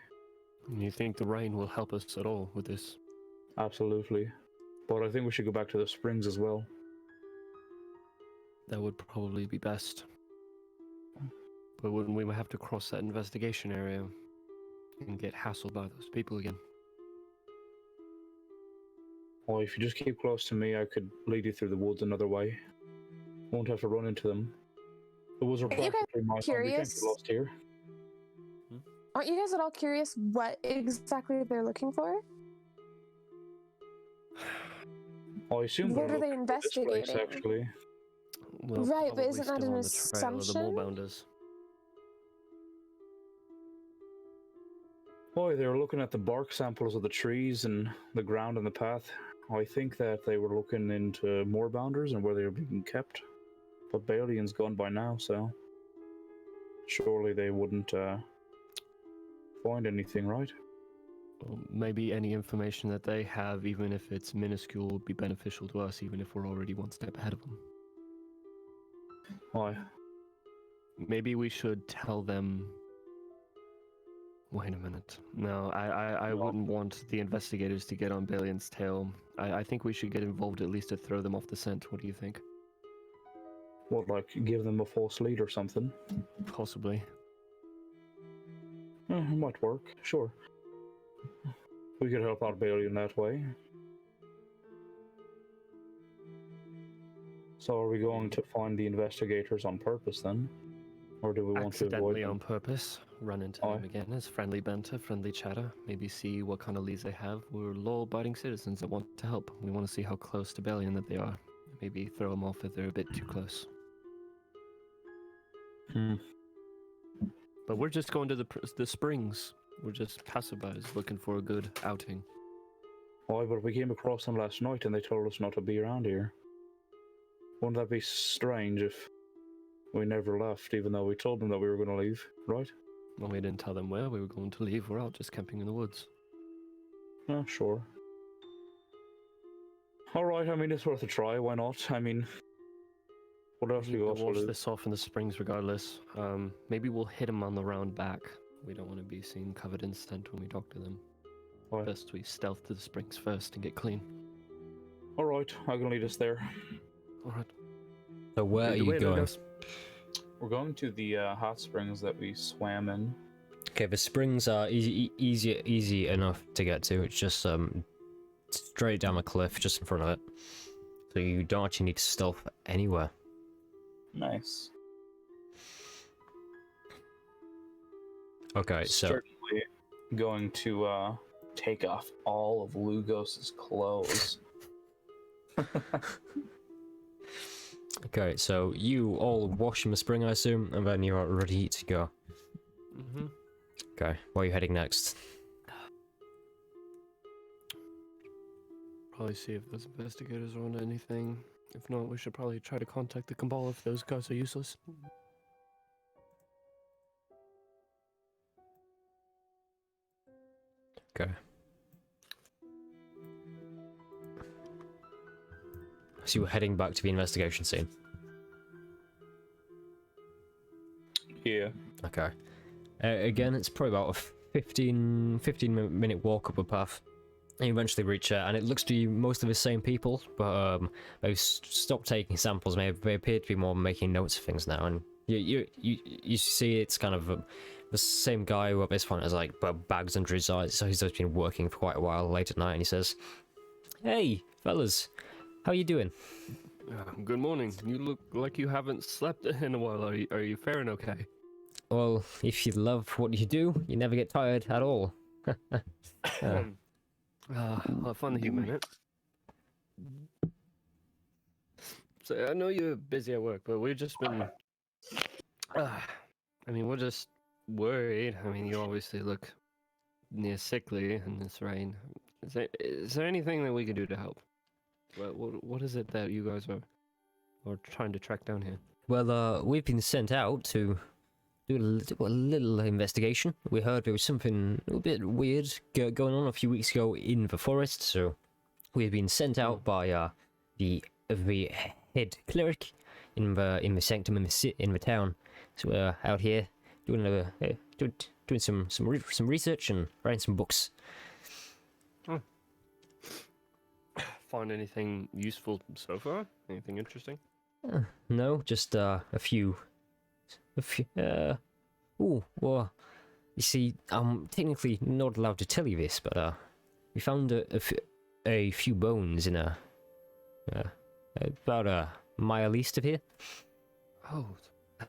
You think the rain will help us at all with this? Absolutely. But I think we should go back to the springs as well. That would probably be best. But wouldn't we have to cross that investigation area and get hassled by those people again? Well, if you just keep close to me, I could lead you through the woods another way. Won't have to run into them. The woods are Are you guys practically my home. We can't curious? get lost here. Aren't you guys at all curious what exactly they're looking for? I assume What they're are they looking for this place, investigating? actually. Well, Right, but probably isn't that still an on the trail of the assumption? Moorbounders. Boy, they were looking at the bark samples of the trees and the ground and the path. I think that they were looking into moorbounders and where they were being kept. But Balian's gone by now, so surely they wouldn't find anything, right? Well, maybe any information that they have, even if it's minuscule, would be beneficial to us, even if we're already one step ahead of them. Why? Maybe we should tell them. Wait a minute. No, I wouldn't want the investigators to get on Balian's tail. I think we should get involved at least to throw them off the scent. What do you think? What, like give them a false lead or something? Possibly. It might work, sure. We could help out Balian that way. So are we going to find the investigators on purpose then? Or do we want to avoid Accidentally them? on purpose. Run into them again as friendly banter, friendly chatter. Maybe see what kind of leads they have. We're law-abiding citizens that want to help. We want to see how close to Balian that they are. Maybe throw them off if they're a bit too close. But we're just going to the springs. We're just passerbys looking for a good outing. Why, but we came across them last night and they told us not to be around here. Wouldn't that be strange if we never left, even though we told them that we were going to leave, right? Well, we didn't tell them where we were going to leave. We're out just camping in the woods. Yeah, sure. Alright, I mean, it's worth a try, why not? I mean, what else do we We'll also wash do? this off in the springs regardless. Maybe we'll hit them on the round back. We don't want to be seen covered in scent when we talk to them. Why? Best we stealth to the springs first and get clean. Alright, I can lead us there. Alright. So where are you going? We're going to the hot springs that we swam in. Okay, the springs are easy enough to get to. It's just straight down a cliff just in front of it. So you don't actually need to stealth anywhere. Nice. Okay, so Certainly going to take off all of Lugos's clothes. okay, so you all wash in the spring, I assume, and then you are ready to go. Mm-hmm. Okay, where are you heading next? Probably see if those investigators are on anything. If not, we should probably try to contact the Cabal if those guys are useless. Okay. So you were heading back to the investigation scene. Yeah. Okay. Again, it's probably about a 15-minute walk up a path. And you eventually reach it, and it looks to you most of the same people, but they've stopped taking samples. They appear to be more making notes of things now, and you see it's kind of The same guy who at this point has like bags under his eyes, so he's just been working for quite a while late at night, and he says, "Hey, fellas, how you doing?" Good morning. You look like you haven't slept in a while. Are you faring okay? Well, if you love what you do, you never get tired at all. Well, fun that you meant it. So I know you're busy at work, but we've just been. I mean, we're just worried. I mean, you obviously look near sickly in this rain. Is there anything that we can do to help? What is it that you guys are trying to track down here? Well, we've been sent out to do a little investigation. We heard there was something a bit weird going on a few weeks ago in the forest, so we've been sent out by the head cleric in the sanctum in the town. So we're out here doing some research and writing some books. Find anything useful so far? Anything interesting? No, just a few. Well, you see, I'm technically not allowed to tell you this, but we found a few bones in about a mile east of here. Oh,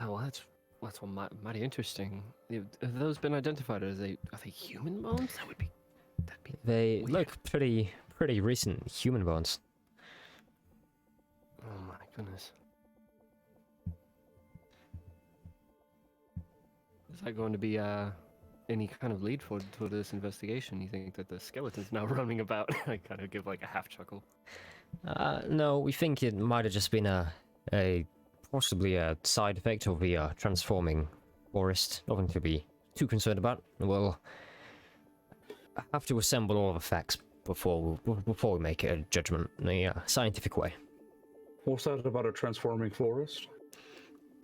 well, that's mighty interesting. Have those been identified as are they human bones? That'd be They weird. look pretty recent human bones. Oh my goodness. Is that going to be any kind of lead for this investigation? You think that the skeleton's now roaming about? I kind of give like a half chuckle. No, we think it might have just been possibly a side effect of the transforming forest. Nothing to be too concerned about. We'll have to assemble all the facts before we make a judgment in a scientific way. What's that about a transforming forest?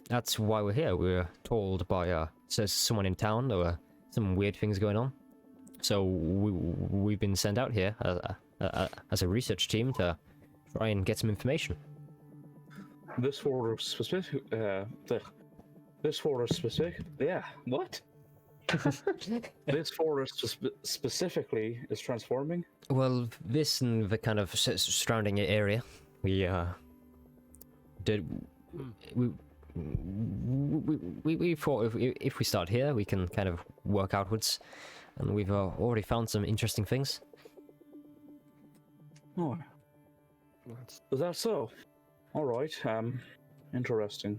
That's why we're here. We were told by says someone in town there were some weird things going on. So we've been sent out here as a research team to try and get some information. This forest specific. This forest specific. Yeah. What? This forest specifically is transforming. Well, this and the kind of surrounding area, we thought if we start here, we can kind of work outwards, and we've already found some interesting things. Oh, is that so? All right. Interesting.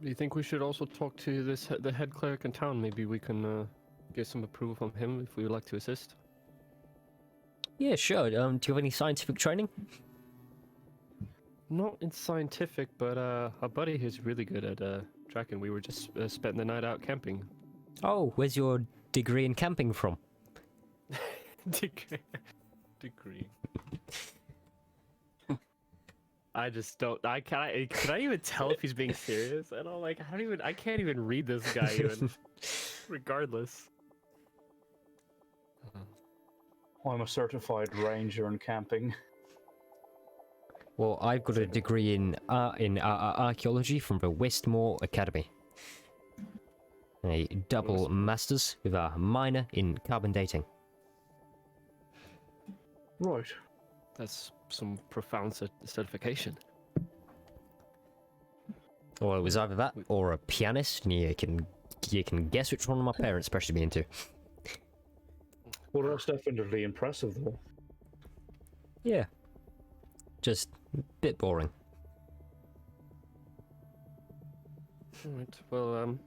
Do you think we should also talk to the head cleric in town? Maybe we can get some approval from him if we would like to assist. Yeah, sure. Do you have any scientific training? Not in scientific, but our buddy who's really good at tracking. We were just spending the night out camping. Oh, where's your degree in camping from? Degree. I just don't. Can I even tell if he's being serious? I don't like. I can't even read this guy even. Regardless. I'm a certified ranger in camping. Well, I've got a degree in archaeology from the Westmore Academy. A double master's with a minor in carbon dating. Right. That's some profound certification. Well, it was either that or a pianist, and you can guess which one of my parents pressured me into. Well, that's definitely impressive, though. Yeah. Just a bit boring. Alright, well,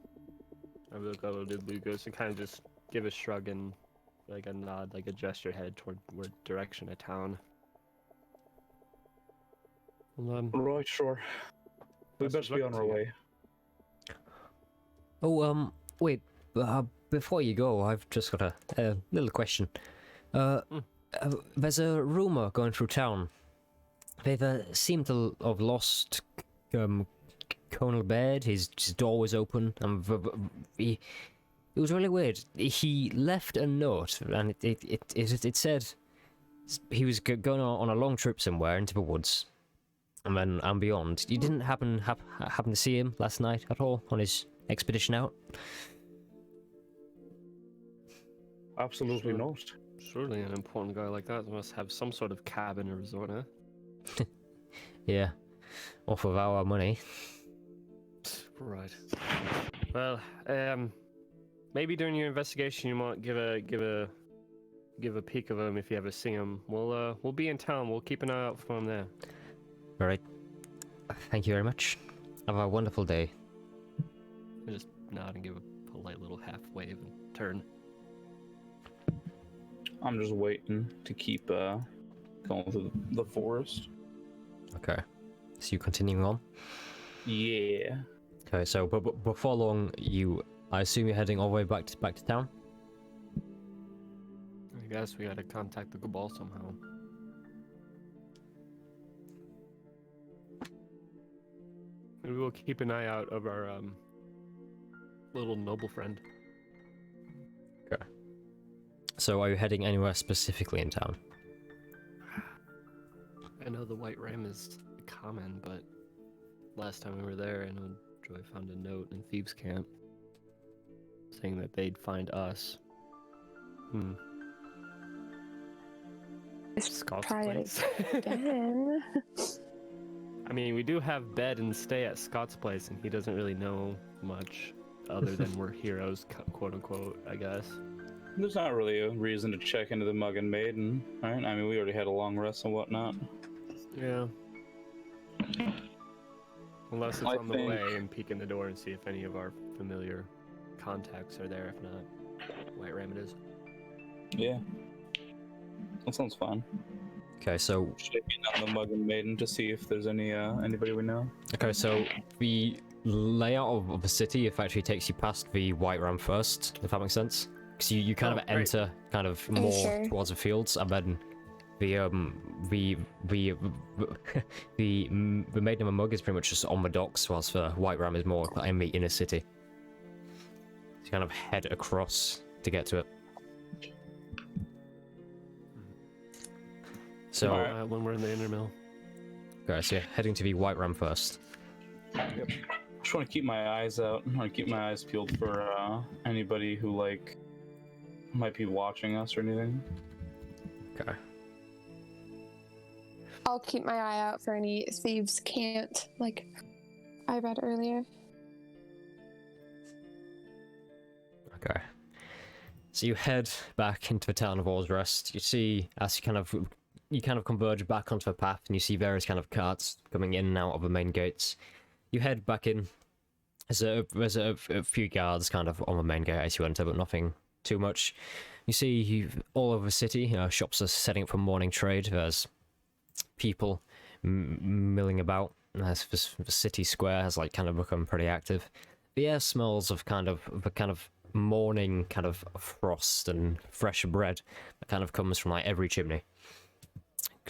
I will go to Lugos and kind of just give a shrug and like a nod, like a gesture head toward direction of town. Well, Right, sure. We best be on our way. Oh, wait. Before you go, I've just got a little question. There's a rumor going through town. They've seemed to have lost Conall Baird. His door was open, and it was really weird. He left a note, and it said he was going on a long trip somewhere into the woods, and beyond. You didn't happen to see him last night at all on his expedition out? Absolutely Sure. not. Surely an important guy like that must have some sort of cabin or resort, huh? Yeah, off of our money. Right. Well, maybe during your investigation you might give a peek of him if you ever see him. We'll be in town. We'll keep an eye out for him there. All right. Thank you very much. Have a wonderful day. I just nod and give a polite little half wave and turn. I'm just waiting to keep going through the forest. Okay. So you continuing on? Yeah. Okay. So, but before long, I assume you're heading all the way back to town. I guess we gotta contact the Cabal somehow. Maybe we'll keep an eye out of our little noble friend. Okay. So are you heading anywhere specifically in town? I know the White Ram is common, but last time we were there, I know Joy found a note in Thieves' Camp saying that they'd find us. Scott's Try it place. again. I mean, we do have bed and stay at Scott's place, and he doesn't really know much other than we're heroes, quote unquote, I guess. There's not really a reason to check into the Mug and Maiden, right? I mean, we already had a long rest and whatnot. Yeah. Unless it's I on the think- way and peek in the door and see if any of our familiar contacts are there. If not, White Ram it is. Yeah. That sounds fun. Okay. So Checking on the Mug and Maiden to see if there's anybody we know. Okay, so the layout of the city actually takes you past the White Ram first, if that makes sense. Because you kind Oh, of great. enter kind of Are you more sure? towards the fields, and then the Maiden of the Mug is pretty much just on the docks, whilst the White Ram is more in the inner city. So you kind of head across to get to it. So, Alright. When we're in the inner mill. okay, so you're heading to the White Ram first. Just want to keep my eyes out. I want to keep my eyes peeled for anybody who might be watching us or anything. Okay. I'll keep my eye out for any thieves can't, like I read earlier. Okay. So you head back into the town of All's Rest. You see, as you kind of converge back onto the path, and you see various kind of carts coming in and out of the main gates. You head back in. There's a few guards kind of on the main gate as you enter, but nothing too much. You see all over the city, shops are setting up for morning trade. There's people milling about. As the city square has kind of become pretty active. The air smells of the kind of morning kind of frost and fresh bread that kind of comes from every chimney.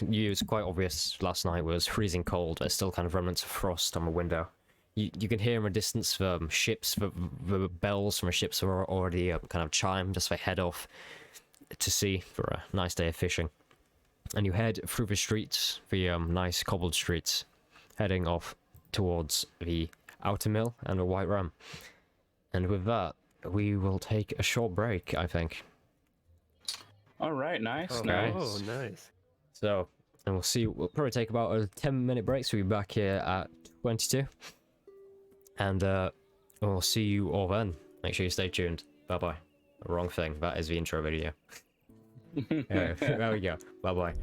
It was quite obvious last night was freezing cold. There's still kind of remnants of frost on the window. You can hear in the distance ships, the bells from the ships are already kind of chimed as they head off to sea for a nice day of fishing. And you head through the streets, the nice cobbled streets, heading off towards the outer mill and the White Ram. And with that, we will take a short break, I think. All right, nice, Oh, nice. oh, nice. So, and we'll probably take about a 10-minute break, so we'll be back here at 22. And we'll see you all then. Make sure you stay tuned. Bye-bye. Wrong thing. That is the intro video. There we go. Bye-bye.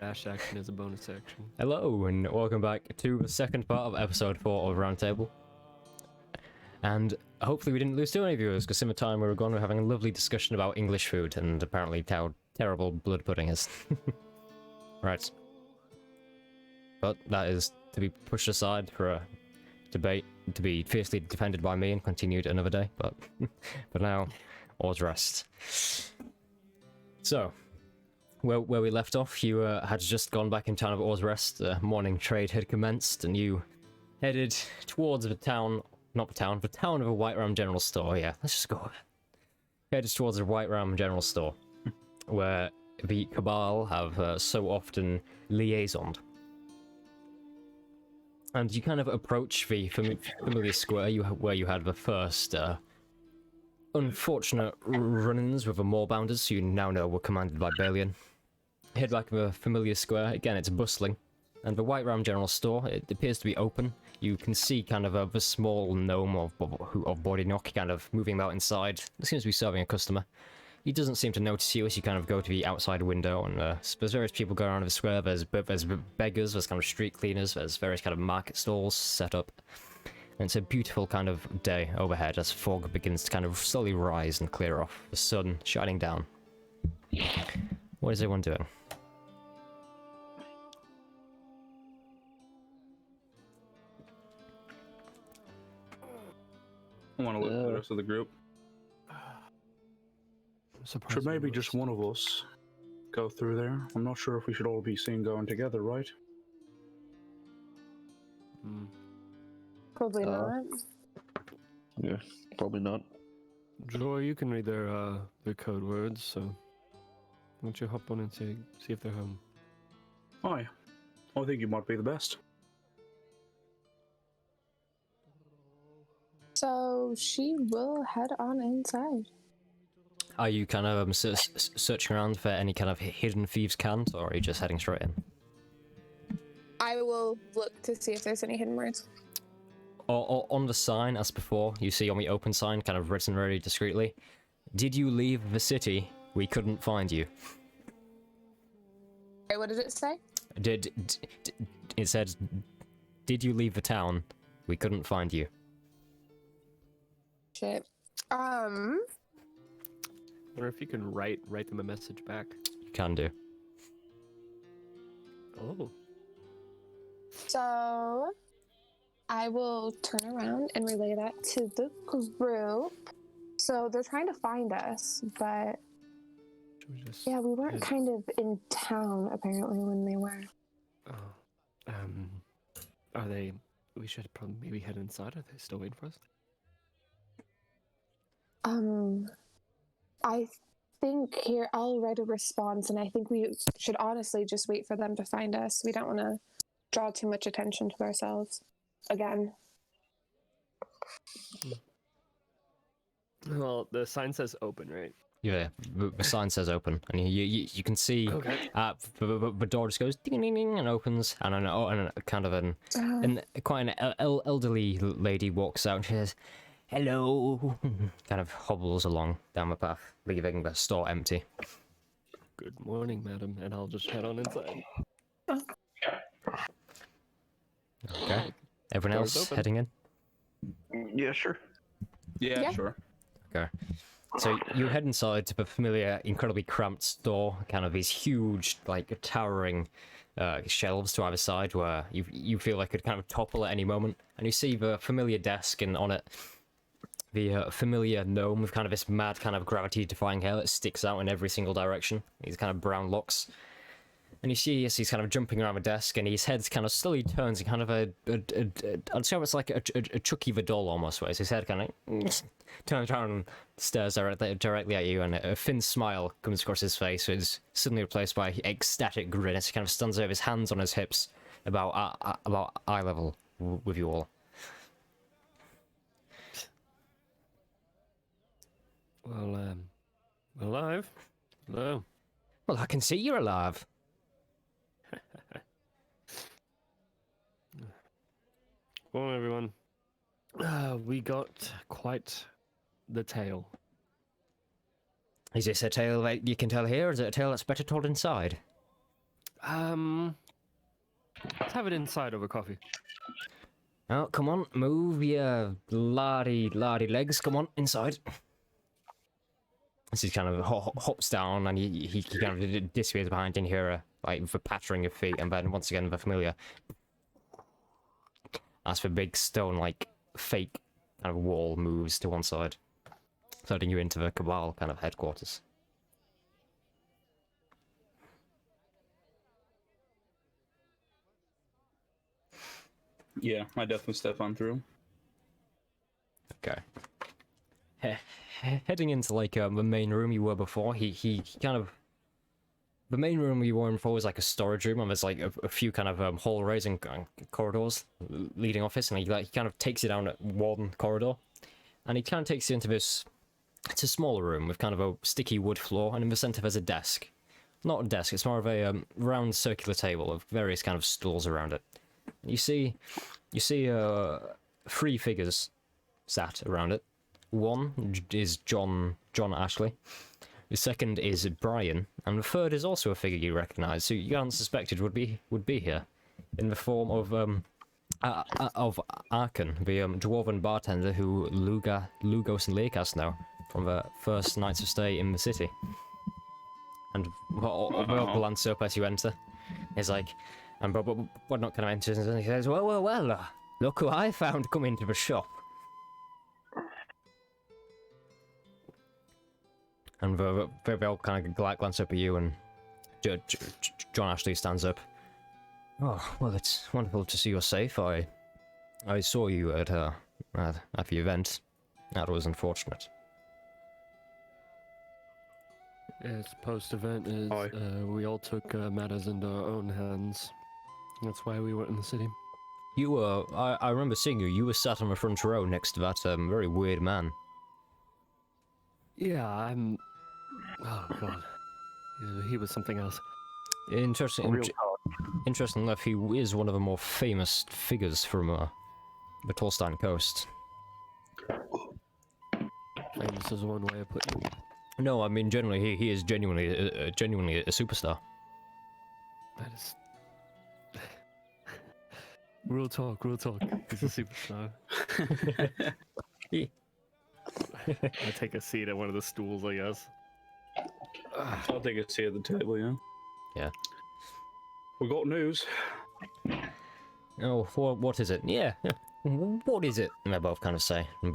dash action as a bonus action. Hello, and welcome back to the second part of episode 4 of Roundtable. And hopefully we didn't lose too many viewers, because in the time we were gone, we were having a lovely discussion about English food, and apparently how terrible blood pudding is. Right. But that is to be pushed aside for a debate to be fiercely defended by me and continued another day, but for now, all's rest. So, where we left off, you had just gone back in town of Or's Rest, morning trade had commenced, and you headed towards the town, not the town of a White Ram General Store, yeah, let's just go with it. Headed towards the White Ram General Store, where the Cabal have so often liaisoned. And you kind of approach the familiar square where you had the first unfortunate run-ins with the Moorbounders, you now know were commanded by Balian. Head back to the familiar square, again it's bustling, and the White Ram General Store, it appears to be open. You can see kind of a small gnome of Body Knock kind of moving about inside. It seems to be serving a customer. He doesn't seem to notice you as you kind of go to the outside window, and there's various people going around the square. There's beggars, there's kind of street cleaners, there's various kind of market stalls set up. And it's a beautiful kind of day overhead as fog begins to kind of slowly rise and clear off, the sun shining down. What is everyone doing? I want to look at the rest of the group. Should maybe just one of us go through there? I'm not sure if we should all be seen going together, right? Probably not. Yeah, probably not. Joy, you can read their code words, so why don't you hop on and see if they're home? Aye. I think you might be the best. So she will head on inside. Are you kind of searching around for any kind of hidden thieves' cant, or are you just heading straight in? I will look to see if there's any hidden words. Or on the sign, as before, you see on the open sign, kind of written very discreetly, "Did you leave the city? We couldn't find you." Wait, what did it say? It said, "Did you leave the town? We couldn't find you." Shit. I wonder if you can write them a message back. You can do. Oh. So I will turn around and relay that to the group. So they're trying to find us, but Should we just yeah, we weren't head- kind of in town apparently when they were. Oh. Are they? We should probably maybe head inside. Are they still waiting for us? I think here I'll write a response, and I think we should honestly just wait for them to find us. We don't want to draw too much attention to ourselves again. Well, the sign says open, right? Yeah, the sign says open, and you can see Okay. the door just goes ding ding ding and opens, and quite an elderly lady walks out and she says, "Hello," kind of hobbles along down the path, leaving the store empty. Good morning, madam, and I'll just head on inside. Okay. Everyone Door's else open. heading in? Yeah, sure. Yeah, Yeah. sure. Okay. So you head inside to the familiar, incredibly cramped store, kind of these huge, like, towering shelves to either side where you feel like it could kind of topple at any moment. And you see the familiar desk, and on it, the familiar gnome with kind of this mad kind of gravity-defying hair that sticks out in every single direction. These kind of brown locks. And you see as he's kind of jumping around the desk, and his head kind of slowly turns in kind of I'd say it's like a Chucky the doll almost, where his head kind of turns around and stares directly at you, and a thin smile comes across his face, so it's suddenly replaced by an ecstatic grin as he kind of stands there with his hands on his hips, about eye level with you all. Well, alive? Hello. Well, I can see you're alive. Well, everyone. We got quite the tale. Is this a tale that you can tell here, or is it a tale that's better told inside? Let's have it inside over coffee. Oh, come on, move your lardy legs. Come on, inside. As he kind of hops down and he kind of disappears behind in here, like for pattering of feet, and then once again the familiar. As for big stone, like fake kind of wall moves to one side, letting you into the Cabal kind of headquarters. Yeah, I definitely step on through. Okay. Heading into like the main room you were before, he kind of. The main room you were in before was like a storage room, and there's like a few kind of hallways and corridors leading off this, and he kind of takes you down one corridor, and he kind of takes you into this. It's a smaller room with kind of a sticky wood floor, and in the center there's a desk. Not a desk, it's more of a round circular table with various kind of stools around it. You see three figures sat around it. One is John Ashley. The second is Brian, and the third is also a figure you recognise, who you hadn't suspected would be here, in the form of Arkan, the dwarven bartender who Lugos and Lekas know from the first nights of stay in the city. And they'll glance up as you enter. He's like, and but not kind of enters, and he says, well, look who I found come into the shop. And they all kind of glance up at you, and John Ashley stands up. Oh, well, it's wonderful to see you're safe. I saw you at the event. That was unfortunate. Yes, post-event is we all took matters into our own hands. That's why we weren't in the city. You were, I remember seeing you. You were sat on the front row next to that very weird man. Yeah, I'm. Oh god, he was something else. Interesting enough, he is one of the more famous figures from the Tolstein coast. Famous is one way of putting it. No, I mean generally, he is genuinely a superstar. That is. Real talk. He's a superstar. I take a seat at one of the stools, I guess. I'll take a seat at the table, yeah. Yeah. We got news. Oh, what is it? Yeah. What is it? They both kind of say. And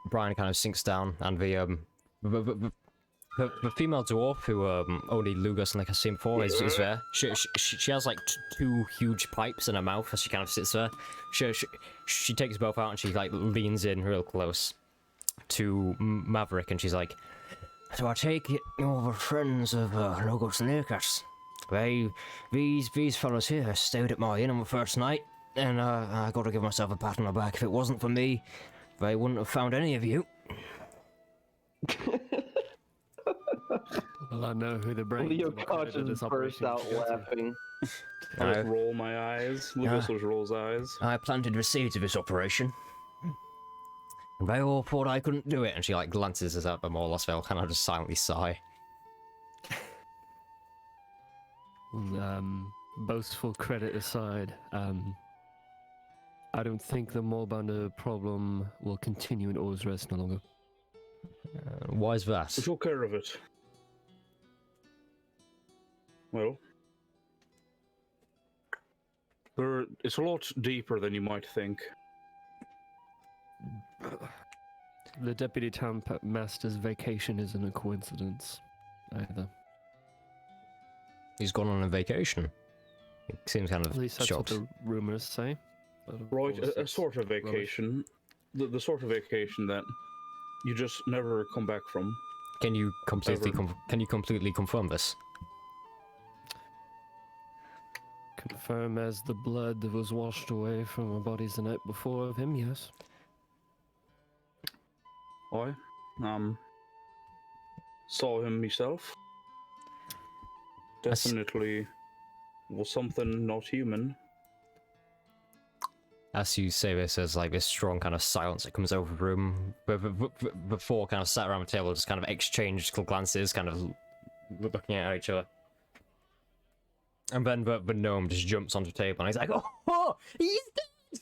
Brian kind of sinks down, and the female dwarf who only Lugos and like I've seen before is there. She has like two huge pipes in her mouth as she kind of sits there. She takes both out and she like leans in real close to Maverick, and she's like, "So I take it you're the friends of Lugos and Lekas. These fellas here stayed at my inn on the first night, and I got to give myself a pat on the back. If it wasn't for me, they wouldn't have found any of you." Well, I know who the brains Leo of the credit of this burst operation out should go to. laughing. I just roll my eyes. Lucas just rolls eyes. I planted the seeds of this operation. And they all thought I couldn't do it, and she like glances at them all, they'll kind of just silently sigh. Boastful credit aside, I don't think the Moorbander problem will continue in Orzrest no longer. Why is that? We took care of it. Well, it's a lot deeper than you might think. The Deputy Town Master's vacation isn't a coincidence, either. He's gone on a vacation. He seems kind of At least that's shocked. what the rumors say. But of Right, course a it's sort of rubbish. vacation. The sort of vacation that you just never come back from. Can you completely Ever. can you completely confirm this? Confirm as the blood that was washed away from our bodies the night before of him, yes. I saw him myself. Definitely was something not human. As you say this, there's like this strong kind of silence that comes over the room. The four kind of sat around the table, just kind of exchanged glances, kind of looking at each other. And then the gnome just jumps onto the table and he's like, oh, he's dead!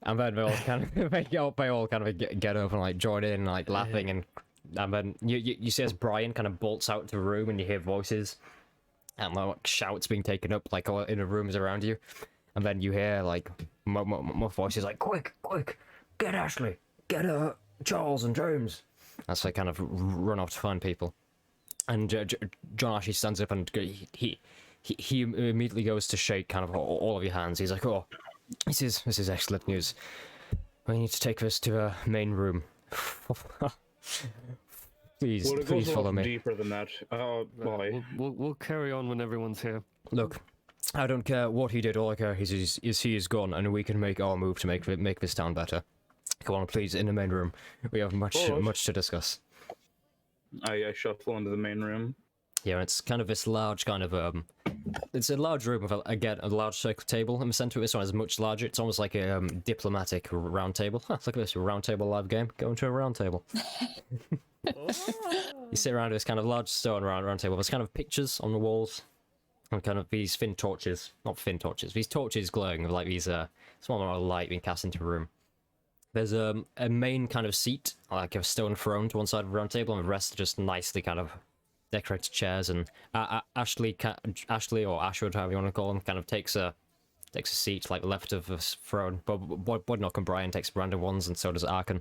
And then they all kind of get over and like join in, like laughing, and then you see as Brian kind of bolts out the room and you hear voices and like shouts being taken up like all in the rooms around you, and then you hear like more voices like, quick, get Ashley, get Charles and James. That's like kind of run off to find people. And John actually stands up and he immediately goes to shake kind of all of your hands. He's like, oh, this is excellent news. We need to take this to a main room. Please follow me. Deeper than that. Boy. We'll carry on when everyone's here. Look, I don't care what he did. All I care is he is gone, and we can make our move to make this town better. Come on, please, in the main room. We have much to discuss. I shuffle into the main room. Yeah, it's kind of this large kind of it's a large room with a large circle table in the center of this one is much larger. It's almost like a diplomatic round table. Look at this, a round table live game. Go into a round table. You sit around this kind of large stone round table. There's kind of pictures on the walls and kind of these these torches glowing with like these small amount of light being cast into the room. There's a main kind of seat, like a stone throne to one side of the round table, and the rest are just nicely kind of decorated chairs. And Ashley or Ashwood, however you want to call him, kind of takes a seat like left of the throne. Bodnock and Brian takes random ones, and so does Arkan.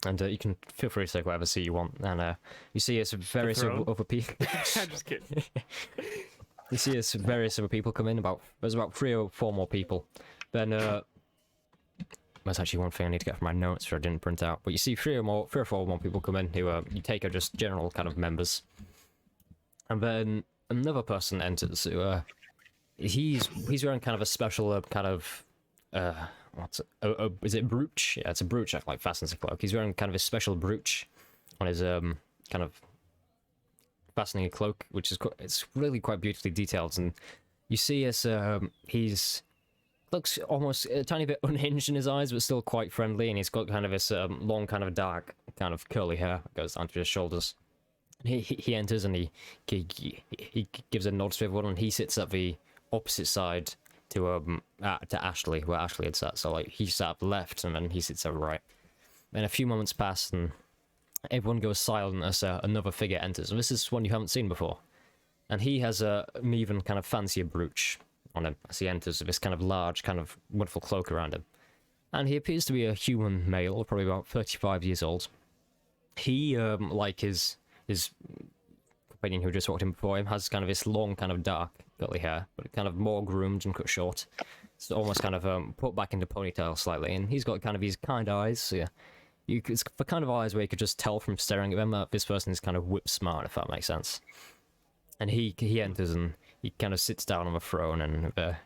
And you can feel free to take whatever seat you want. And you see it's various other people. I'm just kidding. You see as various other people come in. There's about 3 or 4 more people. Then that's actually one thing I need to get from my notes, which I didn't print out. But you see 3 or 4 more people come in who you take are just general kind of members. And then another person enters who he's wearing kind of a special kind of is it brooch? Yeah, it's a brooch that like fastens a cloak. He's wearing kind of a special brooch on his kind of fastening a cloak, which is it's really quite beautifully detailed. And you see as he's looks almost a tiny bit unhinged in his eyes, but still quite friendly, and he's got kind of this long, kind of dark, kind of curly hair that goes down to his shoulders. He enters and he gives a nod to everyone, and he sits at the opposite side to Ashley, where Ashley had sat. So like he sat up left, and then he sits at the right. Then a few moments pass, and everyone goes silent as another figure enters. And this is one you haven't seen before, and he has an even kind of fancier brooch on him as he enters with this kind of large, kind of wonderful cloak around him. And he appears to be a human male, probably about 35 years old. He, like his companion who just walked in before him, has kind of this long, kind of dark, curly hair, but kind of more groomed and cut short. It's almost kind of put back into ponytail slightly, and he's got kind of these kind eyes. So yeah, it's the kind of eyes where you could just tell from staring at him that this person is kind of whip smart, if that makes sense. And he enters and he kind of sits down on the throne, and a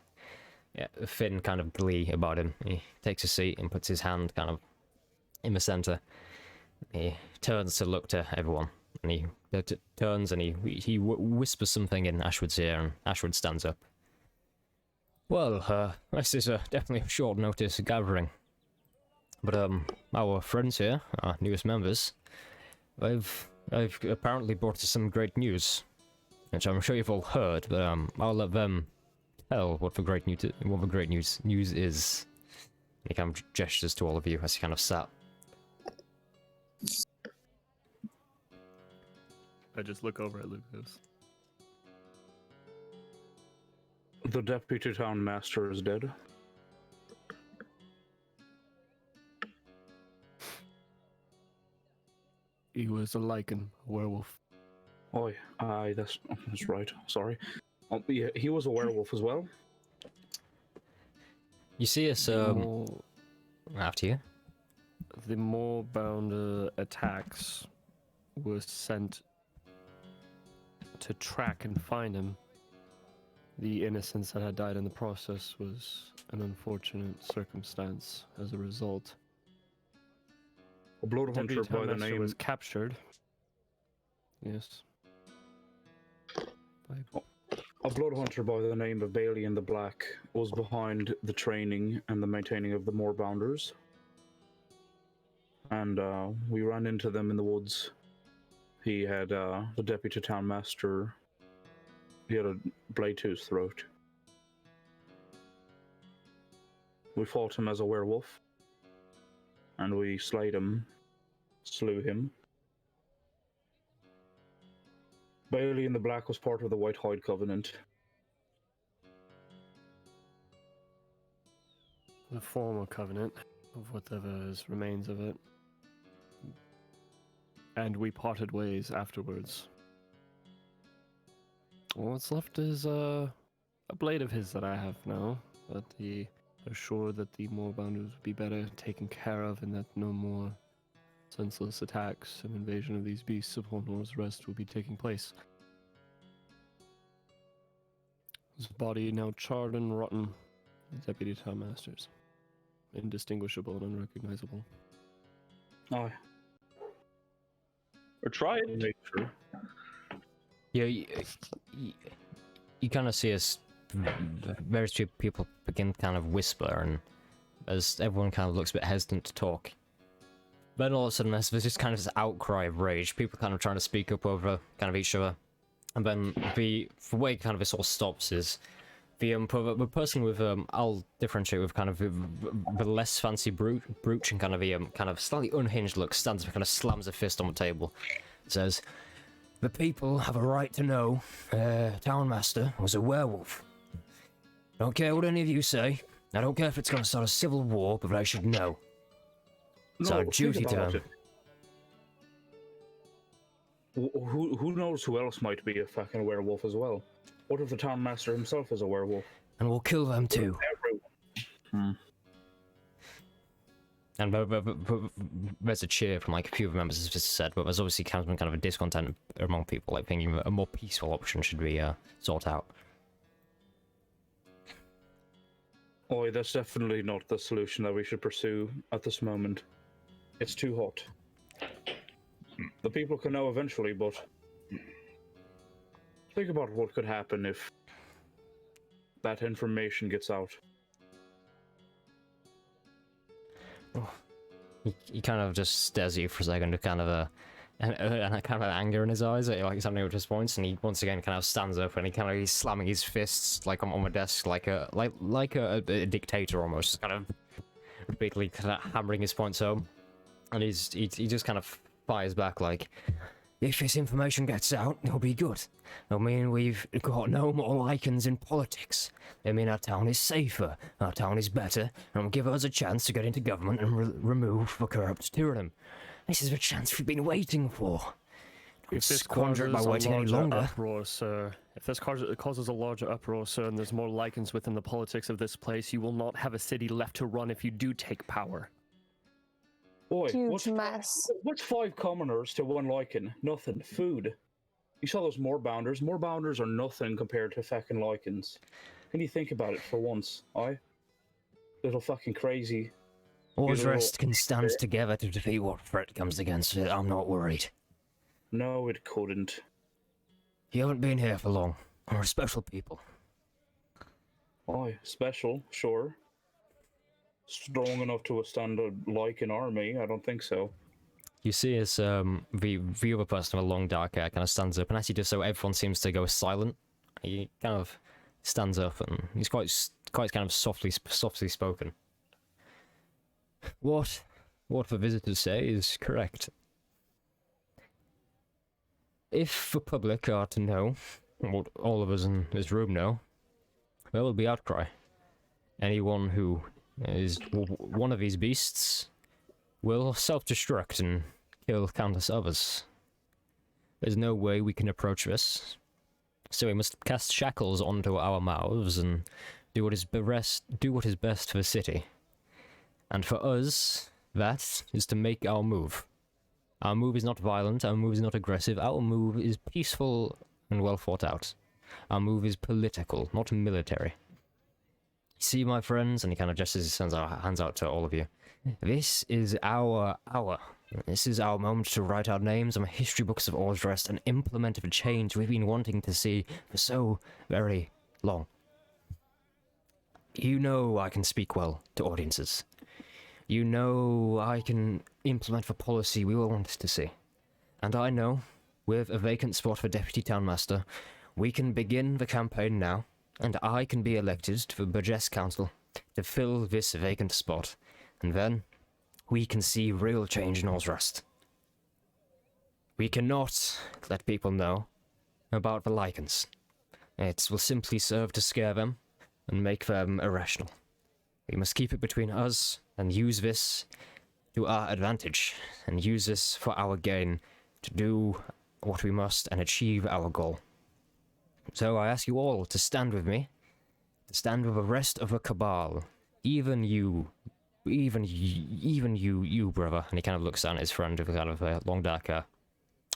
thin kind of glee about him. He takes a seat and puts his hand kind of in the center. He turns to look to everyone, and he turns and he whispers something in Ashwood's ear, and Ashwood stands up. Well, this is definitely a short notice gathering, but our friends here, our newest members, they've apparently brought us some great news, which I'm sure you've all heard, but I'll let them tell what the great news is. And he kind of gestures to all of you as he kind of sat. I just look over at Lucas. The deputy town master is dead. He was a lichen, a werewolf. Oh, aye, that's right. Sorry. Yeah, he was a werewolf as well. You see us after you. The Moorbound attacks were sent to track and find him. The innocents that had died in the process was an unfortunate circumstance as a result. A blood hunter Deputy by Town the Master name was captured. Yes. A blood hunter by the name of Balian the Black was behind the training and the maintaining of the Moorbounders. And we ran into them in the woods. He had the deputy town master He had a blade to his throat. We fought him as a werewolf, and we slew him. Balian the Black was part of the White Hide Covenant. The former covenant of whatever remains of it. And we parted ways afterwards. All that's left is a blade of his that I have now, but he assured that the Moorbounders would be better taken care of and that no more senseless attacks and invasion of these beasts upon Nor's rest will be taking place. His body now charred and rotten, the Deputy Town Masters. Indistinguishable and unrecognizable. Aye. Or try it. Make sure. Yeah, you kind of see as very few people begin to kind of whisper, and as everyone kind of looks a bit hesitant to talk. Then all of a sudden there's just kind of this outcry of rage, people kind of trying to speak up over kind of each other. And then the way kind of this all stops is the person with I'll differentiate with kind of the less fancy brooch and kind of the kind of slightly unhinged look stands up and kind of slams a fist on the table. It says, "The people have a right to know Town Master was a werewolf. Don't care what any of you say. I don't care if it's going to start a civil war, but they should know. It's our duty to them." Who knows who else might be a fucking werewolf as well? What if the Town Master himself is a werewolf? And we'll kill them too. Everyone. And there's a cheer from like a few of the members, as just said, but there's obviously kind of a discontent among people, like thinking a more peaceful option should be sought out. Oh, that's definitely not the solution that we should pursue at this moment. It's too hot. The people can know eventually, but think about what could happen if that information gets out. Oh. He kind of just stares at you for a second with kind of a kind of anger in his eyes, like something at just points, and he once again kind of stands up and he's slamming his fists like on the desk like a dictator almost, just kind of repeatedly kind of hammering his points home, and he just kind of fires back like, "If this information gets out, it'll be good. It'll mean we've got no more lichens in politics. It mean our town is safer, our town is better, and will give us a chance to get into government and remove the corrupt tyranny. This is the chance we've been waiting for. Don't squander it by waiting any longer." Uproar, sir. If this causes a larger uproar, sir, and there's more lichens within the politics of this place, you will not have a city left to run if you do take power. Boy, Huge mess. What's 5 commoners to 1 lichen? Nothing. Food. You saw those Moorbounders. Moorbounders are nothing compared to fucking lichens. Can you think about it for once, aye? Little fucking crazy. All's rest can stand together to defeat what threat comes against it. I'm not worried. No, it couldn't. You haven't been here for long. We're special people. Aye, special, sure. Strong enough to withstand a lichen army? I don't think so. You see as the other person with long dark hair kind of stands up, and as he does so, everyone seems to go silent. He kind of stands up, and he's quite kind of softly spoken. What the visitors say is correct. If the public are to know what all of us in this room know, there will be outcry. Anyone who is one of these beasts will self-destruct and kill countless others. There's no way we can approach this, so we must cast shackles onto our mouths and do what is best for the city. And for us, that is to make our move. Our move is not violent, our move is not aggressive, our move is peaceful and well thought out. Our move is political, not military. See, my friends, and he kind of gestures his hands out to all of you. This is our hour. This is our moment to write our names on the history books of Ordrest and implement the change we've been wanting to see for so very long. You know I can speak well to audiences. You know I can implement the policy we all want to see. And I know, with a vacant spot for Deputy Town Master, we can begin the campaign now, and I can be elected to the Burgess Council to fill this vacant spot, and then we can see real change in Ozrest. We cannot let people know about the Lycans. It will simply serve to scare them and make them irrational. We must keep it between us and use this to our advantage, and use this for our gain to do what we must and achieve our goal. So I ask you all to stand with me, to stand with the rest of the Cabal, even you, brother. And he kind of looks down at his friend with kind of a long dark hair.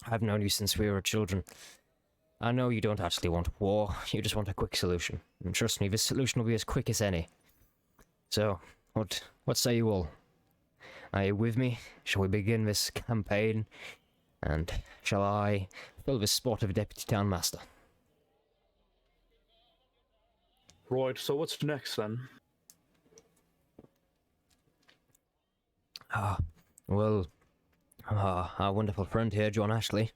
I've known you since we were children. I know you don't actually want war, you just want a quick solution. And trust me, this solution will be as quick as any. So, what say you all? Are you with me? Shall we begin this campaign? And shall I fill this spot of Deputy Town Master? Right, so what's next then? Our wonderful friend here, John Ashley.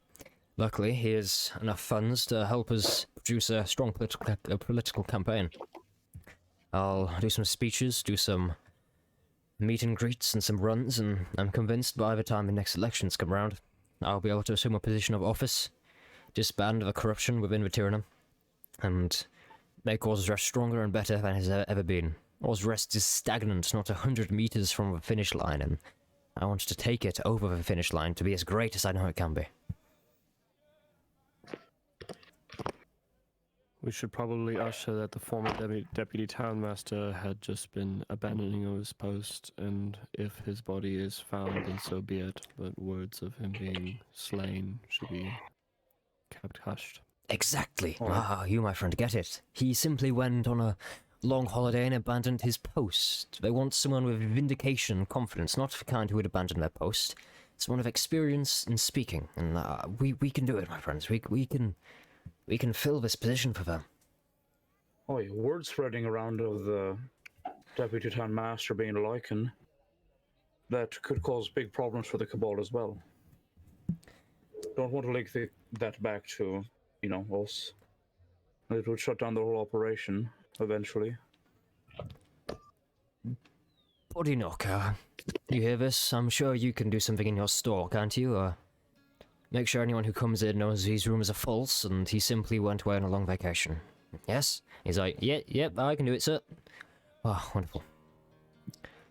Luckily, he has enough funds to help us produce a strong political campaign. I'll do some speeches, do some meet and greets and some runs, and I'm convinced by the time the next elections come around, I'll be able to assume a position of office, disband the corruption within the Tyrannum, and make Ozrest stronger and better than it has ever been. Ozrest is stagnant, not 100 meters from the finish line, and I want to take it over the finish line to be as great as I know it can be. We should probably usher that the former deputy town master had just been abandoning his post, and if his body is found, then so be it. But words of him being slain should be kept hushed. Exactly. You, my friend, get it. He simply went on a long holiday and abandoned his post. They want someone with vindication and confidence, not the kind who would abandon their post. Someone of experience in speaking, and we can do it, my friends. We can fill this position for them. Oh, word spreading around of the Deputy Town Master being a Lycan. That could cause big problems for the Cabal as well. Don't want to link that back to, us. It would shut down the whole operation, eventually. Bodyknock, you hear this? I'm sure you can do something in your store, can't you? Make sure anyone who comes in knows these rumors are false, and he simply went away on a long vacation. Yes? He's like, yep, I can do it, sir. Oh, wonderful.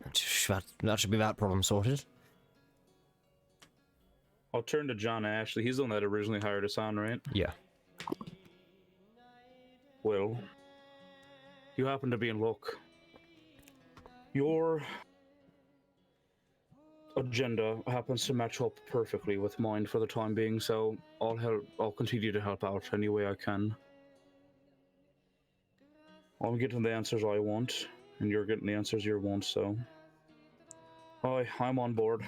That should be that problem sorted. I'll turn to John Ashley. He's the one that originally hired us on, right? Yeah. Well, you happen to be in luck. Your agenda happens to match up perfectly with mine for the time being, so I'll continue to help out any way I can. I'm getting the answers I want, and you're getting the answers you want, so I'm on board.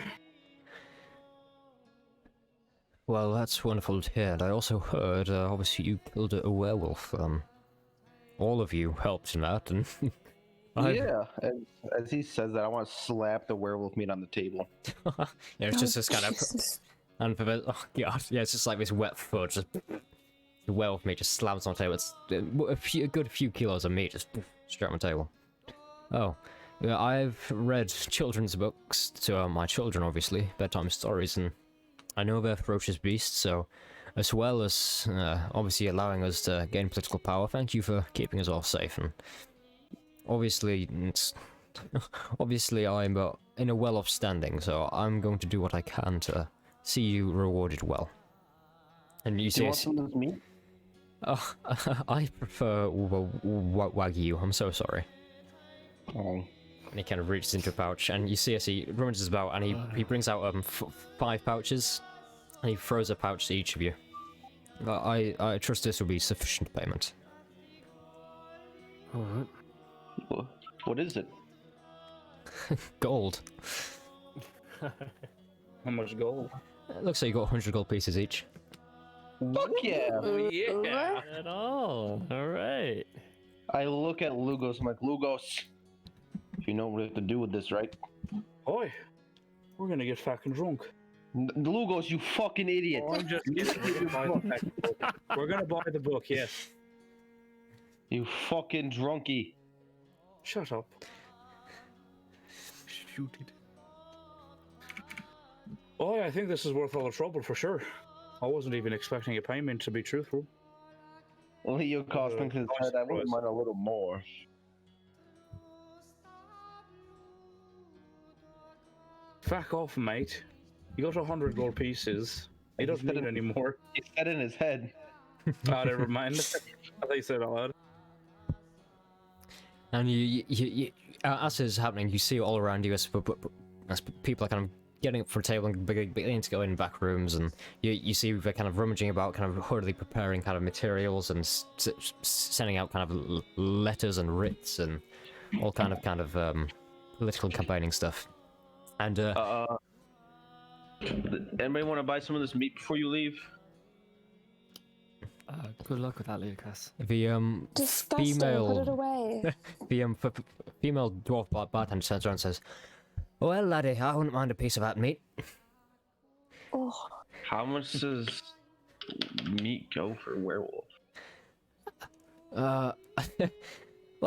Well, that's wonderful to hear, and I also heard, obviously you killed a werewolf. All of you helped in that, and yeah, as he says that, I want to slap the werewolf meat on the table. Yeah, it's just this kind of, and for the, oh god, yeah, it's just like this wet foot, just the werewolf meat just slams on the table. It's a good few kilos of meat just straight on the table. Oh, yeah, I've read children's books to my children, obviously, bedtime stories, and I know they're ferocious beasts, so as well as obviously allowing us to gain political power, thank you for keeping us all safe. And obviously, I'm in a well-off standing, so I'm going to do what I can to see you rewarded well. And you see, want some of this meat? I prefer Wagyu. I'm so sorry. Oh. And he kind of reaches into a pouch, and you see as he rummages about, and he brings out 5 pouches, and he throws a pouch to each of you. I trust this will be sufficient payment. Alright. What is it? Gold. How much gold? It looks like you got 100 gold pieces each. Fuck yeah! Yeah! At all. Alright. I look at Lugos, I'm like, Lugos, you know what we have to do with this, right? Oi! We're gonna get fucking drunk. Lugos, you fucking idiot. Oh, I'm just we're gonna buy the book, yes. You fucking drunkie. Shut up. Shoot it. Oh, I think this is worth all the trouble for sure. I wasn't even expecting a payment, to be truthful. Leo costing his head. I wouldn't mind a little more. Fuck off, mate. You got 100 gold pieces. He doesn't need any more. He said in his head. Ah, never mind. I thought you said it out loud. And you as this is happening, you see all around you as people are kind of getting up for a table and beginning to go in back rooms, and you see they're kind of rummaging about, kind of hurriedly preparing kind of materials and sending out kind of letters and writs and all kind of political campaigning stuff. And anybody want to buy some of this meat before you leave? Good luck with that, Lucas. the Disgusting. female Put it away. the female dwarf bartender turns around and says, "Well, laddie, I wouldn't mind a piece of that meat." Oh, How much does meat go for a werewolf? Well,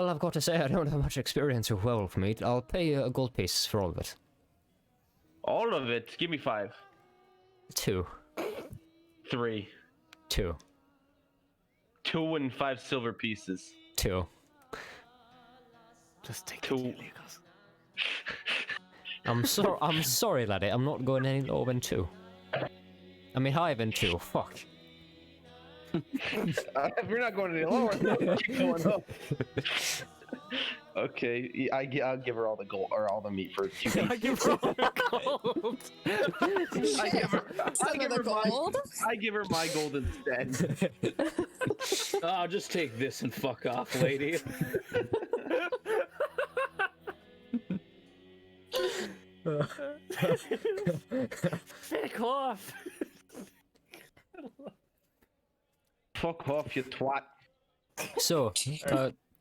I've got to say I don't have much experience with werewolf meat. I'll pay you a gold piece for all of it. All of it? Give me 5. 2. 3. 2. 2 and 5 silver pieces. 2. Just take 2. it, Lucas. I'm sorry, laddie. I'm not going any lower than 2. I mean, higher than 2. Fuck. If you're not going any lower, keep going up. Okay, I'll give her all the gold or all the meat for 2 pieces. I give her all the gold. I give her my gold instead. I'll just take this and fuck off, lady. Fuck off. Fuck off, you twat. So,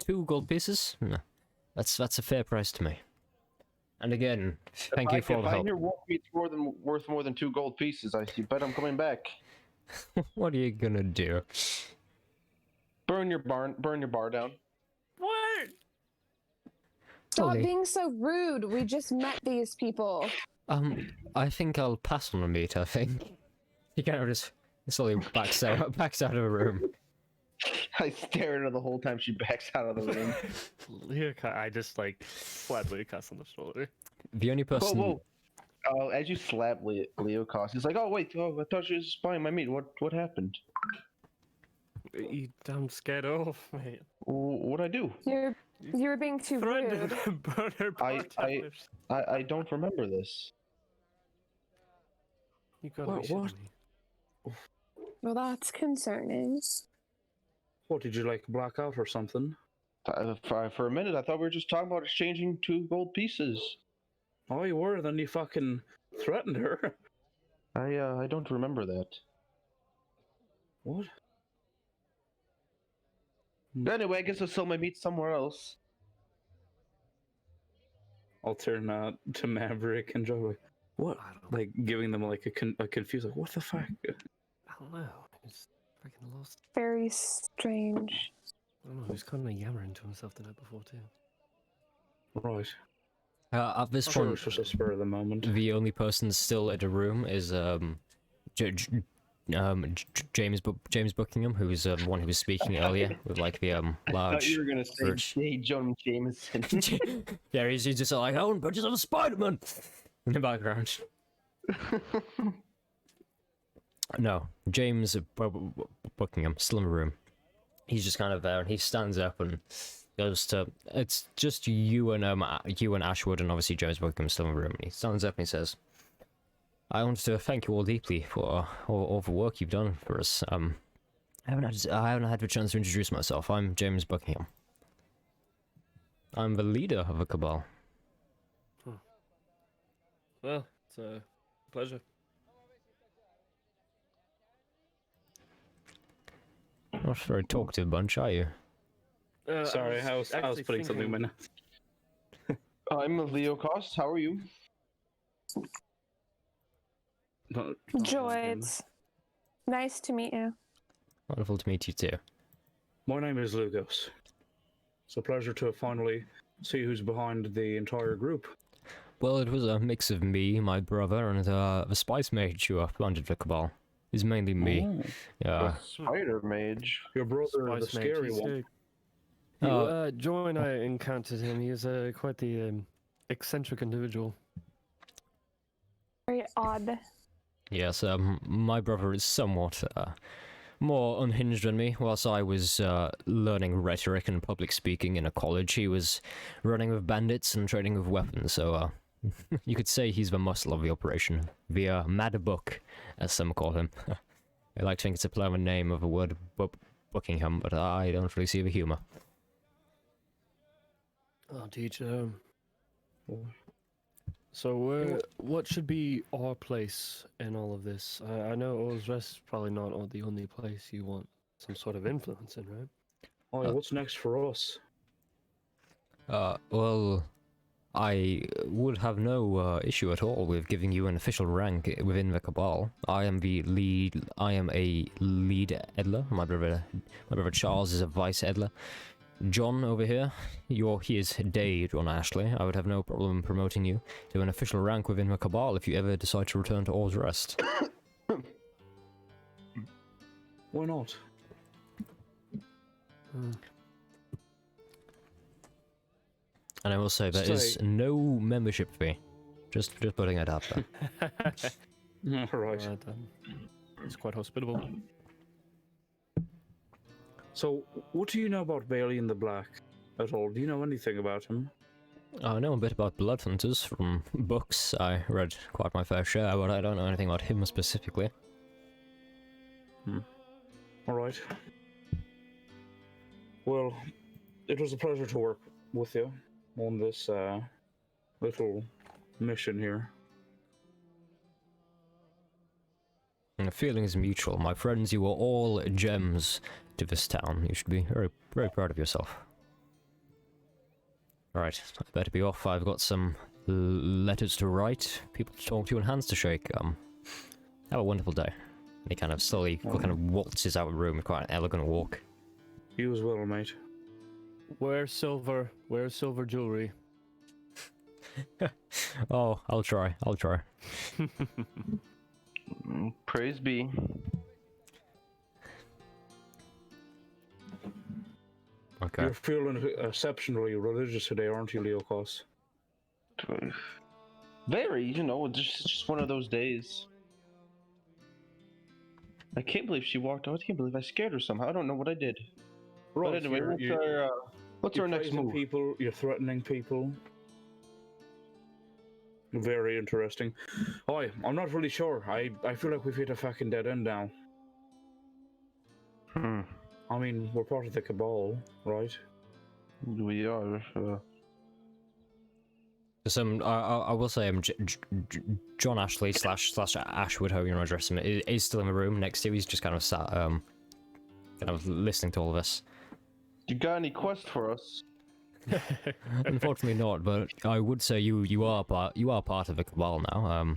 2 gold pieces? No. That's a fair price to me. And again, thank you for all the If I help. hear wolf meat's worth more than 2 gold pieces, you bet I'm coming back. What are you gonna do? Burn your bar down. What? stop Ollie. being so rude. We just met these people. I think I'll pass on the meat, I think. He kind of just slowly backs out of the room. I stare at her the whole time she backs out of the room. Lucas, I just like slap Lucas on the shoulder. The only person... Whoa. As you slap Leo Cost, he's like, "Oh wait, I thought you were just buying my meat. What happened? You damn scared off, mate. What'd I do? You were being too Threatened rude. to burn her bartenders. I don't remember this. You gotta be What? shitting me. Well, that's concerning. What, did you like black out or something? For a minute, I thought we were just talking about exchanging 2 gold pieces. Oh, you were? Then you fucking threatened her. I don't remember that. What? Anyway, I guess I'll sell my meat somewhere else. I'll turn to Maverick and Joe. Like, what? I don't, Like giving them like a confused, like, what the fuck? I don't know. He's freaking lost. Very strange. I don't know. He's kind of yammering to himself the night before too. Right. At this Sure, point, it's just a spur of the moment. the only person still in the room is James Buckingham, who was the one who was speaking earlier with like the I thought large. you were gonna say birch. J. Jonah Jameson. Yeah, he's just like, I own purchase of a Spider-Man in the background. No, James Buckingham, still in the room. He's just kind of there, and he stands up and goes to. It's just you and Ashwood, and obviously James Buckingham still in the room. And he stands up and he says, "I want to thank you all deeply for all the work you've done for us. I haven't had the chance to introduce myself. I'm James Buckingham. I'm the leader of the cabal." Well, it's a pleasure. Not a very talkative bunch, are you? Sorry, I was actually putting something in my thinking- mouth. I'm Leo Cost. How are you? Joy, it's nice to meet you. Wonderful to meet you too. My name is Lugos. It's a pleasure to finally see who's behind the entire group. Well, it was a mix of me, my brother, and the spice mage who founded the Cabal. It's mainly me. Oh, Yeah. Spider mage. your brother, the Spice mage, scary he's one. Joe and I encountered him. He is quite the eccentric individual. Very odd. Yes, my brother is somewhat more unhinged than me. Whilst I was learning rhetoric and public speaking in a college, he was running with bandits and trading with weapons, so you could say he's the muscle of the operation. The Mad Buck, as some call him. I like to think it's a play on the name of the word Buckingham, but I don't really see the humour. Oh, teacher. So, what should be our place in all of this? I know O's Rest is probably not the only place you want some sort of influence in, right? Oh, what's next for us? Well, I would have no issue at all with giving you an official rank within the Cabal. I am a lead Edler. My brother Charles is a vice Edler. John over here, he is Day John Ashley. I would have no problem promoting you to an official rank within the Cabal if you ever decide to return to All's Rest. Why not? And I will say there is no membership fee. Just putting it out there. Right. It's quite hospitable. So, what do you know about Balian the Black at all? Do you know anything about him? I know a bit about Bloodhunters from books. I read quite my fair share, but I don't know anything about him specifically. Alright. Well, it was a pleasure to work with you on this little mission here. And the feeling is mutual. My friends, you are all gems to this town. You should be very, very proud of yourself. Alright, I better be off. I've got some letters to write, people to talk to, and hands to shake. Have a wonderful day. And he kind of slowly kind of waltzes out of the room with quite an elegant walk. You as well, mate. Wear silver jewelry. Oh, I'll try. Praise be. Okay. You're feeling exceptionally religious today, aren't you, Leokos? Very, just one of those days. I can't believe she walked out. I can't believe I scared her somehow. I don't know what I did. Right, But anyway, what's our next praising move? people, you're threatening people. Very interesting. I'm not really sure. I feel like we've hit a fucking dead end now. I mean, we're part of the Cabal, right? We are. I will say, John Ashley slash Ashwood, however you want to address him, is still in the room next to you. He's just kind of sat, kind of listening to all of this. You got any quest for us? Unfortunately not, but I would say you are part of the Cabal now.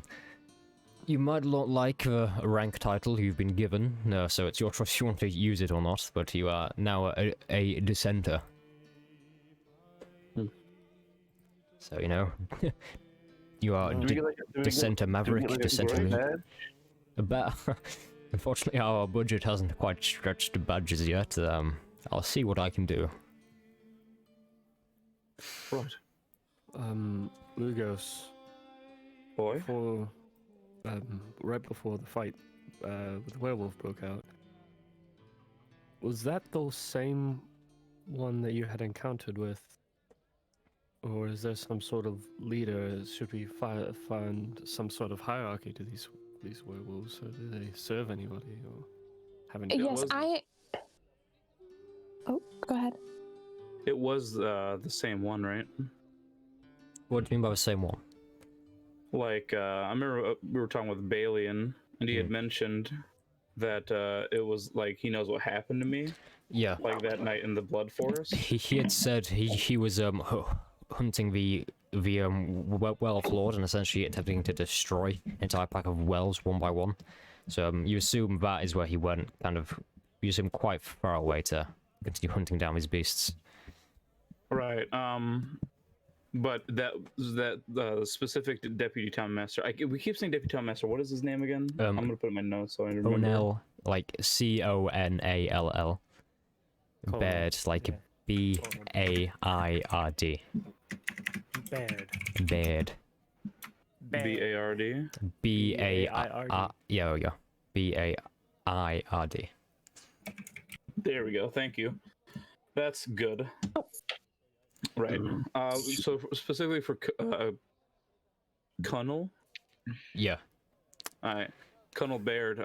You might not like the rank title you've been given, so it's your choice if you want to use it or not, but you are now a dissenter. So, you are dissenter maverick, dissenter... Unfortunately, our budget hasn't quite stretched to badges yet. I'll see what I can do. Right. Lugos. Boy? Right before the fight with the werewolf broke out, was that the same one that you had encountered with? Or is there some sort of leader? Should we find some sort of hierarchy to these werewolves? Or do they serve anybody? Or haven't? Yes, Oh, go ahead. It was the same one, right? What do you mean by the same one? Like, I remember we were talking with Balian, and he had mentioned that it was like he knows what happened to me. Yeah. Like that night in the Blood Forest. He had said he was hunting the the werewolf lord and essentially attempting to destroy an entire pack of wells one by one. So you assume that is where he went, kind of, you assume quite far away to continue hunting down these beasts. Right. But that specific deputy town master. We keep saying deputy town master. What is his name again? I'm gonna put it in my notes so I remember. Conall, like Conall. Baird, like Baird. Baird. Baird. B-A-R-D. B-A-I-R-D. Yeah. B-A-I-R-D. There we go. Thank you. That's good. Right. So specifically for Conall. Yeah. Alright. Conall Baird.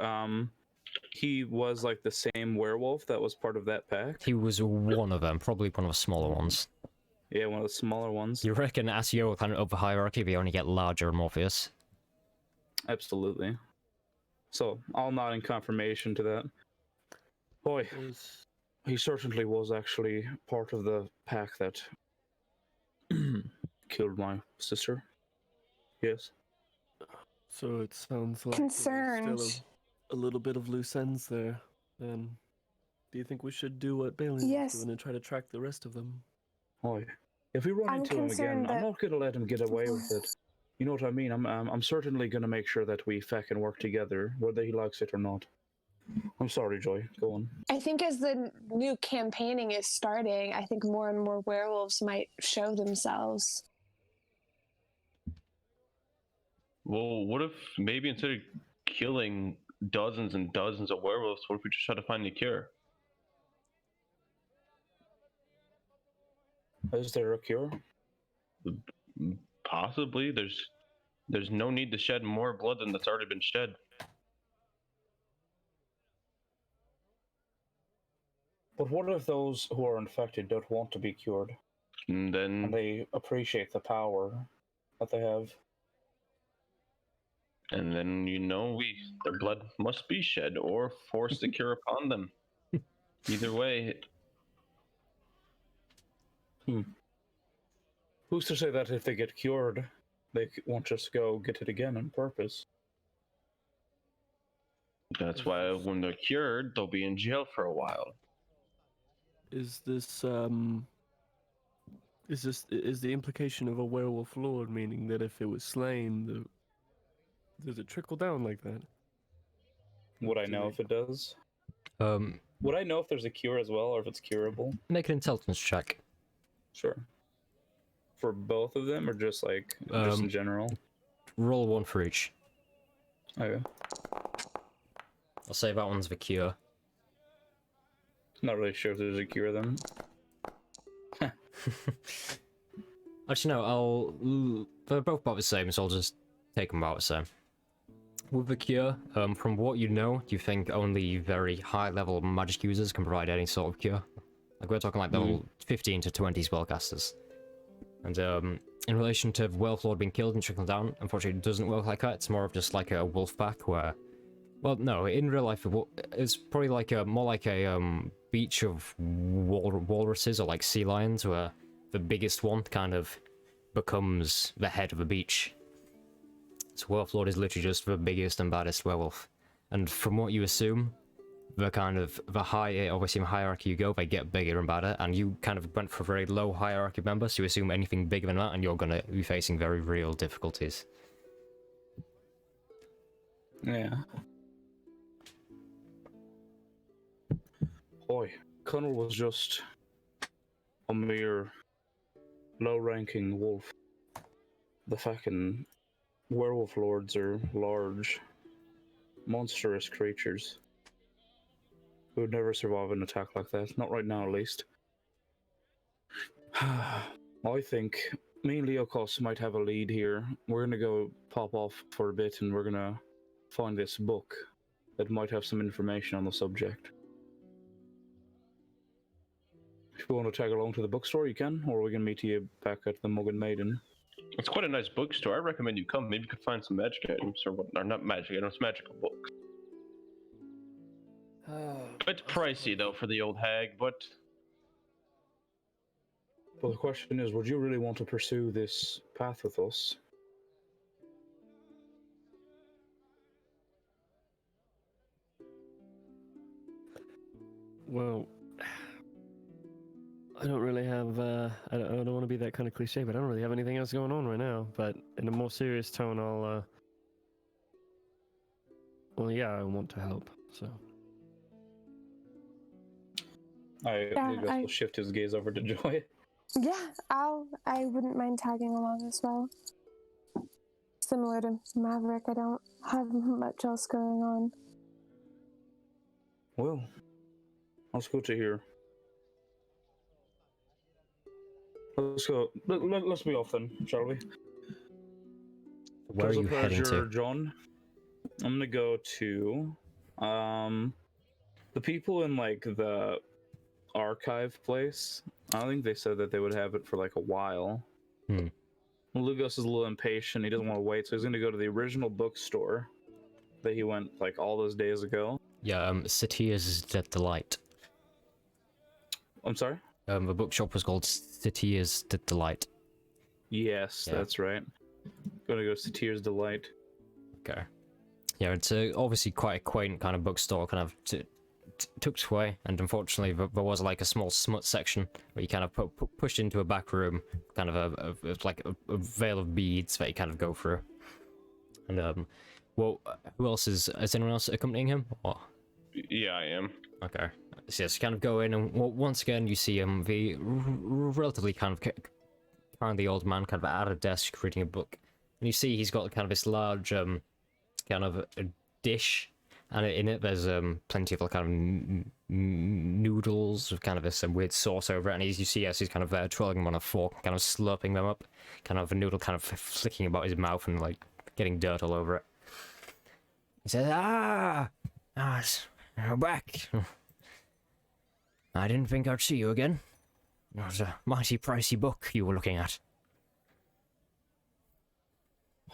He was like the same werewolf that was part of that pack. He was one of them, probably one of the smaller ones. Yeah, one of the smaller ones. You reckon as you kind of up the hierarchy, they only get larger and more fierce? Absolutely. So, I'll nod in confirmation to that. Boy, he certainly was actually part of the pack that killed my sister. Yes. So it sounds like Concerned. there's still a little bit of loose ends there. Then, do you think we should do what Balian Yes. is doing and try to track the rest of them? Boy, if we run I'm into him again, concerned I'm that- not gonna let him get away with it. You know what I mean? I'm certainly gonna make sure that we fucking work together, whether he likes it or not. I'm sorry, Joy. Go on. I think as the new campaigning is starting, I think more and more werewolves might show themselves. Well, what if maybe instead of killing dozens and dozens of werewolves, what if we just try to find a cure? Is there a cure? Possibly. There's no need to shed more blood than that's already been shed. But what if those who are infected don't want to be cured, And then and they appreciate the power that they have? their blood must be shed or force the cure upon them. Either way. Who's to say that if they get cured, they won't just go get it again on purpose? That's why when they're cured, they'll be in jail for a while. Is the implication of a werewolf lord meaning that if it was slain, does it trickle down like that? Would I know if it does? Um, Would I know if there's a cure as well, or if it's curable? make an intelligence check. Sure. For both of them, or just like just in general? Roll one for each. Okay. I'll say that one's the cure. Not really sure if there's a cure then. Actually, no, they're both about the same, so I'll just take them about the same. With the cure, from what you know, do you think only very high-level magic users can provide any sort of cure? Like, we're talking like the 15 to 20 spellcasters. And in relation to the Werewolf Lord being killed and trickling down, unfortunately it doesn't work like that. It's more of just like a wolf pack where... Well, no, in real life it's probably like more like a beach of walruses or like sea lions where the biggest one kind of becomes the head of a beach. So Werewolf Lord is literally just the biggest and baddest werewolf. And from what you assume, the higher, obviously in hierarchy you go, they get bigger and badder, and you kind of went for a very low hierarchy member, so you assume anything bigger than that and you're gonna be facing very real difficulties. Yeah. Boy, Conall was just a mere low-ranking wolf. The fucking werewolf lords are large, monstrous creatures who would never survive an attack like that. Not right now, at least. I think me and Leokos might have a lead here. We're gonna go pop off for a bit, and we're gonna find this book that might have some information on the subject. If you want to tag along to the bookstore, you can, or we can meet you back at the Mug and Maiden. It's quite a nice bookstore. I recommend you come. Maybe you could find some magic items or not magic items, magical books. It's pricey though for the old hag, but Well, the question is, would you really want to pursue this path with us? Well, I don't really have, I don't want to be that kind of cliche, but I don't really have anything else going on right now. But in a more serious tone, well, yeah, I want to help, so. I will shift his gaze over to Joy. Yeah, I wouldn't mind tagging along as well. Similar to Maverick, I don't have much else going on. Well, that's good to hear. Let's go. Let's be off then, shall we? Where are you heading to? John. I'm gonna go to the people in like the archive place. I think they said that they would have it for like a while. Lugos is a little impatient. He doesn't want to wait, so he's gonna go to the original bookstore that he went like all those days ago. Yeah, Satia's Delight. I'm sorry? The bookshop was called Satia's Delight. Yes, Yeah. that's right. Gonna go to Tears Delight. Okay. Yeah, it's obviously quite a quaint kind of bookstore, kind of tucked away, and unfortunately there was like a small smut section where you kind of pushed into a back room, kind of like a veil of beads that you kind of go through. And well, who else is anyone else accompanying him? Or? Yeah, I am. Okay. So yes, you kind of go in, and once again you see the relatively kind of the old man kind of at a desk reading a book, and you see he's got kind of this large kind of a dish, and in it there's plenty of kind of noodles with kind of this weird sauce over it, and as you see, yes, he's kind of twirling them on a fork, kind of slurping them up, kind of a noodle kind of flicking about his mouth and like getting dirt all over it. He says, you're back. I didn't think I'd see you again. It was a mighty pricey book you were looking at.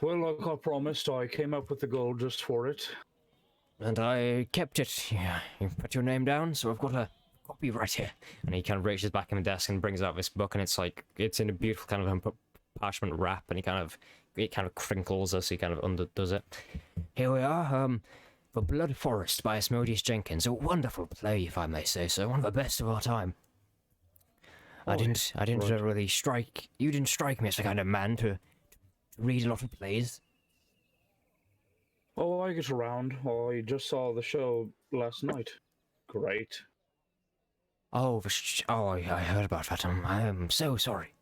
Well, like I promised, I came up with the gold just for it. And I kept it. Yeah, you put your name down, so I've got a copy right here. And he kind of reaches back in the desk and brings out this book, and it's like, it's in a beautiful kind of parchment wrap, and it kind of crinkles as he kind of undoes it. Here we are, The Blood Forest by Asmodeus Jenkins. A wonderful play, if I may say so. One of the best of our time. I didn't really you didn't strike me as the kind of man to read a lot of plays. Oh, I get around. Oh, I just saw the show last night. Great. Oh, I heard about that. I am so sorry.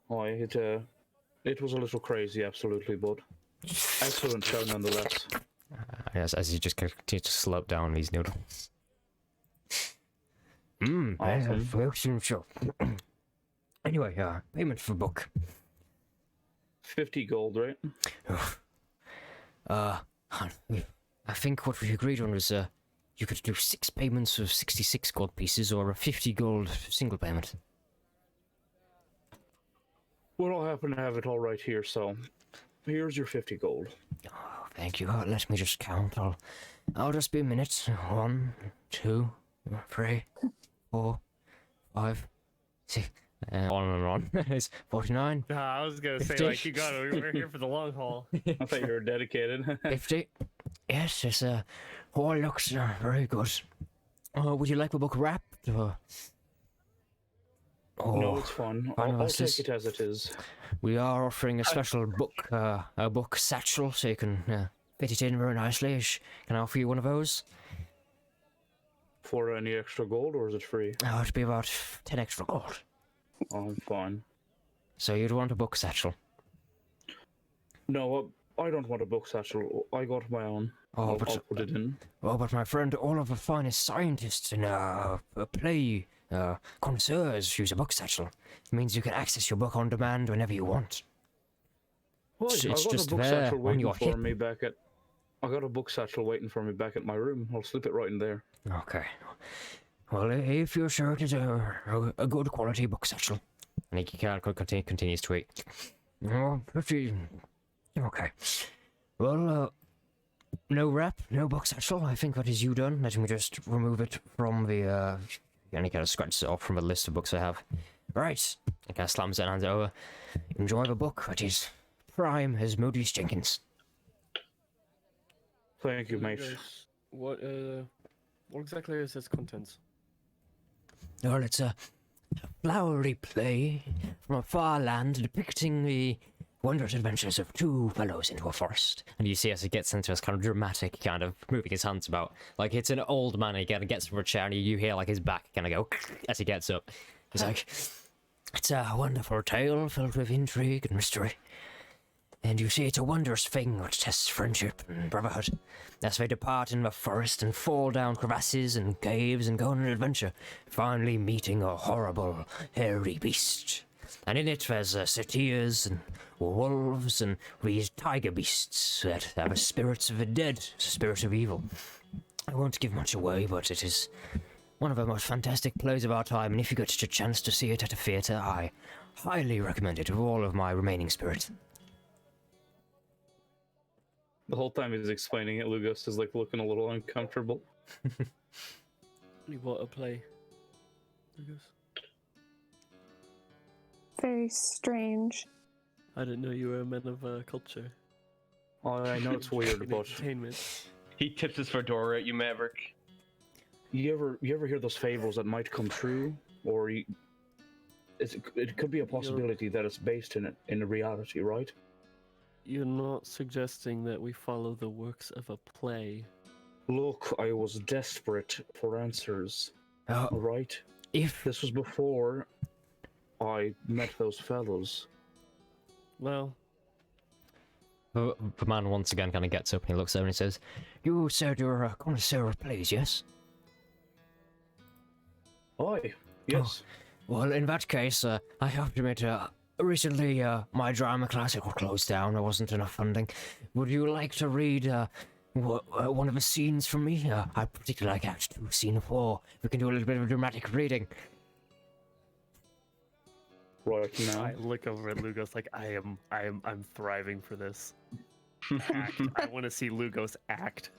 Oh, it was a little crazy, absolutely, but excellent show nonetheless. As he just continues to slurp down these noodles. Awesome. Sure. Anyway, payment for book. 50 gold, right? I think what we agreed on was you could do 6 payments of 66 gold pieces or a 50 gold single payment. Well, I happen to have it all right here, so here's your 50 gold. Oh, thank you. Let me just count. I'll just be a minute. 1, 2, 3, 4, 5, 6. On and on. It's 49. I was gonna 50. say, like, you got it. We're here for the long haul. I thought you were dedicated. 50. Yes, it's all looks very good. Would you like the book wrapped? Or... No, it's fine. I'll take it as it is. We are offering a special book, a book satchel, so you can fit it in very nicely. Can I offer you one of those? For any extra gold, or is it free? Oh, it'd be about 10 extra gold. Oh, fine. So you'd want a book satchel? No, I don't want a book satchel. I got my own. Oh, I'll put it in. Oh, but my friend, all of the finest scientists and play connoisseurs use a book satchel. It means you can access your book on demand whenever you want. Well, It's I got just a book there satchel on waiting your for hip. me back at. I got a book satchel waiting for me back at my room. I'll slip it right in there. Okay. Well, if you're sure it is a good quality book satchel. And he continues to eat. Oh, 50. Okay. Well, no wrap, no book satchel. I think that is you done. Let me just remove it from the... and he kind of scratches it off from a list of books I have. Right. The guy slams it and hands it over. Enjoy the book. It is prime as Moody's Jenkins. Thank you, mate. Guys, what exactly is its contents? Well, it's a flowery play from a far land depicting the wondrous adventures of two fellows into a forest. And you see as he gets into this kind of dramatic kind of moving his hands about. Like, it's an old man, he kind of gets from a chair and you hear like his back kind of go as he gets up. He's like, it's a wonderful tale filled with intrigue and mystery. And you see it's a wondrous thing which tests friendship and brotherhood as they depart in the forest and fall down crevasses and caves and go on an adventure, finally meeting a horrible, hairy beast. And in it there's satyrs and wolves and these tiger beasts that have the spirits of the dead, the spirit of evil. I won't give much away, but it is one of the most fantastic plays of our time, and if you get a chance to see it at a theatre, I highly recommend it with all of my remaining spirit. The whole time he's explaining it, Lugos is like looking a little uncomfortable. What a play. Lucas? Very strange. I didn't know you were a man of culture. Oh, I know it's weird, In but entertainment. He tips his fedora at you, Maverick. you ever hear those fables that might come true, or it could be a possibility that it's based in a reality, right? You're not suggesting that we follow the works of a play. Look, I was desperate for answers. Oh, Right? if This was before I met those fellows. Well, the man once again kind of gets up and he looks over and he says, "You said you're a connoisseur of plays, yes?" Aye, yes. Well, in that case, I have to admit, recently my drama class got closed down. There wasn't enough funding. Would you like to read one of the scenes from me? I particularly like Act 2, Scene 4. We can do a little bit of dramatic reading. Right now. I look over at Lugos like I'm thriving for this. Act. I want to see Lugos act.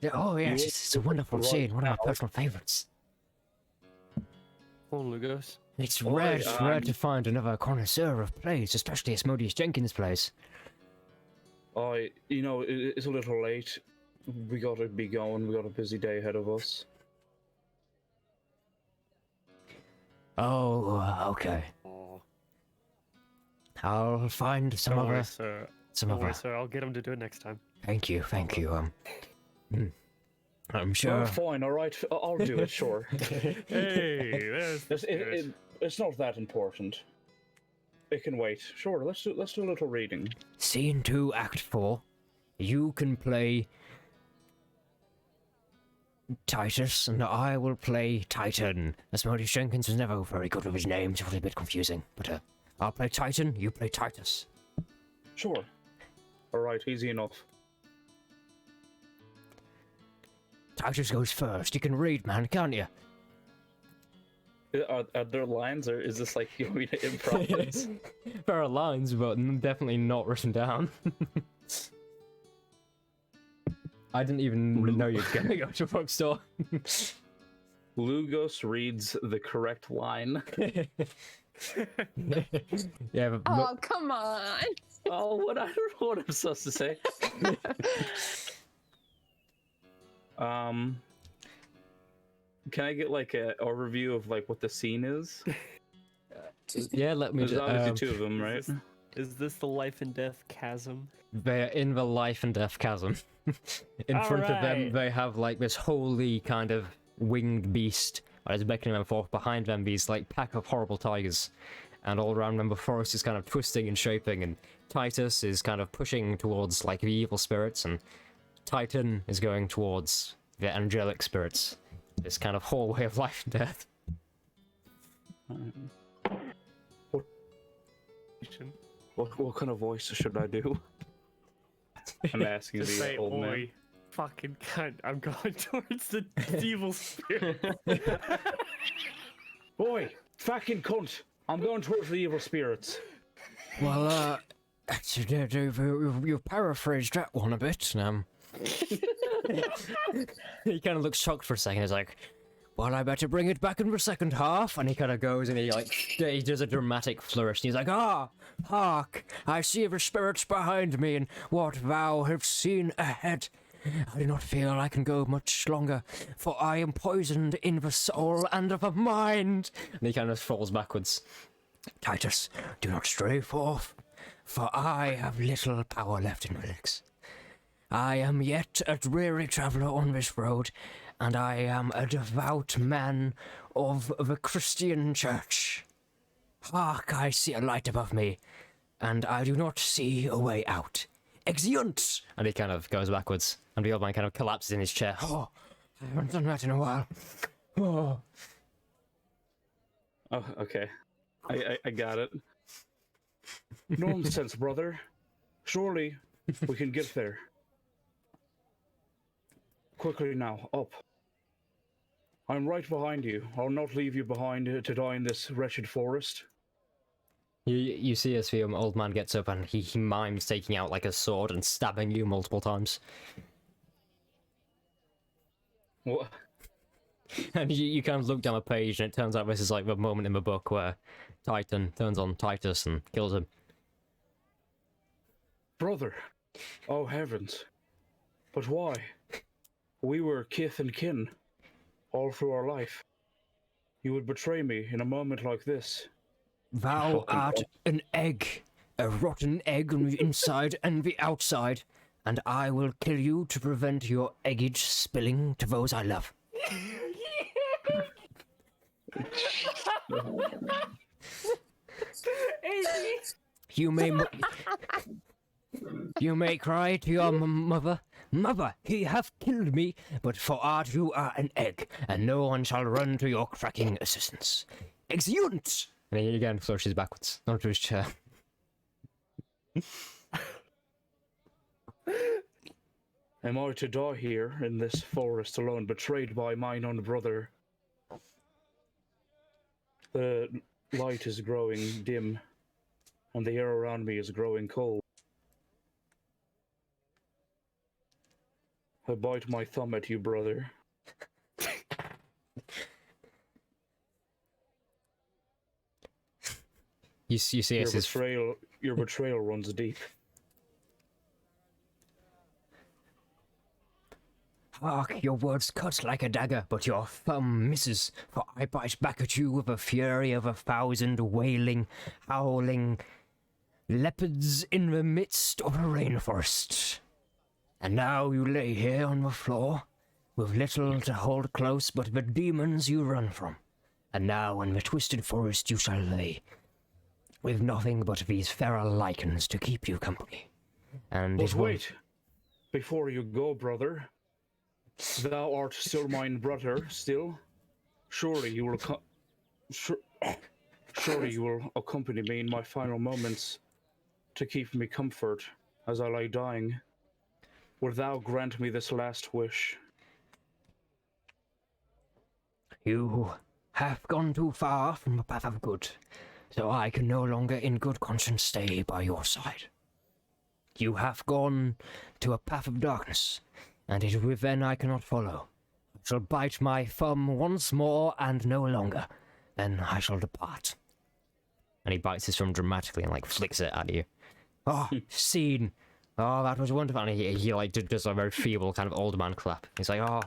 Yeah, oh, yes, it's a wonderful right scene. One of my now. personal favorites. Come on, Lugos. It's Oh, rare, yeah, rare to find another connoisseur of plays, especially Asmodeus Jenkins plays. It's a little late. We gotta be going. We got a busy day ahead of us. Oh, okay. Oh, I'll find some don't worry, other. sir. Some Don't other. worry, sir. I'll get him to do it next time. Thank you. I'm Oh, sure. fine, all right. I'll do it. Sure. Hey, that's It's not that important. It can wait. Sure. Let's do a little reading. Scene 2, Act 4. You can play Titus, and I will play Titan. Asmodeus Jenkins was never very good with his names. It was a bit confusing, but I'll play Titan. You play Titus. Sure. All right. Easy enough. Titus goes first. You can read, man, can't you? Are there lines, or is this like you want me to improv this? There are lines, but definitely not written down. I didn't even know you were going to go to a bookstore. Lugos reads the correct line. Yeah, but Oh, come on. Oh, what I don't know what I'm supposed to say. Can I get like an overview of like what the scene is? yeah, let me There's just. obviously two of them, right? Is this the life and death chasm? They're in the life and death chasm. In front of them, Alright. they have like this holy kind of winged beast that is beckoning them forth. Behind them, these like pack of horrible tigers, and all around them, the forest is kind of twisting and shaping. And Titus is kind of pushing towards like the evil spirits, and Titan is going towards the angelic spirits. This kind of hallway of life and death. What kind of voice should I do? I'm asking Just the say, old man. "Oi, fucking cunt! I'm going towards the evil spirit." Boy, fucking cunt! I'm going towards the evil spirits. Well, you paraphrased that one a bit. He kind of looks shocked for a second. He's like, well, I better bring it back in the second half. And he kind of goes and he does a dramatic flourish. And he's like, hark, I see the spirits behind me and what thou have seen ahead. I do not feel I can go much longer, for I am poisoned in the soul and the mind. And he kind of falls backwards. Titus, do not stray forth, for I have little power left in my legs. I am yet a dreary traveller on this road, and I am a devout man of the Christian Church. Hark, I see a light above me, and I do not see a way out. Exeunt! And he kind of goes backwards, and the old man kind of collapses in his chair. Oh, I haven't done that in a while. Oh. Oh, okay. I got it. Nonsense, brother. Surely we can get there. Quickly now, up. I'm right behind you. I'll not leave you behind to die in this wretched forest. You see as the old man gets up and he mimes taking out like a sword and stabbing you multiple times. What? And you kind of look down a page and it turns out this is like the moment in the book where Titan turns on Titus and kills him. Brother. Oh heavens. But why? We were kith and kin all through our life. You would betray me in a moment like this. Thou art an egg, a rotten egg on the inside and the outside, and I will kill you to prevent your eggage spilling to those I love. You may cry to your mother, Mother, he hath killed me, but for art you are an egg, and no one shall run to your cracking assistance. Exeunt! And he again flourishes backwards onto his chair. Am I to die here in this forest alone, betrayed by mine own brother? The light is growing dim, and the air around me is growing cold. I bite my thumb at you, brother. You see your betrayal runs deep. Hark, your words cut like a dagger, but your thumb misses, for I bite back at you with the fury of 1,000 wailing, howling leopards in the midst of a rainforest. And now you lay here on the floor, with little to hold close but the demons you run from. And now in the twisted forest you shall lay, with nothing but these feral lichens to keep you company. And But wait, before you go, brother. Thou art still mine brother, still. Surely you will surely you will accompany me in my final moments to keep me comfort as I lie dying. Wilt thou grant me this last wish? You have gone too far from the path of good, so I can no longer in good conscience stay by your side. You have gone to a path of darkness, and it is within I cannot follow. I shall bite my thumb once more and no longer, then I shall depart. And he bites his thumb dramatically and like flicks it at you. Oh, scene! Oh, that was wonderful. And he like does a very feeble kind of old man clap. He's like, oh,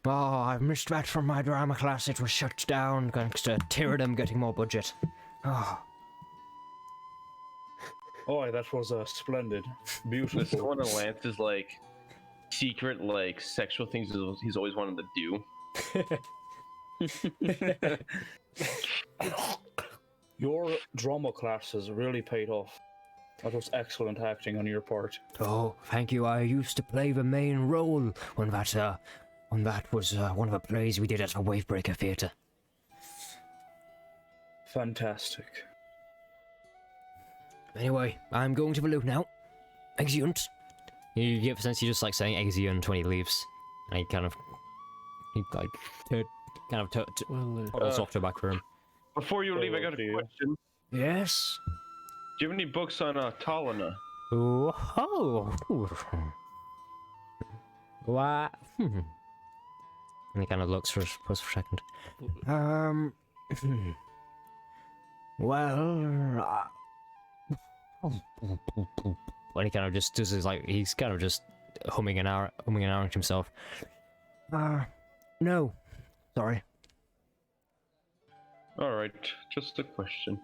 I've missed that from my drama class. It was shut down thanks to Tyrannym getting more budget. Oh. Oh, that was splendid. Beautiful. This is one of Lance's like secret like sexual things he's always wanted to do. Your drama classes really paid off. That was excellent acting on your part. Oh, thank you. I used to play the main role when that was one of the plays we did at a Wavebreaker Theatre. Fantastic. Anyway, I'm going to the loo now. Exeunt. You get the sense he's just like saying exeunt when he leaves. And he kind of toddles off to the back room. Before you leave, I got a question. Yes? Do you have any books on Talana? Oh. What? And he kind of looks for a second. Well, when he kind of just does his he's kind of just humming and ahhing to himself. No, sorry. All right, just a question.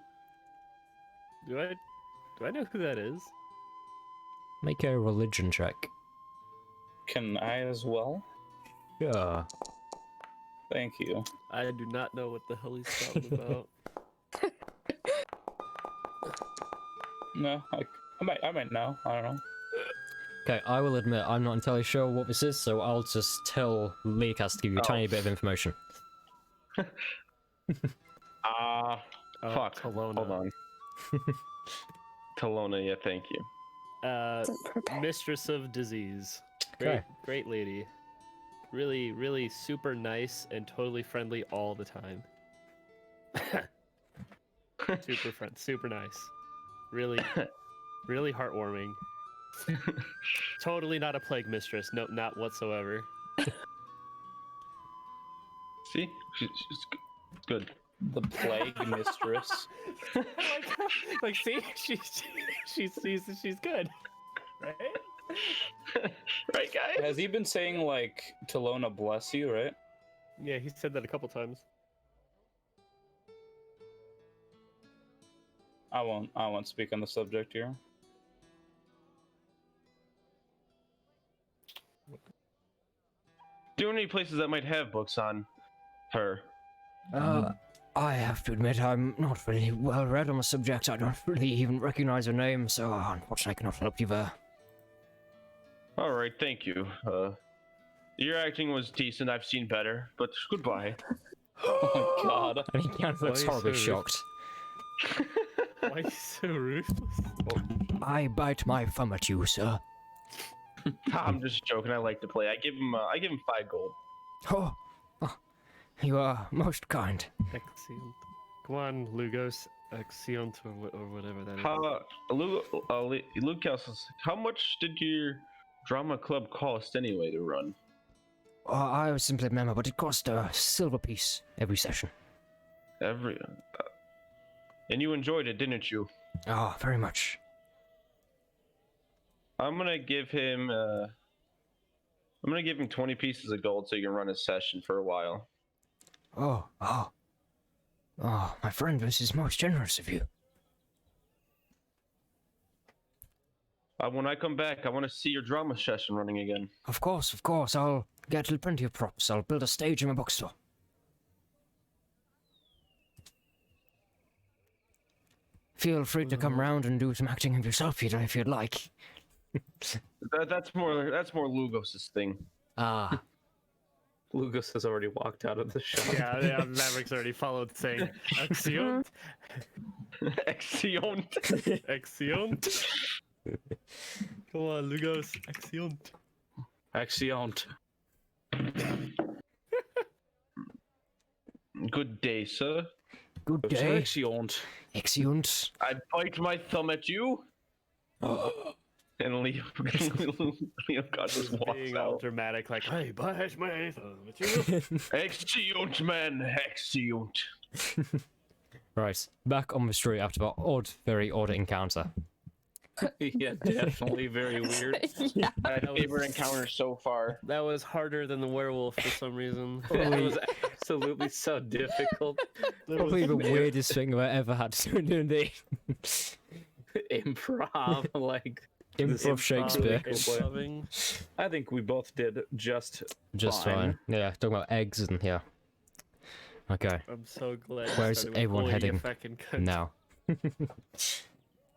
Do I know who that is? Make a religion check. Can I as well? Yeah. Thank you. I do not know what the hell he's talking about. No, I might know. I don't know. Okay, I will admit I'm not entirely sure what this is, so I'll just tell Leacast to give you a tiny bit of information. Fuck. Talona. Hold on. Talona, yeah, thank you. Wasn't prepared. Mistress of Disease. Okay. Great lady. Really, really super nice and totally friendly all the time. Super nice. Really, really heartwarming. Totally not a plague mistress. No, not whatsoever. See? She's good. The plague mistress. like, see, she's good, right? Right, guys? Has he been saying like Talona bless you, right? Yeah, he said that a couple times. I won't speak on the subject here. Do you know any places that might have books on her? I have to admit I'm not really well read on the subject. I don't really even recognize her name, so unfortunately I cannot help you there. Alright, thank you. Your acting was decent, I've seen better, but goodbye. Oh my god. And he kind of looks Why horribly so shocked. Why are you so ruthless? I bite my thumb at you, sir. I'm just joking, I like to play. I give him 5 gold. Oh, you are most kind. Excellent. Come on, Lugos. Excellent, or whatever that is. Lucas, how much did your drama club cost anyway to run? I was simply a member, but it cost a silver piece every session. And you enjoyed it, didn't you? Oh, very much. I'm gonna give him 20 pieces of gold so he can run his session for a while. Oh, my friend, this is most generous of you. When I come back, I want to see your drama session running again. Of course, I'll get plenty of props. I'll build a stage in my bookstore. Feel free to come round and do some acting of yourself if you'd like. That's more Lugos's thing. Ah. Lucas has already walked out of the shop. Yeah, Maverick's already followed saying, Excellent. Excellent. Excellent. Come on, Lugos. Excellent. Excellent. Good day, sir. Good day. Excellent. Excellent. I bite my thumb at you. And Leo God just walks Being all out. dramatic, like, hey, bite my thumb at you. Excellent, man. Excellent. Right, back on the street after that very odd encounter. Yeah, definitely very weird. Yeah. My favorite encounter so far. That was harder than the werewolf for some reason. That was absolutely so difficult. Probably the weirdest thing I've ever had to do in the Improv, like improv Shakespeare. Improving. I think we both did just Fine. Yeah, talking about eggs and yeah. Okay, I'm so glad. you Where's started with everyone "Oi, you heading fucking cunt." now.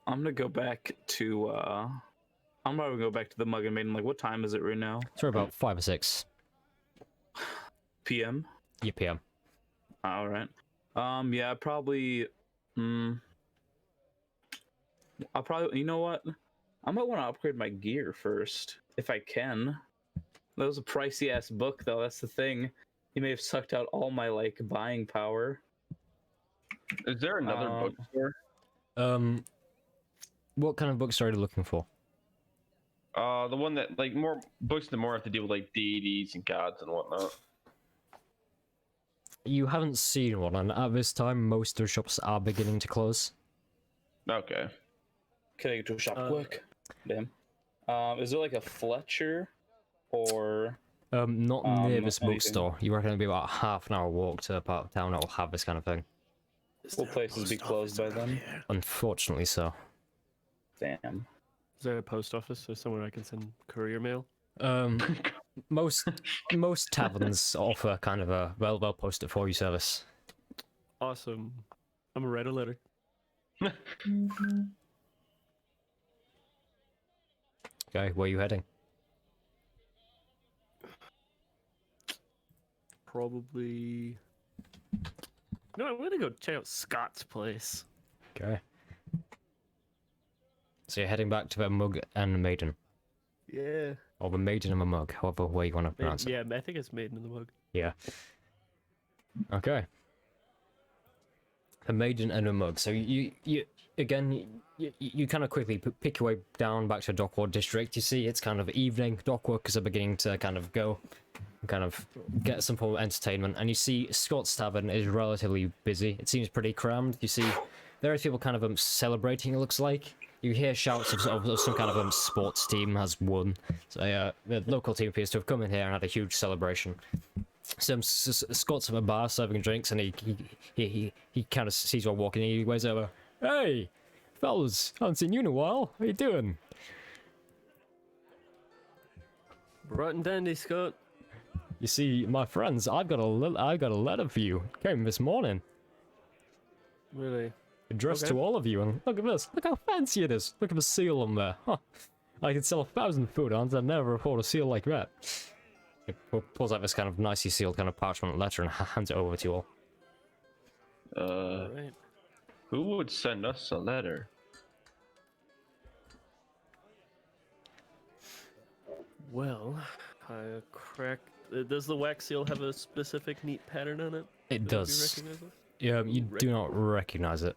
I'm gonna go back to I'm probably go back to the Mug and Maiden. Like, what time is it right now? It's about 5 or 6 PM. PM. All right. Yeah, probably. I'll probably. You know what? I might want to upgrade my gear first if I can. That was a pricey ass book, though. That's the thing. He may have sucked out all my like buying power. Is there another bookstore? What kind of bookstore are you looking for? The one that like more books that more have to deal with like deities and gods and whatnot. You haven't seen one, and at this time, most of the shops are beginning to close. Okay. Can I get to a shop quick? Damn. Is there like a Fletcher or Not near this anything? bookstore. You reckon it'll be about half an hour walk to a part of town that will have this kind of thing. Will places be closed by then? Unfortunately, so. Damn. Is there a post office or somewhere I can send courier mail? Most taverns offer kind of a they'll post it for you service. Awesome. I'm gonna write a letter. Okay, where are you heading? Probably. No, I'm gonna go check out Scott's place. Okay. So you're heading back to the mug and maiden. Yeah. Or the maiden and the mug, however way you want to pronounce it. Yeah, I think it's Maiden in the mug. Yeah. Okay. A maiden and a mug. So you again, you kind of quickly pick your way down back to Dockward District. You see it's kind of evening. Dock workers are beginning to kind of go, kind of get some form of entertainment. And you see Scott's Tavern is relatively busy. It seems pretty crammed. You see various people kind of celebrating, it looks like. You hear shouts of some kind of sports team has won. So the local team appears to have come in here and had a huge celebration. Some Scott's at a bar serving drinks, and he kind of sees one walking in. He waves over, "Hey, fellas, haven't seen you in a while. How you doing?" Bright and dandy, Scott. You see, my friends, I've got a letter for you. It came this morning, Really? addressed Okay. to all of you. And look at this. Look how fancy it is. Look at the seal on there. Huh. I could sell 1,000 food on. I'd never afford a seal like that. He pulls out this kind of nicely sealed kind of parchment letter and hands it over to you all. Alright. Who would send us a letter? Well, I cracked. Does the wax seal have a specific neat pattern on it? It that does. would be recognizable? Yeah, you do not recognize it.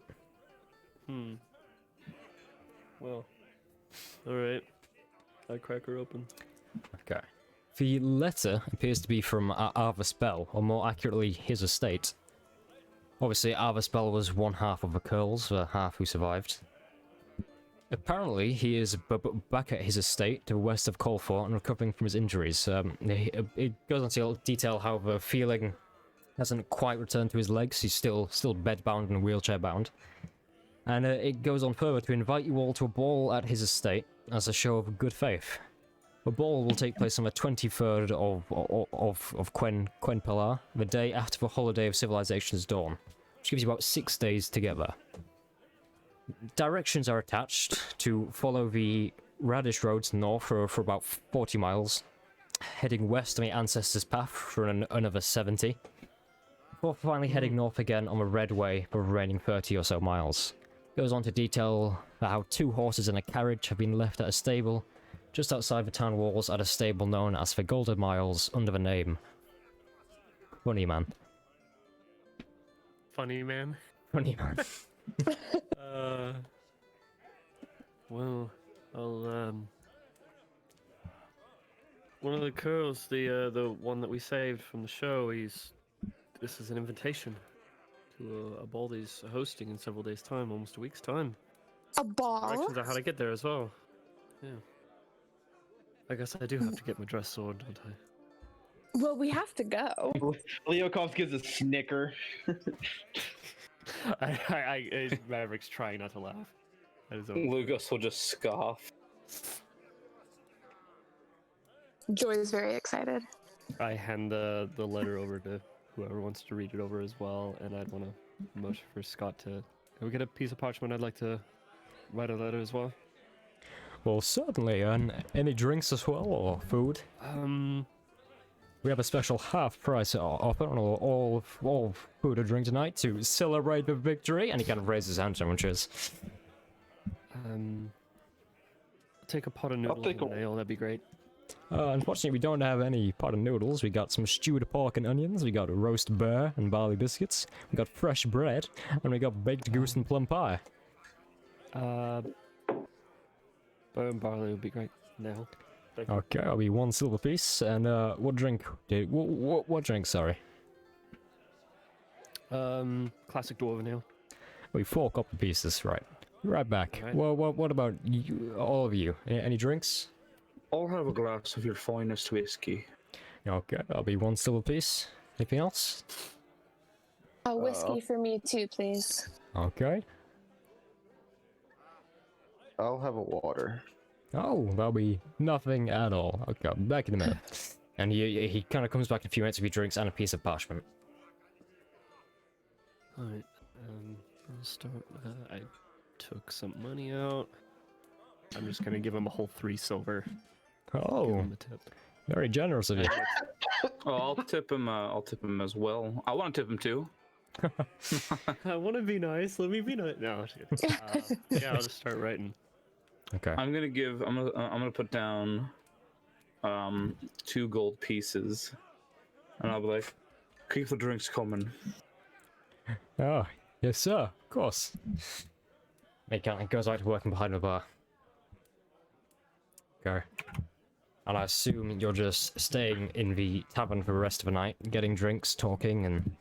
Well. Alright. I crack her open. Okay. The letter appears to be from Arthur Bell, or more accurately, his estate. Obviously, Arthur Bell was one half of the Curls, the half who survived. Apparently, he is back at his estate to the west of Colfort and recovering from his injuries. It goes on to detail how the feeling hasn't quite returned to his legs. He's still bed-bound and wheelchair-bound. And it goes on further to invite you all to a ball at his estate as a show of good faith. The ball will take place on the 23rd of Quen Pilar, the day after the holiday of civilization's dawn, which gives you about 6 days together. Directions are attached to follow the Radish roads north for about 40 miles, heading west on the Ancestors' Path for another 70, before finally heading north again on the Red Way for the remaining 30 or so miles. Goes on to detail how 2 horses and a carriage have been left at a stable just outside the town walls at a stable known as the Golden Miles under the name Funny Man. Funny man. Funny Man. Well, I'll one of the Curls, the one that we saved from the show, this is an invitation to a ball that he's hosting in several days' time, almost a week's time. A ball? Directions on how to get there as well. Yeah. I guess I do have to get my dress sword, don't I? Well, we have to go. Leokov gives a snicker. Maverick's trying not to laugh. Lucas will just scoff. Joy is very excited. I hand the letter over to whoever wants to read it over as well, and I'd want to motion for Scott to... Can we get a piece of parchment? I'd like to write a letter as well. Well, certainly, and any drinks as well, or food? We have a special half-price offer on all food or drink tonight to celebrate the victory, and he kind of raises his hand to everyone. Cheers. Take a pot of noodles take and an ale, that'd be great. Unfortunately, we don't have any pot of noodles. We got some stewed pork and onions, we got a roast bear and barley biscuits, we got fresh bread, and we got baked goose and plum pie. Bear and barley would be great. Now. Thank you. Okay, I'll be 1 silver piece, and what drink? What drink, sorry? Classic dwarven ale. We 4 copper pieces, right? Right back. Alright. Well, what about you, all of you? Any drinks? I'll have a glass of your finest whiskey. Okay, that'll be 1 silver piece. Anything else? A whiskey for me too, please. Okay. I'll have a water. Oh, that'll be nothing at all. Okay, back in a minute. And he kind of comes back in a few minutes with your drinks and a piece of parchment. Alright, I'll start. I took some money out. I'm just gonna give him a whole 3 silver. Give Oh, him a tip. very generous of you. Oh, I'll tip him. I'll tip him as well. I want to tip him too. I want to be nice. Let me be nice. No, yeah, I'll just start writing. Okay. I'm gonna put down 2 gold pieces, and I'll be like, keep the drinks coming. Oh, yes, sir. Of course. He kind of goes out to working behind the bar. Okay. And I assume you're just staying in the tavern for the rest of the night, getting drinks, talking, and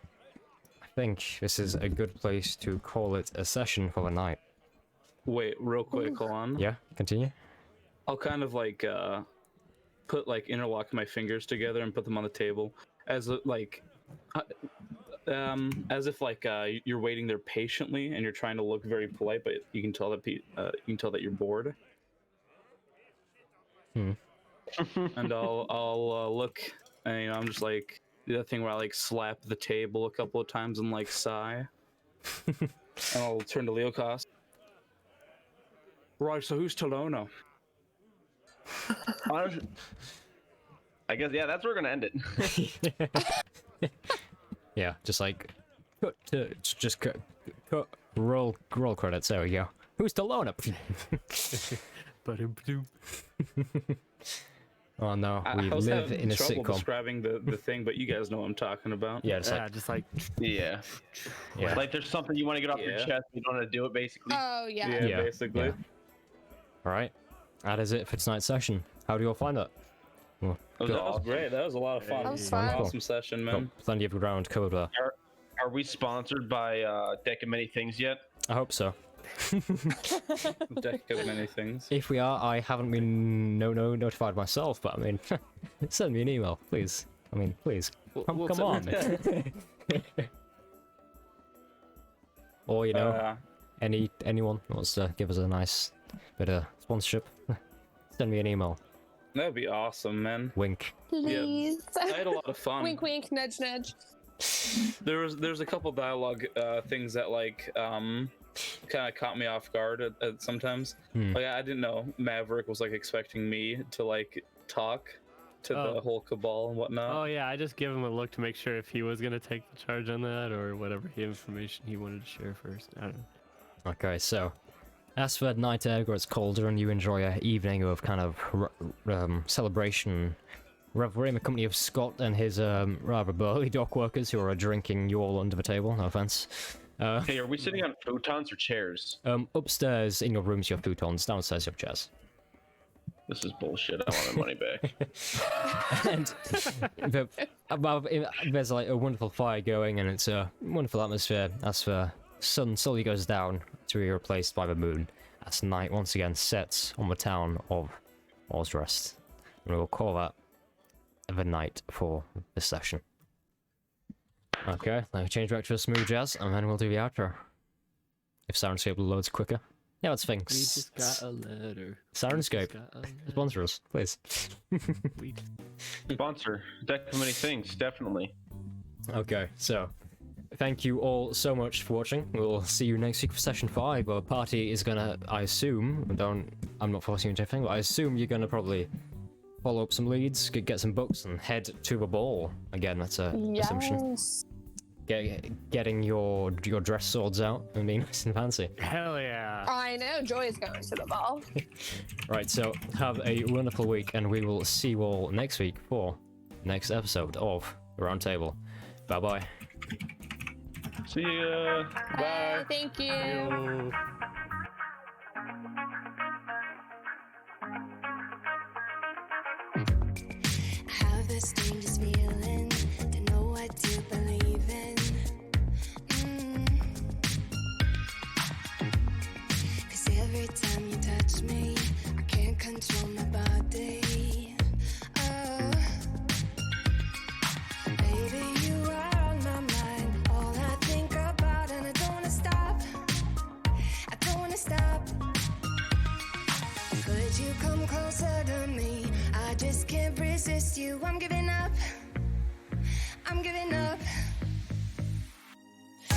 I think this is a good place to call it a session for the night. Wait, real quick, hold on. Yeah, continue. I'll kind of like interlock my fingers together and put them on the table as if you're waiting there patiently and you're trying to look very polite, but you can tell that you're bored. And I'll look, and I'm just like, do that thing where I like slap the table a couple of times and like sigh. And I'll turn to Leocast. Right, so who's Talona? I guess, yeah, that's where we're gonna end it. Yeah, just like cut roll credits. There we go. Who's the loan up? Oh no, we I was live having in a trouble sitcom. describing the thing, but you guys know what I'm talking about. Yeah, just Yeah, like just like Yeah. yeah. Like there's something you want to get off your Yeah. chest, you don't want to do it basically. Oh yeah. Yeah, basically. Yeah. All right, that is it for tonight's session. How do you all find it? Well, That was great. That was a lot of fun. That was fun. Awesome session, got man. plenty of ground covered there. Are we sponsored by Deck of Many Things yet? I hope so. Deck of many things. If we are, I haven't been notified myself, but I mean, send me an email, please. I mean, please, come on. Or you know, anyone wants to give us a nice bit of sponsorship, send me an email. That'd be awesome, man. Wink. Please. I had a lot of fun. Wink, wink, nudge, nudge. There's a couple dialogue things that like kind of caught me off guard at sometimes. Like I didn't know Maverick was like expecting me to like talk to the whole cabal and whatnot. Oh yeah, I just give him a look to make sure if he was gonna take the charge on that or whatever information he wanted to share first. I don't know. Okay, so as for night air, where it's colder and you enjoy an evening of kind of celebration, we're in the company of Scott and his rather burly dock workers who are drinking you all under the table. No offense. Hey, are we sitting on futons or chairs? Upstairs in your rooms you have futons, downstairs you have chairs. This is bullshit. I want my money back. And there's like a wonderful fire going, and it's a wonderful atmosphere. As the sun slowly goes down to be replaced by the moon, as night once again sets on the town of Osrest. And we'll call that the night for this session. Okay, now change back to a smooth jazz, and then we'll do the outro. If Sirenscape loads quicker. Yeah, let's think. We just got a letter. Sirenscape, sponsor us, please. Sponsor Deck of Many Things, definitely. Okay, so thank you all so much for watching. We'll see you next week for session 5, where the party is gonna, I assume, I'm not forcing you into anything, but I assume you're gonna probably follow up some leads, get some books, and head to the ball. Again, that's a assumption. Yes. Getting your dress swords out and being nice and fancy. Hell yeah. I know. Joy is going to the ball. Right, so have a wonderful week, and we will see you all next week for next episode of Roundtable. Bye bye. See ya. Bye. Thank you. Yo. Have this dangerous feeling to know what to believe in. resist you. I'm giving up. I'm giving up. I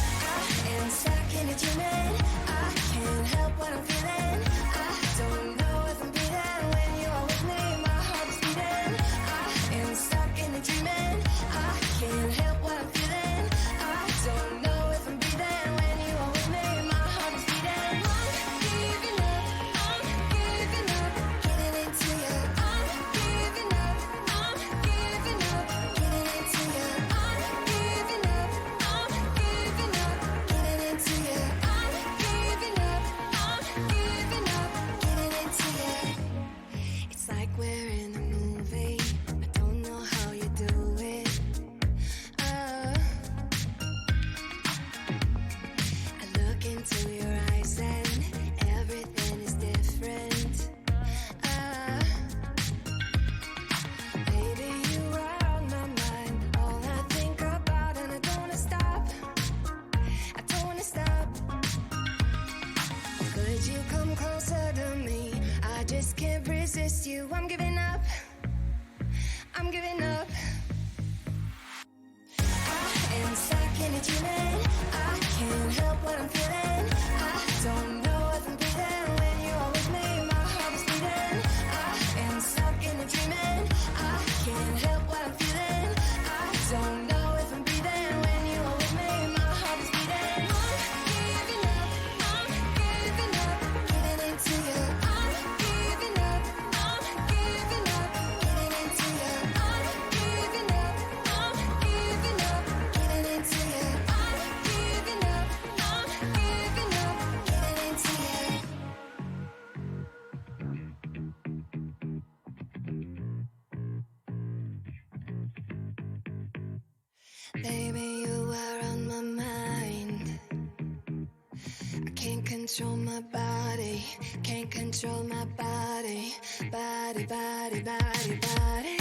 am stuck in a dreaming. I can't help what I'm feeling. I don't know if I'm breathing when you are with me. My heart is beating. I am stuck in a dreaming. I can't help what I'm feeling. I don't know if I'm breathing when you are with me. My heart is beating. I'm giving up. I'm giving up. Getting into you. I'm giving up. I'm giving up. Getting into you. I'm giving up. I'm giving up. Getting into you. I'm giving up. I'm giving up. Getting into you. It's like we're in a movie. I don't know how you do it. I look into your eyes and everything is different. Baby, you are on my mind. All I think about, and I don't wanna stop. I don't wanna stop. Could you come closer to me? I just can't resist you. I'm giving up. I'm giving up. I am stuck in a dreaming. I can't help what I'm feeling. I don't know if I'm breathing when you are with me. My heart is beating. I am stuck in a dreaming. I can't help what I'm feeling. I don't know if I'm breathing when you are with me. My heart is beating. I'm giving up. I'm giving up. Getting into you. I'm giving up. I'm giving up. Getting into you. I'm giving up. I'm giving up. Getting into you. I'm giving up. I'm giving up. Getting into you. Baby, you are on my mind. I can't control my body. Can't control my body. Body, body, body, body.